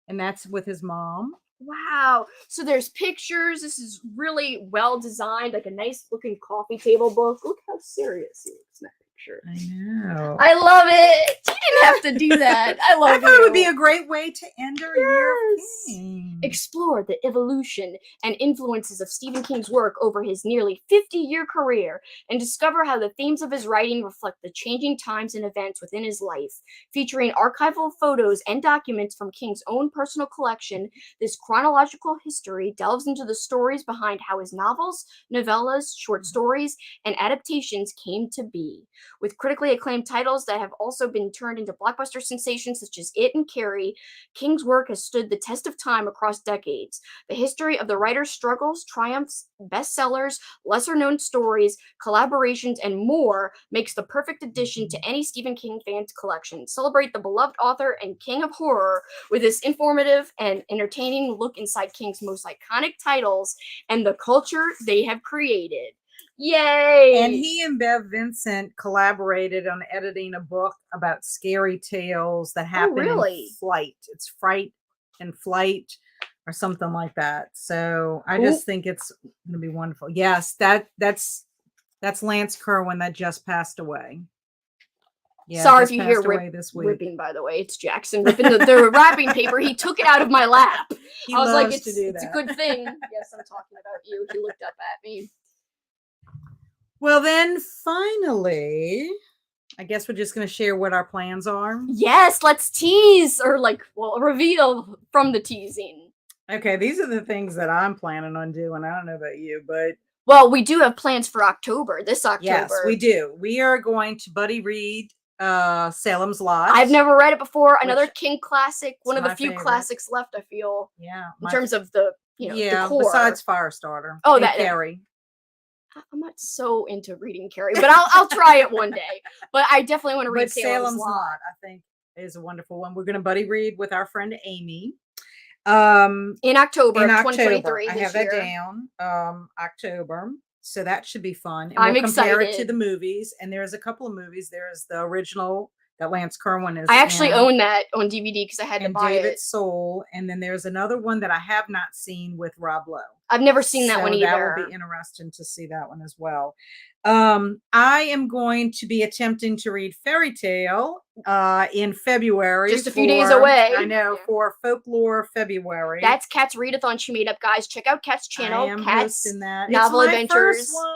And that's with his mom. Wow. So there's pictures. This is really well designed, like a nice looking coffee table book. Look how serious he looks in that picture. I know. I love it. You didn't have to do that. I love it. I thought it would be a great way to end our year of King. Explore the evolution and influences of Stephen King's work over his nearly 50-year career and discover how the themes of his writing reflect the changing times and events within his life. Featuring archival photos and documents from King's own personal collection, this chronological history delves into the stories behind how his novels, novellas, short stories, and adaptations came to be. With critically acclaimed titles that have also been turned into blockbuster sensations such as It and Carrie, King's work has stood the test of time across decades. The history of the writer's struggles, triumphs, bestsellers, lesser-known stories, collaborations, and more makes the perfect addition to any Stephen King fan's collection. Celebrate the beloved author and king of horror with this informative and entertaining look inside King's most iconic titles and the culture they have created. Yay! And he and Bev Vincent collaborated on editing a book about scary tales that happen in flight. It's Fright and Flight or something like that. So I just think it's going to be wonderful. Yes, that's Lance Kerwin that just passed away. Yeah, sorry if you hear ripping, by the way. It's Jackson ripping the wrapping paper. He took it out of my lap. I was like, it's a good thing. Yes, I'm talking about you. He looked up at me. Well, then finally, I guess we're just going to share what our plans are. Yes, let's tease or reveal from the teasing. Okay, these are the things that I'm planning on doing. I don't know about you, but Well, we do have plans for October. This Yes, October. we do. We are going to buddy read Salem's Lot. I've never read it before. Another King classic. One of the few favorite. classics left, I feel. Yeah. In terms of the, the core. Besides Firestarter. Oh, and that Carrie. I'm not so into reading Carrie, but I'll try it one day. But I definitely want to read Salem's Lot. I think is a wonderful one. We're going to buddy read with our friend Amy. In October of 2023. I have that down. October. So that should be fun. And I'm we'll compare excited. it to the movies. And there's a couple of movies. There's the original that Lance Kerwin is. I actually own that on DVD because I had to buy David it. Soul. And then there's another one that I have not seen with Rob Lowe. I've never seen that one either. That will be interesting to see that one as well. I am going to be attempting to read Fairy Tale in February. Just a few days away. I know, for Folklore February. That's Kat's readathon she made up, guys. Check out Kat's channel. I am Kat's hosting that. Novel it's my Adventures. First one.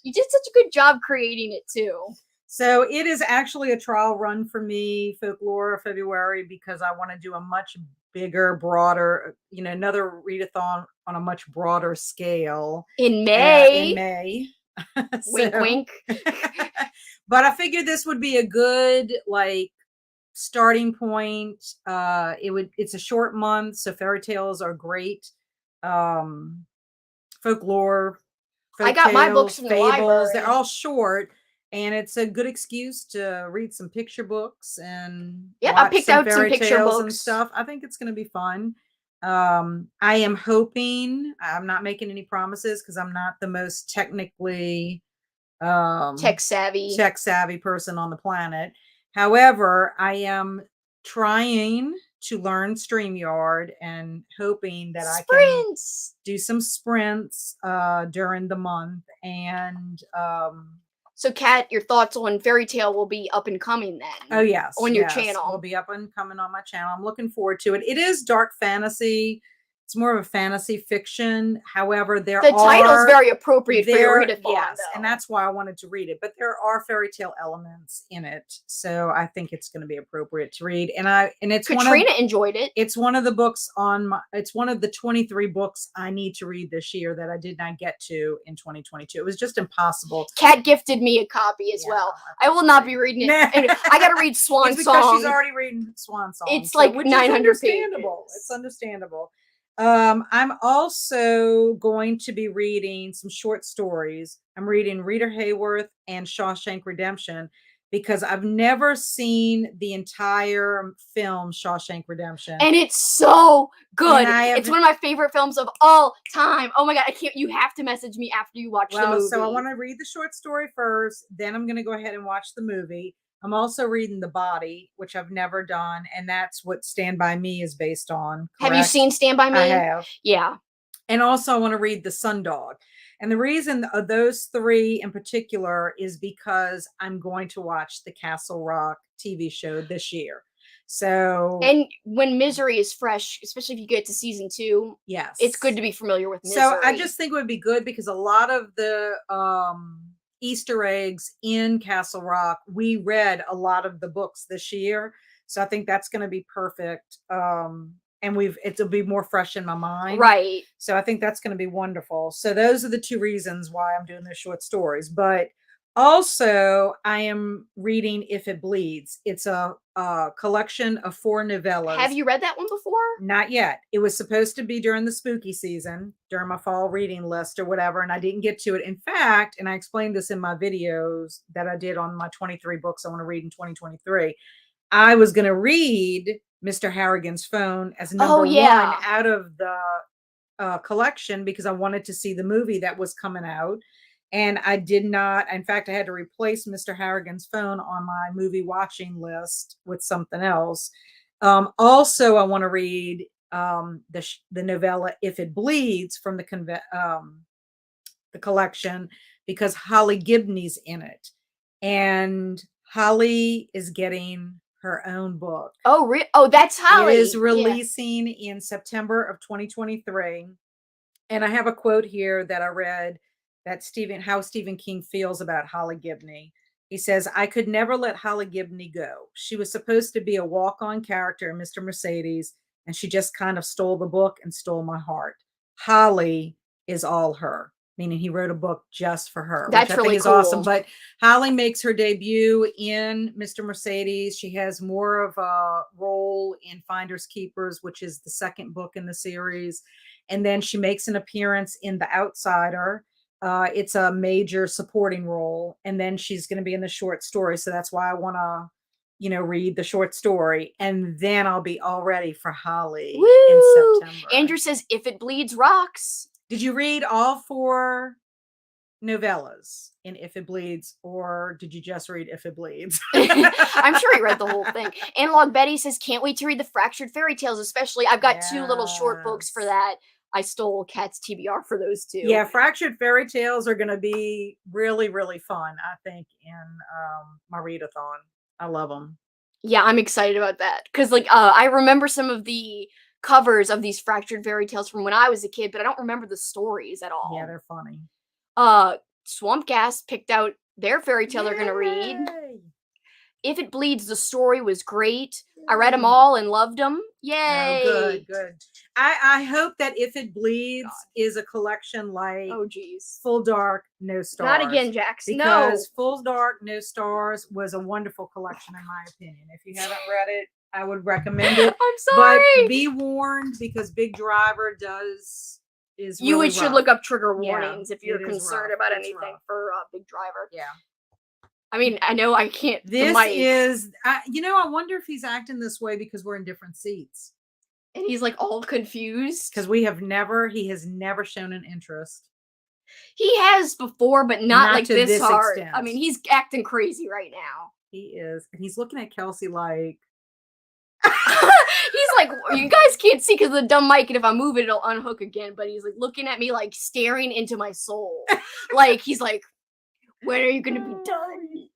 You did such a good job creating it too. So it is actually a trial run for me, Folklore February, because I want to do a much bigger, broader, another readathon on a much broader scale. In May. Wink, wink. But I figured this would be a good, starting point. It's a short month, so fairy tales are great. Folklore. I got my books from the library. They're all short. And it's a good excuse to read some picture books and I picked out some picture books and stuff. I think it's going to be fun. I am hoping, I'm not making any promises because I'm not the most technically tech savvy person on the planet. However, I am trying to learn StreamYard and hoping that I can do some sprints during the month. And so, Kat, your thoughts on Fairy Tale will be up and coming then. Oh, yes. On your channel. Will be up and coming on my channel. I'm looking forward to it. It is dark fantasy. It's more of a fantasy fiction. However, the title's very appropriate for your readathon. Yes, and that's why I wanted to read it. But there are fairy tale elements in it, so I think it's going to be appropriate to read. And it's Katrina enjoyed it. It's one of the books on my. It's one of the 23 books I need to read this year that I did not get to in 2022. It was just impossible. Kat gifted me a copy as well. I will not be reading it. I got to read Swan Song. Because she's already reading Swan Song. It's like 900 pages. It's understandable. I'm also going to be reading some short stories. I'm reading Rita Hayworth and Shawshank Redemption because I've never seen the entire film Shawshank Redemption. And it's so good. It's one of my favorite films of all time. Oh my God, I can't. You have to message me after you watch the movie. So I want to read the short story first, then I'm going to go ahead and watch the movie. I'm also reading The Body, which I've never done, and that's what Stand By Me is based on. Correct? Have you seen Stand By Me? I have. Yeah. And also I want to read The Sundog. And the reason of those three in particular is because I'm going to watch the Castle Rock TV show this year. So, and when Misery is fresh, especially if you get to season 2, yes, it's good to be familiar with Misery. So I just think it would be good because a lot of the Easter eggs in Castle Rock, we read a lot of the books this year, so I think that's going to be perfect. And it'll be more fresh in my mind, right? So I think that's going to be wonderful. So those are the two reasons why I'm doing the short stories. But also, I am reading If It Bleeds. It's a collection of 4 novellas. Have you read that one before? Not yet. It was supposed to be during the spooky season, during my fall reading list or whatever, and I didn't get to it. In fact, and I explained this in my videos that I did on my 23 books I want to read in 2023, I was going to read Mr. Harrigan's Phone as number 1 out of the collection because I wanted to see the movie that was coming out. And I did not. In fact, I had to replace Mr. Harrigan's Phone on my movie watching list with something else. Also, I want to read the novella If It Bleeds from the collection because Holly Gibney's in it. And Holly is getting her own book. Oh, that's Holly. It is releasing in September of 2023. And I have a quote here that I read that how Stephen King feels about Holly Gibney. He says, "I could never let Holly Gibney go. She was supposed to be a walk-on character in Mr. Mercedes, and she just kind of stole the book and stole my heart. Holly is all her." meaning he wrote a book just for her, That's which I really think is awesome. cool. But Holly makes her debut in Mr. Mercedes. She has more of a role in Finders Keepers, which is the second book in the series. And then she makes an appearance in The Outsider. It's a major supporting role. And then she's going to be in the short story. So that's why I want to, read the short story. And then I'll be all ready for Holly in Woo! September. Andrew says, if it bleeds, rocks. Did you read all 4 novellas in If It Bleeds, or did you just read If It Bleeds? I'm sure he read the whole thing. Analog Betty says, can't wait to read the Fractured Fairy Tales, especially. I've got 2 little short books for that. I stole Kat's TBR for those 2. Yeah, Fractured Fairy Tales are going to be really, really fun, I think, in my readathon. I love them. Yeah, I'm excited about that. Because, like, I remember some of the covers of these Fractured Fairy Tales from when I was a kid, but I don't remember the stories at all. Yeah, they're funny. Swamp Gas picked out their fairy tale they're going to read. If It Bleeds, the story was great. I read them all and loved them. Yay! Oh, good. I hope that If It Bleeds is a collection like Full Dark, No Stars. Not again, Jax. Because Full Dark, No Stars was a wonderful collection in my opinion. If you haven't read it, I would recommend it. I'm sorry. But be warned, because Big Driver is you really should rough. look up trigger warnings if you're concerned about anything for Big Driver. Yeah. I mean, I know I can't. This is, I wonder if he's acting this way because we're in different seats. And he's like all confused. Because he has never shown an interest. He has before, but not like this hard. Extent. I mean, he's acting crazy right now. He is. And he's looking at Kelsi like. He's like, you guys can't see because of the dumb mic, and if I move it, it'll unhook again. But he's like looking at me like staring into my soul. Like, he's like, when are you going to be done?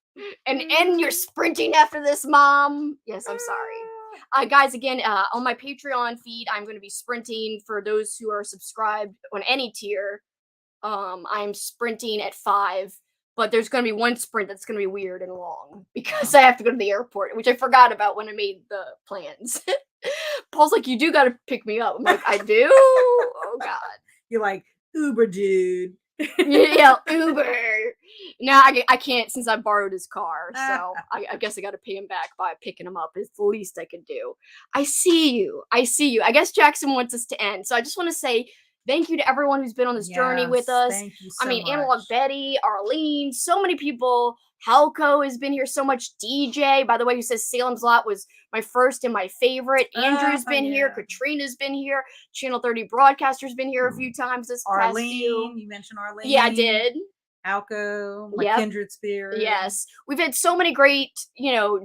And you're sprinting after this, Mom. Yes, I'm sorry. Guys, again, on my Patreon feed, I'm going to be sprinting for those who are subscribed on any tier. I'm sprinting at 5, but there's going to be one sprint that's going to be weird and long because I have to go to the airport, which I forgot about when I made the plans. Paul's like, you do got to pick me up. I'm like, I do? Oh, God. You're like, Uber, dude. Yeah, Uber. Now I can't since I borrowed his car, so I guess I got to pay him back by picking him up. It's the least I could do. I see you. I guess Jackson wants us to end, so I just want to say thank you to everyone who's been on this journey with us. Thank you so much. Analog Betty, Arlene, so many people. Halco has been here so much. DJ, by the way, who says Salem's Lot was my first and my favorite. Andrew's been here. Katrina's been here. Channel 30 Broadcaster's been here a few times this past few. You mentioned Arlene. Yeah, I did. Halco, my kindred spirit. Yes. We've had so many great,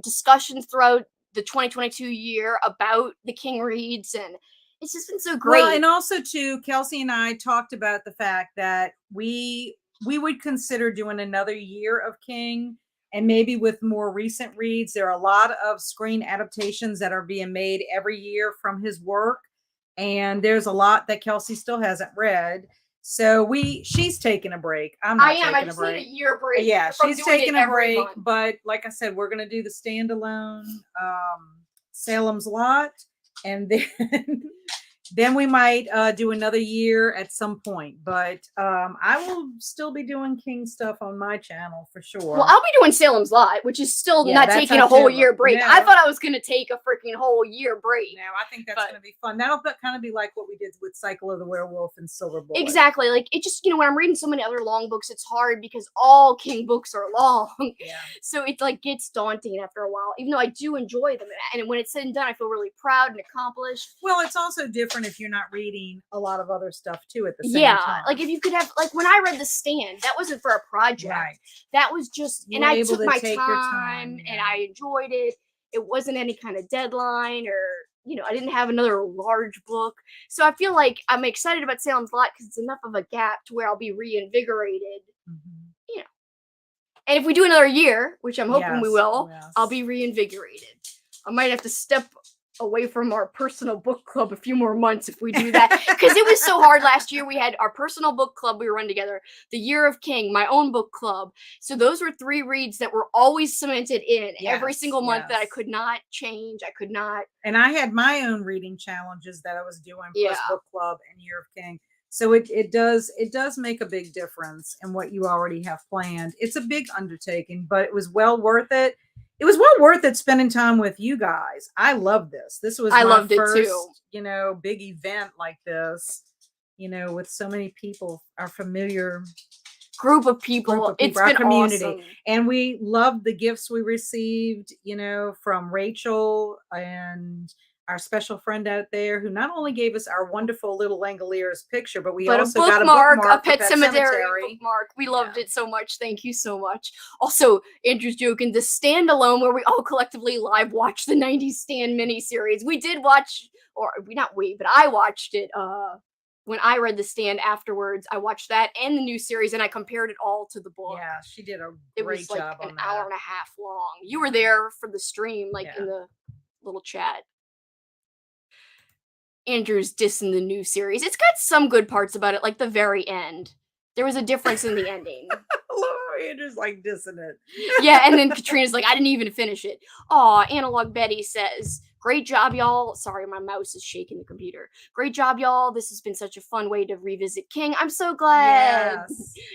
discussions throughout the 2022 year about the King Reads, and it's just been so great. Well, and also too, Kelsi and I talked about the fact that we would consider doing another year of King, and maybe with more recent reads. There are a lot of screen adaptations that are being made every year from his work, and there's a lot that Kelsi still hasn't read. So she's taking a break. I'm not taking a break. I just need a year break. Yeah, she's taking a break. But like I said, we're going to do the standalone Salem's Lot, and then we might do another year at some point. But I will still be doing King stuff on my channel for sure. Well, I'll be doing Salem's Lot, which is still not taking a whole year break. I thought I was going to take a freaking whole year break. No, I think that's going to be fun. That'll kind of be like what we did with Cycle of the Werewolf and Silver Bullet. Exactly. Like, it just, when I'm reading so many other long books, it's hard because all King books are long. Yeah. So it like gets daunting after a while, even though I do enjoy them. And when it's said and done, I feel really proud and accomplished. Well, it's also different if you're not reading a lot of other stuff too at the same time. Like if you could have, like when I read The Stand, that wasn't for a project. Right. That was just, and I took my time and I enjoyed it. It wasn't any kind of deadline or, I didn't have another large book. So I feel like I'm excited about Salem's Lot because it's enough of a gap to where I'll be reinvigorated, And if we do another year, which I'm hoping we will, I'll be reinvigorated. I might have to step away from our personal book club a few more months if we do that, because it was so hard last year. We had our personal book club we run together, the Year of King, my own book club. So those were 3 reads that were always cemented in every single month that I could not change. I could not. And I had my own reading challenges that I was doing plus book club and Year of King. So it does make a big difference in what you already have planned. It's a big undertaking, but it was well worth it. It was well worth it spending time with you guys. I love this. This was I my loved it first, too. Big event like this, with so many people, our familiar group of people. It's our been community. awesome. And we loved the gifts we received, from Rachel and our special friend out there, who not only gave us our wonderful little Langoliers picture, but we also got a bookmark, a Pet for Cemetery bookmark. We loved it so much. Thank you so much. Also, Andrew's joking, the standalone where we all collectively live watched the 90s Stan miniseries. We did watch, or not we, but I watched it when I read The Stand afterwards. I watched that and the new series, and I compared it all to the book. Yeah, she did a It great was like job on an that. hour and a half long. You were there for the stream, in the little chat. Andrew's dissing the new series. It's got some good parts about it, like the very end. There was a difference in the ending. Andrew's like dissing it. Yeah, and then Katrina's like, I didn't even finish it. Aw, Analog Betty says, great job, y'all. Sorry, my mouse is shaking the computer. Great job, y'all. This has been such a fun way to revisit King. I'm so glad.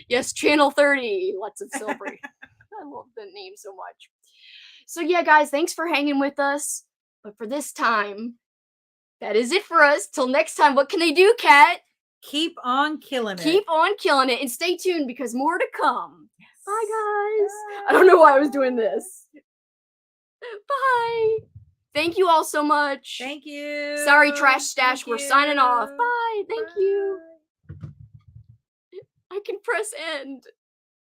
Yes, Channel 30. Lots of silver. I love the name so much. So yeah, guys, thanks for hanging with us. But for this time, that is it for us. Till next time, what can they do, Kat? Keep on killing it. Keep on killing it. And stay tuned because more to come. Yes. Bye, guys. Bye. I don't know why I was doing this. Bye. Thank you all so much. Thank you. Sorry, Trash Stash. We're signing off. Bye. Thank you. I can press end.